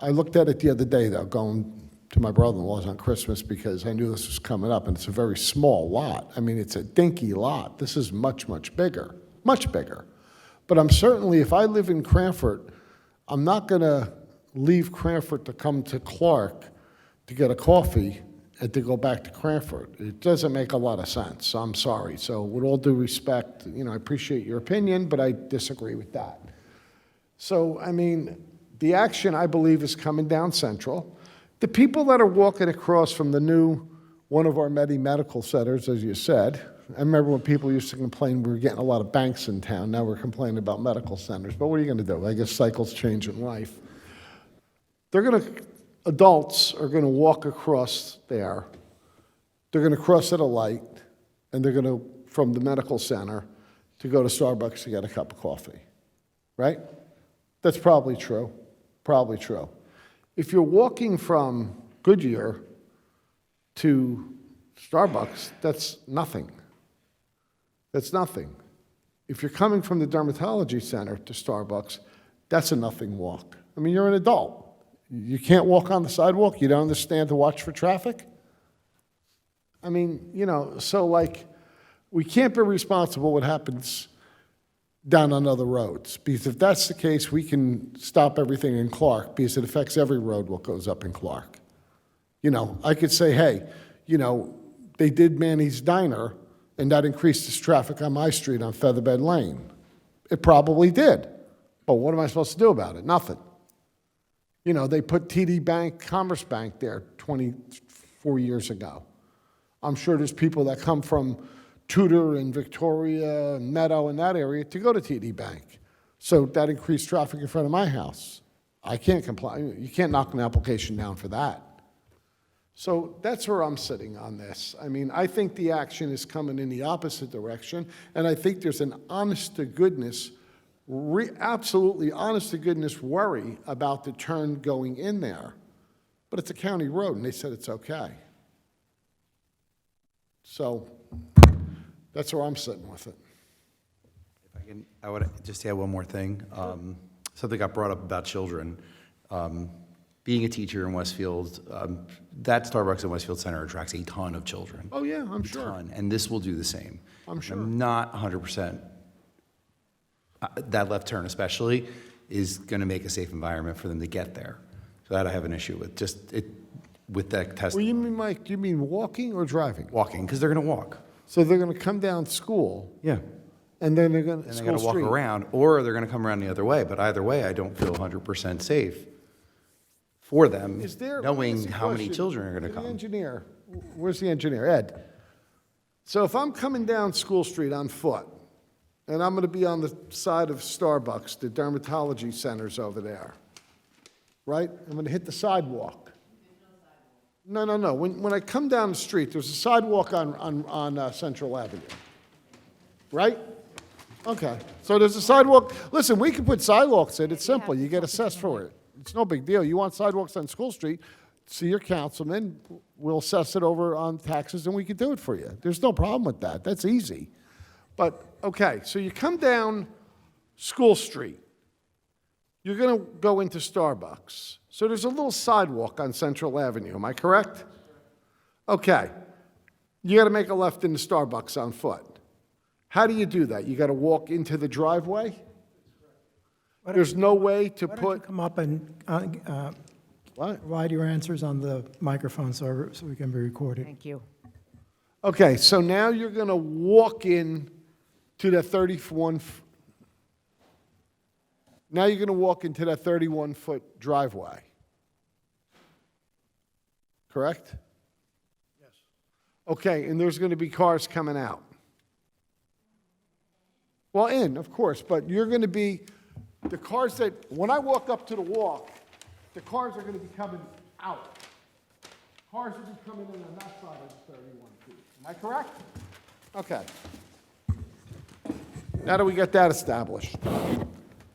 I looked at it the other day, though, going to my brother-in-law's on Christmas, because I knew this was coming up, and it's a very small lot. I mean, it's a dinky lot. This is much, much bigger, much bigger. But I'm certainly, if I live in Cranford, I'm not going to leave Cranford to come to Clark to get a coffee and to go back to Cranford. It doesn't make a lot of sense, so I'm sorry. So with all due respect, I appreciate your opinion, but I disagree with that. So, I mean, the action, I believe, is coming down Central. The people that are walking across from the new, one of our medical centers, as you said, I remember when people used to complain we were getting a lot of banks in town. Now we're complaining about medical centers. But what are you going to do? I guess cycles change in life. Adults are going to walk across there. They're going to cross at a light, and they're going to, from the medical center, to go to Starbucks to get a cup of coffee, right? That's probably true, probably true. If you're walking from Goodyear to Starbucks, that's nothing. That's nothing. If you're coming from the dermatology center to Starbucks, that's a nothing walk. I mean, you're an adult. You can't walk on the sidewalk? You don't understand to watch for traffic? I mean, so like, we can't be responsible what happens down on other roads, because if that's the case, we can stop everything in Clark, because it affects every road what goes up in Clark. I could say, hey, they did Manny's Diner, and that increased this traffic on my street on Featherbed Lane. It probably did, but what am I supposed to do about it? Nothing. They put TD Bank, Commerce Bank there 24 years ago. I'm sure there's people that come from Tudor and Victoria and Meadow and that area to go to TD Bank. So that increased traffic in front of my house. I can't comply. You can't knock an application down for that. So that's where I'm sitting on this. I mean, I think the action is coming in the opposite direction, and I think there's an honest-to-goodness, absolutely honest-to-goodness worry about the turn going in there. But it's a county road, and they said it's okay. So that's where I'm sitting with it. I would just add one more thing. Something got brought up about children. Being a teacher in Westfield, that Starbucks in Westfield Center attracts a ton of children. Oh, yeah, I'm sure. A ton, and this will do the same. I'm sure. I'm not 100%. That left turn especially is going to make a safe environment for them to get there. So that I have an issue with. With that test. Well, you mean, Mike, do you mean walking or driving? Walking, because they're going to walk. So they're going to come down school. Yeah. And then they're going to, and they're going to walk around, or they're going to come around the other way. But either way, I don't feel 100% safe for them, knowing how many children are going to come. The engineer, where's the engineer? Ed. So if I'm coming down School Street on foot, and I'm going to be on the side of Starbucks, the dermatology center's over there, right? I'm going to hit the sidewalk. No. When I come down the street, there's a sidewalk on Central Avenue, right? Okay, so there's a sidewalk. Listen, we can put sidewalks in. It's simple. You get assessed for it. It's no big deal. You want sidewalks on School Street, see your councilman. We'll assess it over on taxes, and we can do it for you. There's no problem with that. That's easy. But, okay, so you come down School Street. You're going to go into Starbucks. So there's a little sidewalk on Central Avenue. Am I correct? Okay. You got to make a left into Starbucks on foot. How do you do that? You got to walk into the driveway? There's no way to Why don't you come up and provide your answers on the microphone so we can be recorded? Thank you. Okay, so now you're going to walk in to that 31. Now you're going to walk into that 31-foot driveway. Correct? Yes. Okay, and there's going to be cars coming out. Well, in, of course, but you're going to be, the cars that, when I walk up to the walk, the cars are going to be coming out. Cars will be coming in on that side of the 31 feet. Am I correct? Okay. Now that we got that established,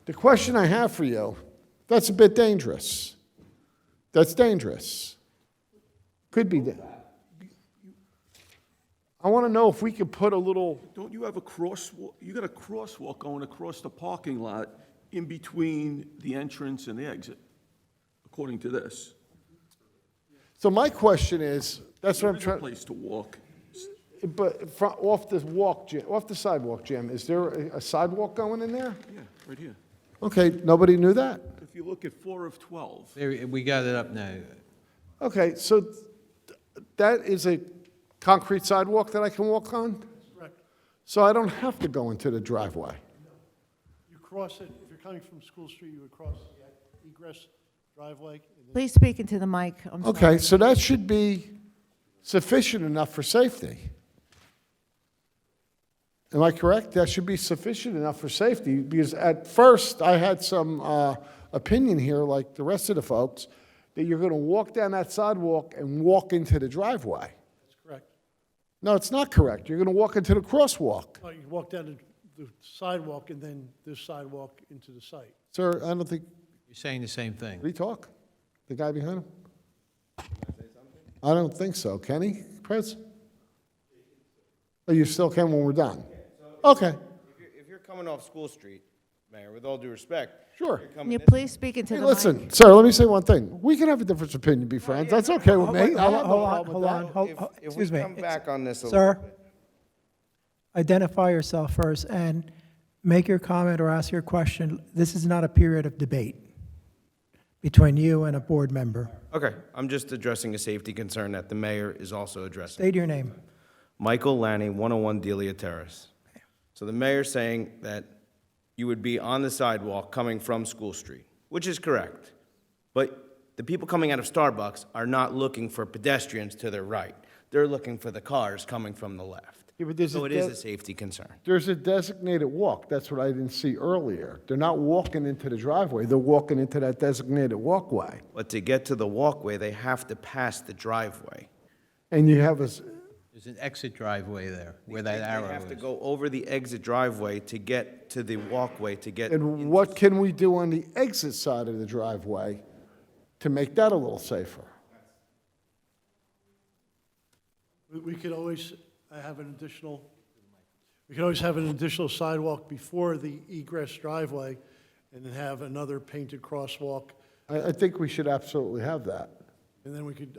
the question I have for you, that's a bit dangerous. That's dangerous. Could be. I want to know if we could put a little. Don't you have a crosswalk? You got a crosswalk going across the parking lot in between the entrance and the exit, according to this. So my question is, that's what I'm trying. Place to walk. But off the sidewalk, Jim, is there a sidewalk going in there? Yeah, right here. Okay, nobody knew that? If you look at 4 of 12. There, we got it up now. Okay, so that is a concrete sidewalk that I can walk on? Correct. So I don't have to go into the driveway? You cross it, if you're coming from School Street, you would cross the egress driveway. And then Please speak into the mic. I'm sorry. Okay, so that should be sufficient enough for safety. Am I correct? That should be sufficient enough for safety, because at first I had some opinion here, like the rest of the folks, that you're going to walk down that sidewalk and walk into the driveway. That's correct. No, it's not correct. You're going to walk into the crosswalk. You walk down the sidewalk and then this sidewalk into the site. Sir, I don't think, You're saying the same thing. did he talk? The guy behind him? I don't think so. Can he, Prez? Oh, you still can when we're done? Okay, If you're coming off School Street, Mayor, with all due respect. sure. Can you please speak into Hey, the mic? listen, sir, let me say one thing. We can have a different opinion, be friends. That's okay with me. I have no problem with that. If we Excuse me. come back on this a little Sir, bit. identify yourself first and make your comment or ask your question. This is not a period of debate between you and a board member. Okay, I'm just addressing a safety concern that the mayor is also addressing. State your name. Michael Lanny, 101 Delia Terrace. So the mayor's saying that you would be on the sidewalk coming from School Street, which is correct. But the people coming out of Starbucks are not looking for pedestrians to their right. They're looking for the cars coming from the left. Yeah, but there's So a it is de- a safety concern. There's a designated walk. That's what I didn't see earlier. They're not walking into the driveway. They're walking into that designated walkway. But to get to the walkway, they have to pass the driveway. And you have There's an exit driveway there, where that arrow They have to is. go over the exit driveway to get to the walkway to get. and what can we do on the exit side of the driveway to make that a little safer? We could always have an additional, we could always have an additional sidewalk before the egress driveway and then have another painted crosswalk. I think we should absolutely have that. And then we could,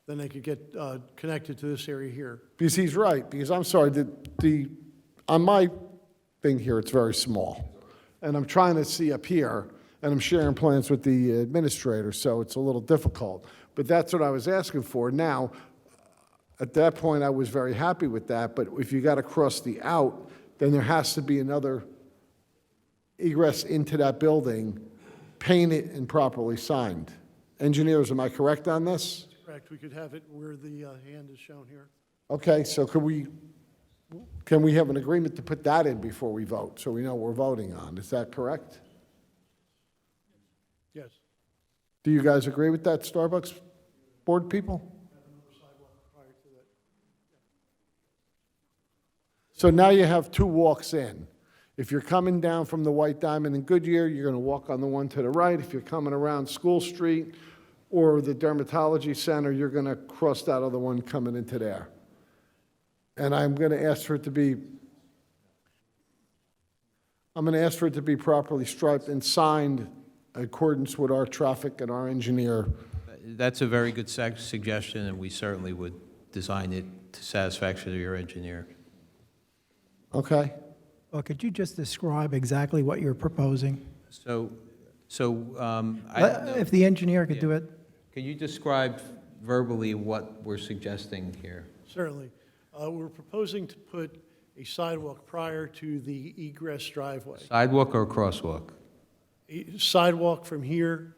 then they could get connected to this area here. Because he's right, because I'm sorry, on my thing here, it's very small. And I'm trying to see up here, and I'm sharing plans with the administrator, so it's a little difficult. But that's what I was asking for. Now, at that point, I was very happy with that, but if you got to cross the out, then there has to be another egress into that building, painted and properly signed. Engineers, am I correct on this? Correct, we could have it where the hand is shown here. Okay, so could we Can we have an agreement to put that in before we vote, so we know what we're voting on? Is that correct? Yes. Do you guys agree with that, Starbucks board people? So now you have two walks in. If you're coming down from the White Diamond in Goodyear, you're going to walk on the one to the right. If you're coming around School Street or the Dermatology Center, you're going to cross that other one coming into there. And I'm going to ask for it to be properly striped and signed in accordance with our traffic and our engineer. That's a very good suggestion, and we certainly would design it to satisfaction of your engineer. Okay? Well, could you just describe exactly what you're proposing? I don't know. If the engineer could do it. Can you describe verbally what we're suggesting here? Certainly. We're proposing to put a sidewalk prior to the egress driveway. Sidewalk or crosswalk? A sidewalk from here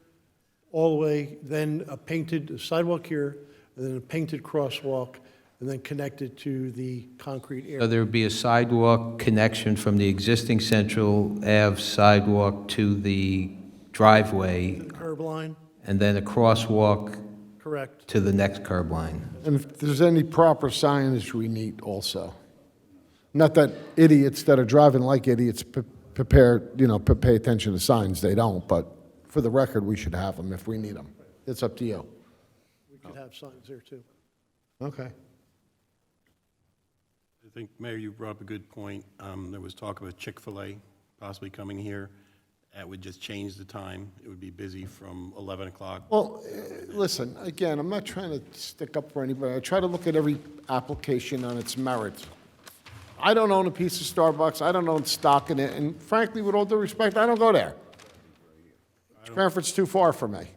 all the way, then a painted sidewalk here, and then a painted crosswalk, and then connected to the concrete area. So there would be a sidewalk connection from the existing Central Ave sidewalk to the driveway, Curb line, and then a crosswalk correct. to the next curb line. And if there's any proper signage we need also. Not that idiots that are driving like idiots pay attention to signs, they don't, but for the record, we should have them if we need them. It's up to you. We could have signs there too. Okay. I think, Mayor, you brought up a good point. There was talk of a Chick-fil-A possibly coming here. That would just change the time. It would be busy from 11 o'clock. Well, listen, again, I'm not trying to stick up for anybody. I try to look at every application on its merits. I don't own a piece of Starbucks. I don't own stock in it. And frankly, with all due respect, I don't go there. Cranford's too far for me.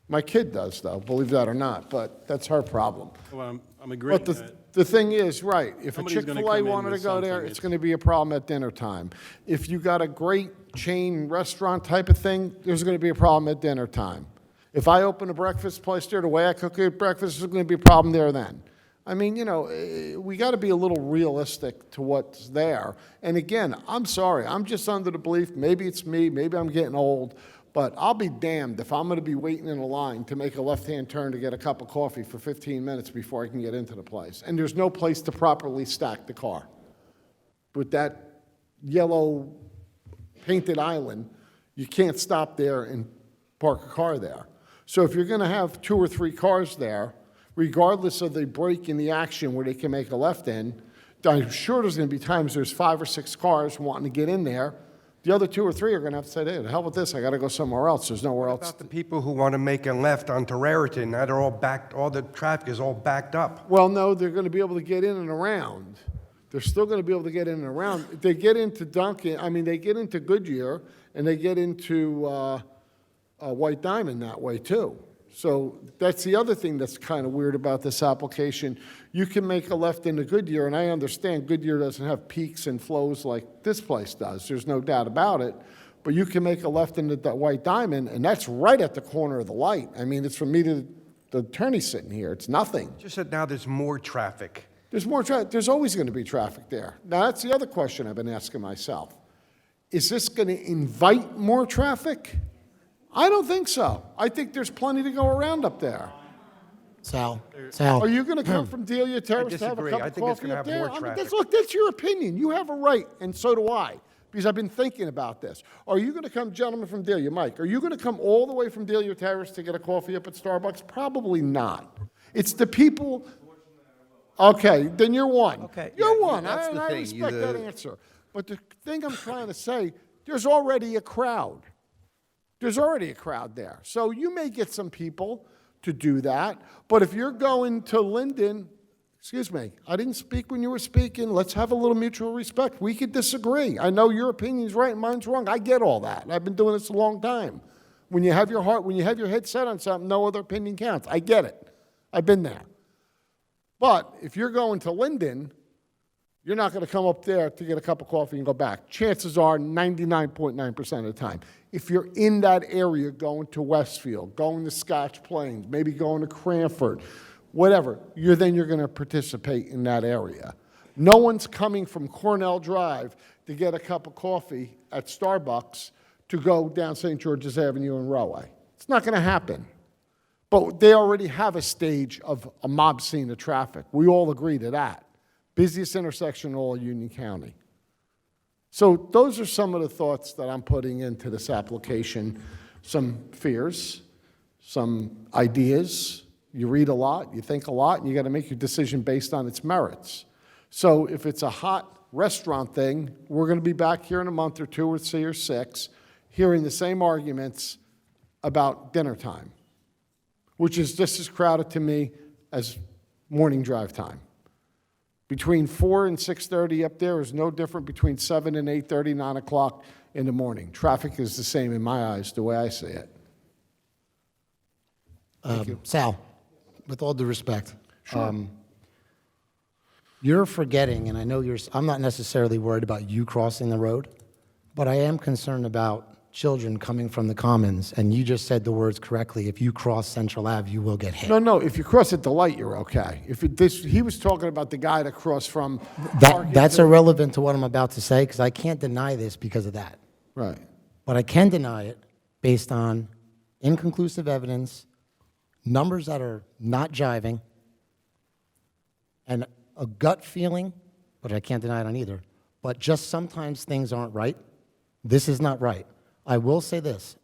My kid does, though, believe that or not, but that's her problem. Well, I'm agreeing But that. the thing is, right, if a Somebody's gonna Chick-fil-A come in wanted to with go there, something, it's going to be a problem at dinner time. If you got a great chain restaurant type of thing, there's going to be a problem at dinner time. If I open a breakfast place there, the way I cook it breakfast, there's going to be a problem there then. I mean, we got to be a little realistic to what's there. And again, I'm sorry, I'm just under the belief, maybe it's me, maybe I'm getting old, but I'll be damned if I'm going to be waiting in a line to make a left-hand turn to get a cup of coffee for 15 minutes before I can get into the place. And there's no place to properly stack the car. With that yellow painted island, you can't stop there and park a car there. So if you're going to have 2 or 3 cars there, regardless of the break in the action where they can make a left in, I'm sure there's going to be times there's 5 or 6 cars wanting to get in there. The other 2 or 3 are going to have to say, hey, the hell with this, I got to go somewhere else. There's nowhere else. About the people who want to make a left onto Raritan, now they're all backed, all the traffic is all backed up. Well, no, they're going to be able to get in and around. They're still going to be able to get in and around. If they get into they get into Goodyear, and they get into White Diamond that way, too. So that's the other thing that's kind of weird about this application. You can make a left into Goodyear, and I understand Goodyear doesn't have peaks and flows like this place does. There's no doubt about it. But you can make a left into the White Diamond, and that's right at the corner of the light. I mean, it's from me to the attorney sitting here. It's nothing. Just that now there's more traffic. There's more traffic. There's always going to be traffic there. Now, that's the other question I've been asking myself. Is this going to invite more traffic? I don't think so. I think there's plenty to go around up there. Sal. Are you going to come from Delia Terrace to have a disagree. cup I of think it's coffee gonna up have there? more I mean, traffic. that's your opinion. You have a right, and so do I, because I've been thinking about this. Are you going to come, gentlemen from Delia, Mike, are you going to come all the way from Delia Terrace to get a coffee up at Starbucks? Probably not. It's the people. Okay, then you're one. Okay. You're one. that's the I thing. respect that answer. But the thing I'm trying to say, there's already a crowd. There's already a crowd there. So you may get some people to do that. But if you're going to Linden, excuse me, I didn't speak when you were speaking. Let's have a little mutual respect. We could disagree. I know your opinion's right and mine's wrong. I get all that. I've been doing this a long time. When you have your head set on something, no other opinion counts. I get it. I've been there. But if you're going to Linden, you're not going to come up there to get a cup of coffee and go back. Chances are 99.9% of the time. If you're in that area going to Westfield, going to Scotch Plains, maybe going to Cranford, whatever, you're going to participate in that area. No one's coming from Cornell Drive to get a cup of coffee at Starbucks to go down St. George's Avenue and Rahway. It's not going to happen. But they already have a stage of a mob scene of traffic. We all agree to that. Busiest intersection in all of Union County. So those are some of the thoughts that I'm putting into this application. Some fears, some ideas. You read a lot, you think a lot, and you got to make your decision based on its merits. So if it's a hot restaurant thing, we're going to be back here in a month or 2 or 3 or 6 hearing the same arguments about dinner time, which is just as crowded to me as morning drive time. Between 4 and 6:30 up there is no different between 7 and 8:30, 9 o'clock in the morning. Traffic is the same in my eyes, the way I see it. Sal, with all due respect, you're forgetting, and I know I'm not necessarily worried about you crossing the road, but I am concerned about children coming from the Commons, and you just said the words correctly. If you cross Central Ave, you will get hit. No, if you cross at the light, you're okay. He was talking about the guy that crossed from... That's irrelevant to what I'm about to say, because I can't deny this because of that. Right. But I can deny it based on inconclusive evidence, numbers that are not jiving, and a gut feeling, but I can't deny it on either. But just sometimes things aren't right. This is not right. I will say this.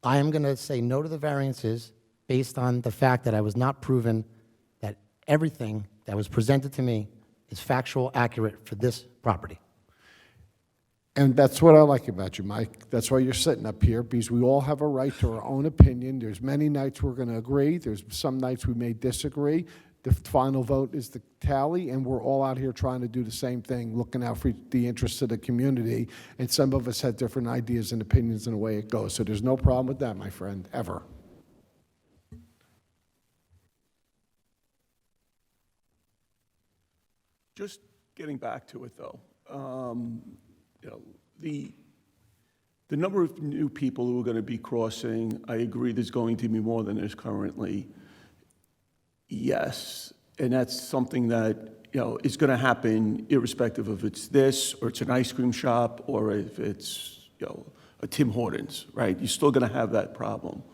I am going to say no to the variances based on the fact that I was not proven that everything that was presented to me is factual, accurate for this property. And that's what I like about you, Mike. That's why you're sitting up here, because we all have a right to our own opinion. There's many nights we're going to agree. There's some nights we may disagree. The final vote is the tally, and we're all out here trying to do the same thing, looking out for the interests of the community. And some of us have different ideas and opinions in the way it goes. So there's no problem with that, my friend, ever. Just getting back to it, though, the number of new people who are going to be crossing, I agree there's going to be more than there's currently. Yes, and that's something that, is going to happen irrespective of if it's this, or it's an ice cream shop, or if it's, a Tim Hortons, right? You're still going to have that problem.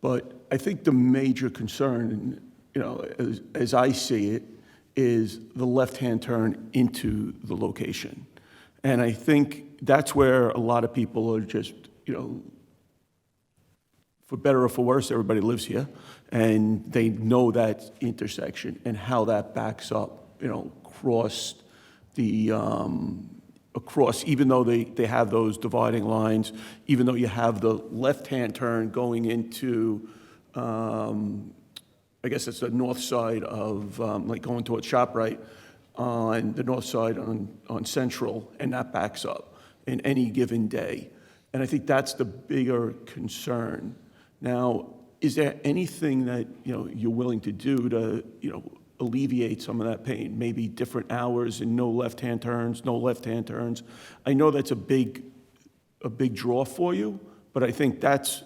But I think the major concern, as I see it, is the left-hand turn into the location. And I think that's where a lot of people are just, for better or for worse, everybody lives here, and they know that intersection and how that backs up, across even though they have those dividing lines, even though you have the left-hand turn going into, I guess it's the north side of, like going towards ShopRite on the north side on Central, and that backs up in any given day. And I think that's the bigger concern. Now, is there anything that, you're willing to do to, alleviate some of that pain? Maybe different hours and no left-hand turns, no left-hand turns. I know that's a big draw for you, but I think that's,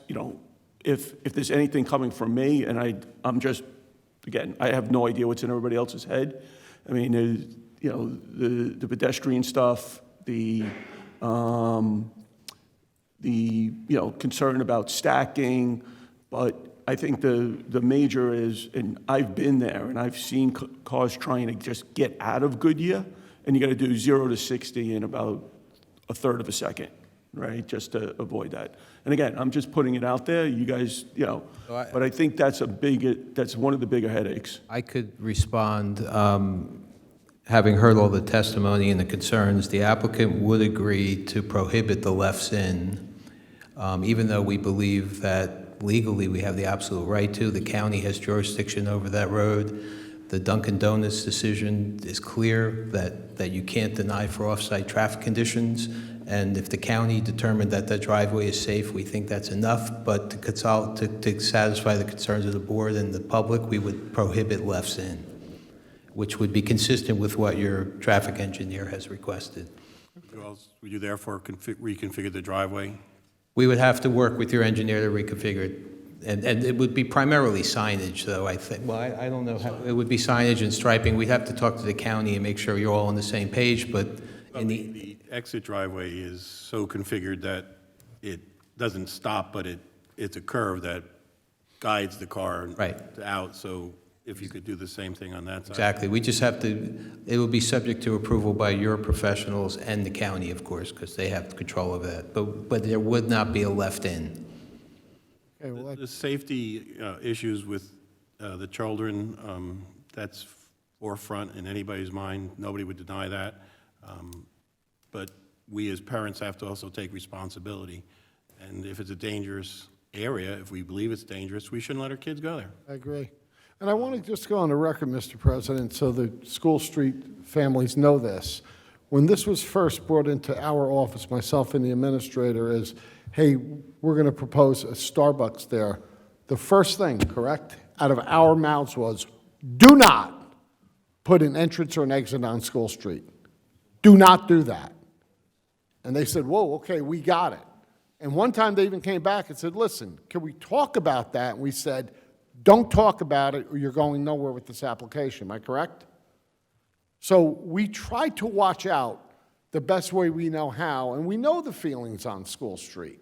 if there's anything coming from me, and I'm just, again, I have no idea what's in everybody else's head. I mean, the pedestrian stuff, the concern about stacking, but I think the major is, and I've been there, and I've seen cars trying to just get out of Goodyear, and you got to do 0 to 60 in about a third of a second, right, just to avoid that. And again, I'm just putting it out there. You guys, but I think that's one of the bigger headaches. I could respond, having heard all the testimony and the concerns, the applicant would agree to prohibit the lefts in, even though we believe that legally we have the absolute right to. The county has jurisdiction over that road. The Dunkin' Donuts decision is clear that you can't deny for off-site traffic conditions. And if the county determined that the driveway is safe, we think that's enough. But to satisfy the concerns of the board and the public, we would prohibit lefts in, which would be consistent with what your traffic engineer has requested. Would you therefore reconfigure the driveway? We would have to work with your engineer to reconfigure it. And it would be primarily signage, though, I think. Well, I don't know how, it would be signage and striping. We'd have to talk to the county and make sure you're all on the same page, but in The exit driveway is so configured that it doesn't stop, but it's a curve that guides the car out, so if you could do the same thing on that side. Exactly. We just have to, it will be subject to approval by your professionals and the county, of course, because they have control of that. But there would not be a left in. Okay, well, The safety issues with the children, that's forefront in anybody's mind. Nobody would deny that. But we as parents have to also take responsibility. And if it's a dangerous area, if we believe it's dangerous, we shouldn't let our kids go there. I agree. And I want to just go on the record, Mr. President, so the School Street families know this. When this was first brought into our office, myself and the administrator, is, hey, we're going to propose a Starbucks there. The first thing, correct, out of our mouths was, do not put an entrance or an exit on School Street. Do not do that. And they said, whoa, okay, we got it. And one time they even came back and said, listen, can we talk about that? And we said, don't talk about it or you're going nowhere with this application. Am I correct? So we try to watch out the best way we know how, and we know the feelings on School Street.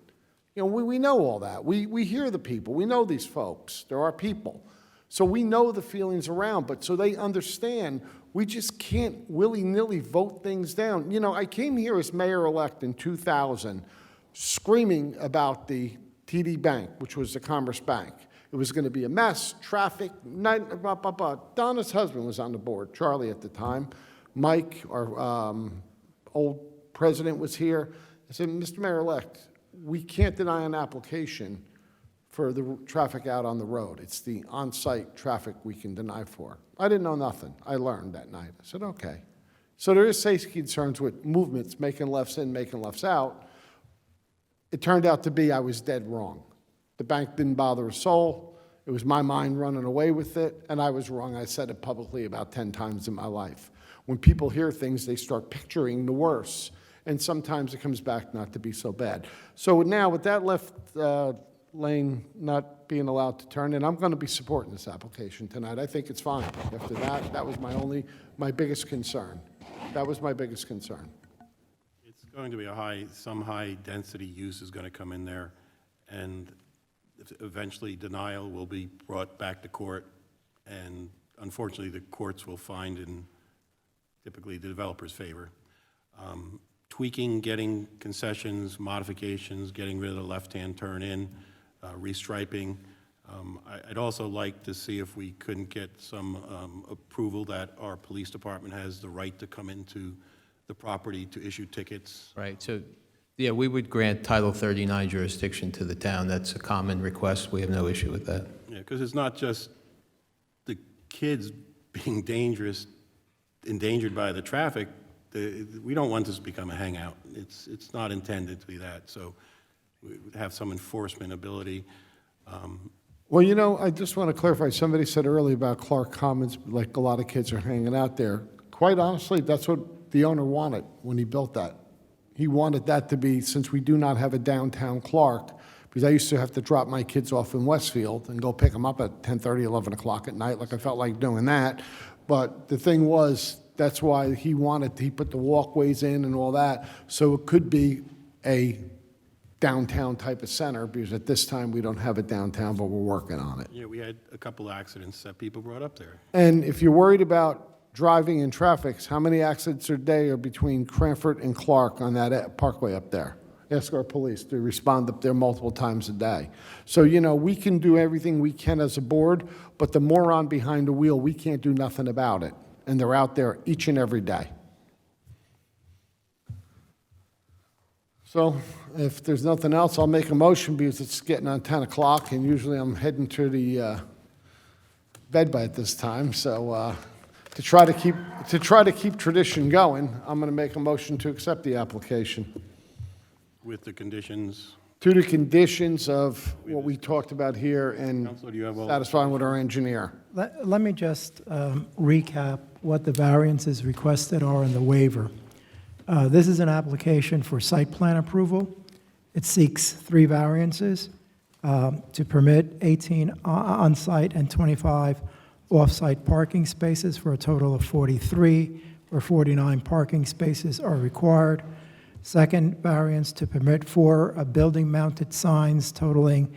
You know, we know all that. We hear the people. We know these folks. They're our people. So we know the feelings around, but so they understand we just can't willy-nilly vote things down. You know, I came here as mayor-elect in 2000 screaming about the TD Bank, which was the Commerce Bank. It was going to be a mess, traffic, Donna's husband was on the board, Charlie at the time. Mike, our old president, was here. I said, Mr. Mayor-elect, we can't deny an application for the traffic out on the road. It's the on-site traffic we can deny for. I didn't know nothing. I learned that night. I said, okay. So there is safety concerns with movements, making lefts in, making lefts out. It turned out to be I was dead wrong. The bank didn't bother a soul. It was my mind running away with it, and I was wrong. I said it publicly about 10 times in my life. When people hear things, they start picturing the worst, and sometimes it comes back not to be so bad. So now with that left lane not being allowed to turn in, I'm going to be supporting this application tonight. I think it's fine. After that, that was my biggest concern. That was my biggest concern. It's going to be some high-density use is going to come in there, and eventually denial will be brought back to court, and unfortunately the courts will find in typically the developer's favor. Tweaking, getting concessions, modifications, getting rid of the left-hand turn in, restriping. I'd also like to see if we couldn't get some approval that our police department has the right to come into the property to issue tickets. Right, so, yeah, we would grant Title 39 jurisdiction to the town. That's a common request. We have no issue with that. Yeah, because it's not just the kids being endangered by the traffic. We don't want this to become a hangout. It's not intended to be that. So we would have some enforcement ability. Well, you know, I just want to clarify. Somebody said earlier about Clark Commons, like a lot of kids are hanging out there. Quite honestly, that's what the owner wanted when he built that. He wanted that to be, since we do not have a downtown Clark, because I used to have to drop my kids off in Westfield and go pick them up at 10:30, 11 o'clock at night, like I felt like doing that. But the thing was, that's why he put the walkways in and all that, so it could be a downtown type of center, because at this time we don't have a downtown, but we're working on it. Yeah, we had a couple accidents that people brought up there. And if you're worried about driving in traffic, how many accidents a day are between Cranford and Clark on that parkway up there? Ask our police. They respond up there multiple times a day. So, you know, we can do everything we can as a board, but the moron behind the wheel, we can't do nothing about it. And they're out there each and every day. So if there's nothing else, I'll make a motion, because it's getting on 10 o'clock, and usually I'm heading to the bed by this time. So to try to keep tradition going, I'm going to make a motion to accept the application. With the conditions. To the conditions of what we talked about here and Counselor, do you have all? satisfying with our engineer. Let me just recap what the variances requested are in the waiver. This is an application for site plan approval. It seeks 3 variances. to permit 18 on-site and 25 off-site parking spaces for a total of 43, where 49 parking spaces are required. Second variance to permit 4 building-mounted signs totaling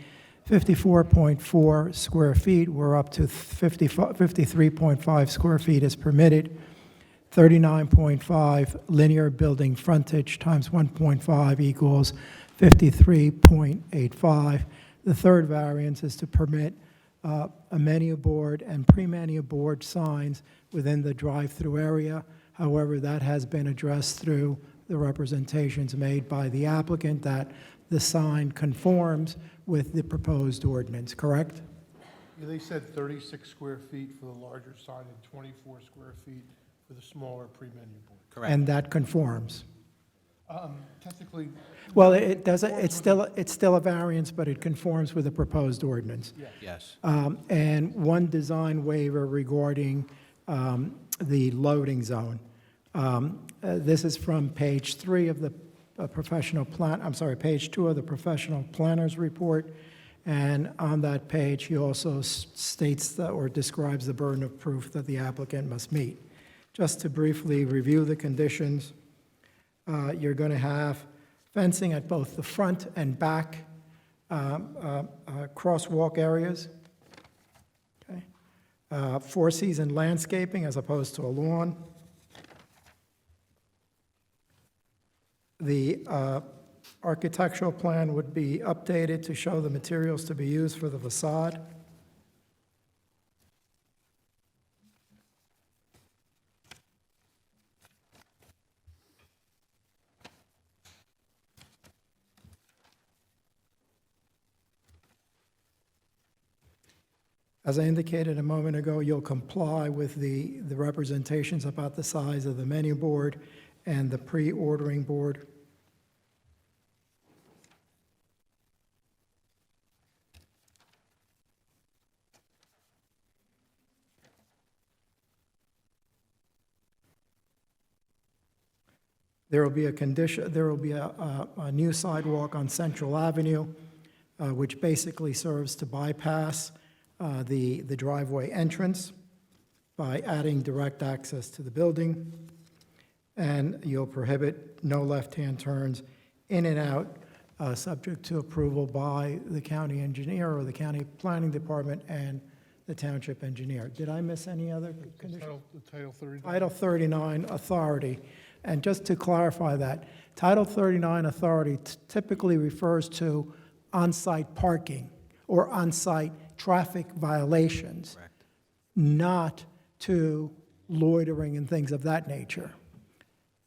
54.4 square feet, where up to 53.5 square feet is permitted. 39.5 linear building frontage times 1.5 equals 53.85. The third variance is to permit a menu board and pre-menu board signs within the drive-through area. However, that has been addressed through the representations made by the applicant that the sign conforms with the proposed ordinance, correct? Yeah, they said 36 square feet for the larger sign and 24 square feet for the smaller pre-menu board. Correct. And that conforms. Technically. Well, it doesn't, it's still a variance, but it conforms with the proposed ordinance. Yes. And one design waiver regarding the loading zone. This is from page 3 of the professional plan, I'm sorry, page 2 of the professional planner's report. And on that page, he also states that, or describes the burden of proof that the applicant must meet. Just to briefly review the conditions, you're going to have fencing at both the front and back crosswalk areas. Okay. Four-season landscaping as opposed to a lawn. The architectural plan would be updated to show the materials to be used for the facade. As I indicated a moment ago, you'll comply with the representations about the size of the menu board and the pre-ordering board. There will be a condition, there will be a new sidewalk on Central Avenue, which basically serves to bypass the driveway entrance by adding direct access to the building. And you'll prohibit no left-hand turns in and out, subject to approval by the county engineer or the county planning department and the township engineer. Did I miss any other conditions? Title 39. Title 39 authority. And just to clarify that, Title 39 authority typically refers to on-site parking or on-site traffic violations, Correct. not to loitering and things of that nature.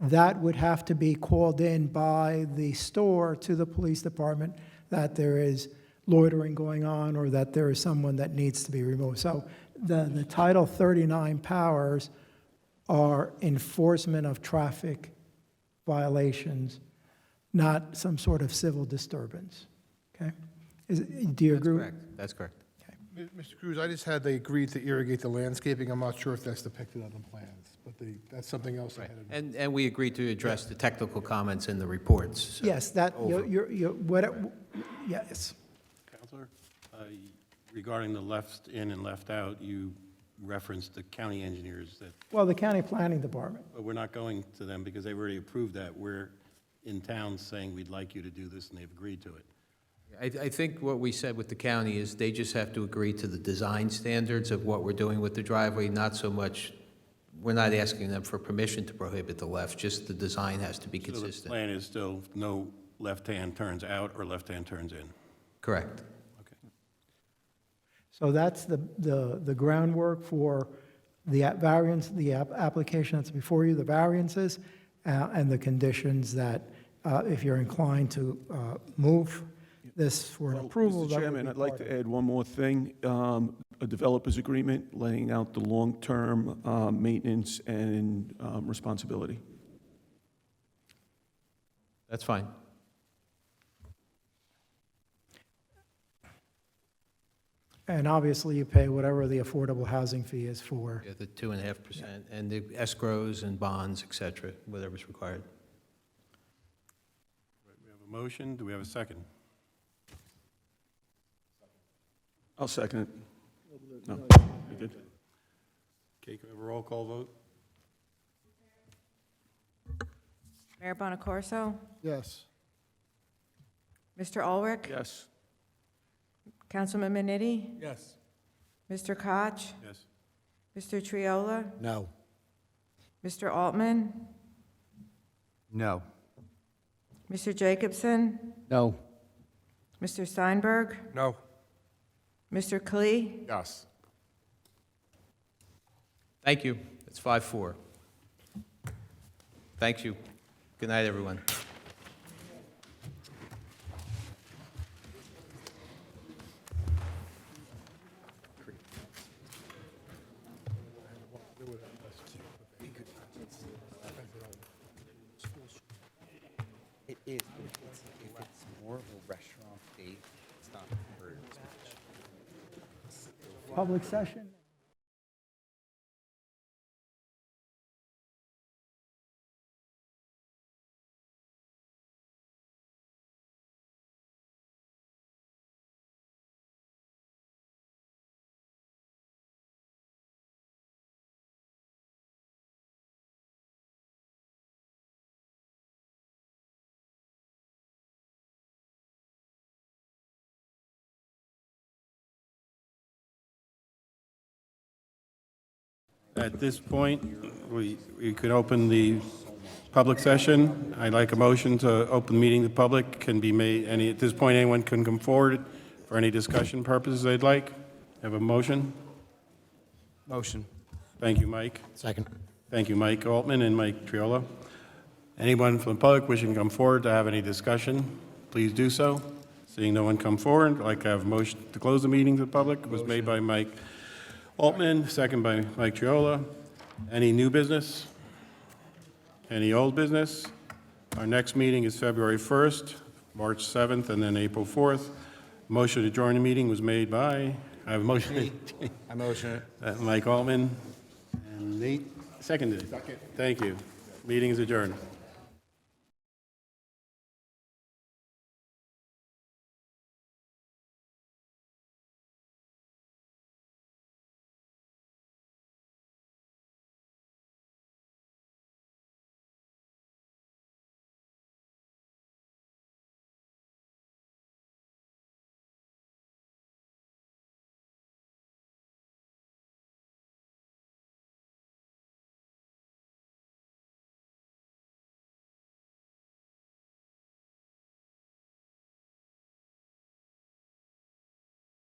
That would have to be called in by the store to the police department that there is loitering going on or that there is someone that needs to be removed. So the Title 39 powers are enforcement of traffic violations, not some sort of civil disturbance. Okay? Do you agree? That's correct. Mr. Cruz, I just had they agreed to irrigate the landscaping. I'm not sure if that's depicted on the plans, but that's something else I had. And we agreed to address the technical comments in the reports. So Yes, that, over. yes. Counselor, regarding the left in and left out, you referenced the county engineers that, Well, the county planning department. but we're not going to them because they've already approved that. We're in town saying we'd like you to do this, and they've agreed to it. I think what we said with the county is they just have to agree to the design standards of what we're doing with the driveway, not so much, we're not asking them for permission to prohibit the left, just the design has to be So the consistent. plan is still no left-hand turns out or left-hand turns in? Correct. So that's the groundwork for the variance, the application that's before you, the variances, and the conditions that, if you're inclined to move this for an approval. Mr. that would Chairman, be I'd like part of to it. add one more thing. A developer's agreement laying out the long-term maintenance and responsibility. That's fine. And obviously, you pay whatever the affordable housing fee is for. Yeah, the 2.5%, and the escrows and bonds, et cetera, whatever's required. We have a motion. Do we have a second? I'll second it. No, you did? Okay, can we have a roll call vote? Mayor Bonaccorso? Yes. Mr. Ulrich? Yes. Councilman Maniti? Yes. Mr. Koch? Yes. Mr. Triola? No. Mr. Altman? No. Mr. Jacobson? No. Mr. Steinberg? No. Mr. Klee? Yes. Thank you. It's 5-4. Thank you. Good night, everyone. It is, but if it's more of a restaurant date, it's not for as much. Public session? At this point, we could open the public session. I'd like a motion to open the meeting to the public. Can be made, at this point, anyone can come forward for any discussion purposes they'd like. Have a motion? Motion. Thank you, Mike. Second. Thank you, Mike Altman and Mike Triola. Anyone from the public wishing to come forward to have any discussion, please do so. Seeing no one come forward, I'd like to have a motion to close the meeting to the public. It was made by Mike Altman, second by Mike Triola. Any new business? Any old business? Our next meeting is February 1st, March 7th, and then April 4th. Motion to join the meeting was made by, I have a motion. I motion it. Mike Altman and Nate seconded. Second. Thank you. Meeting is adjourned.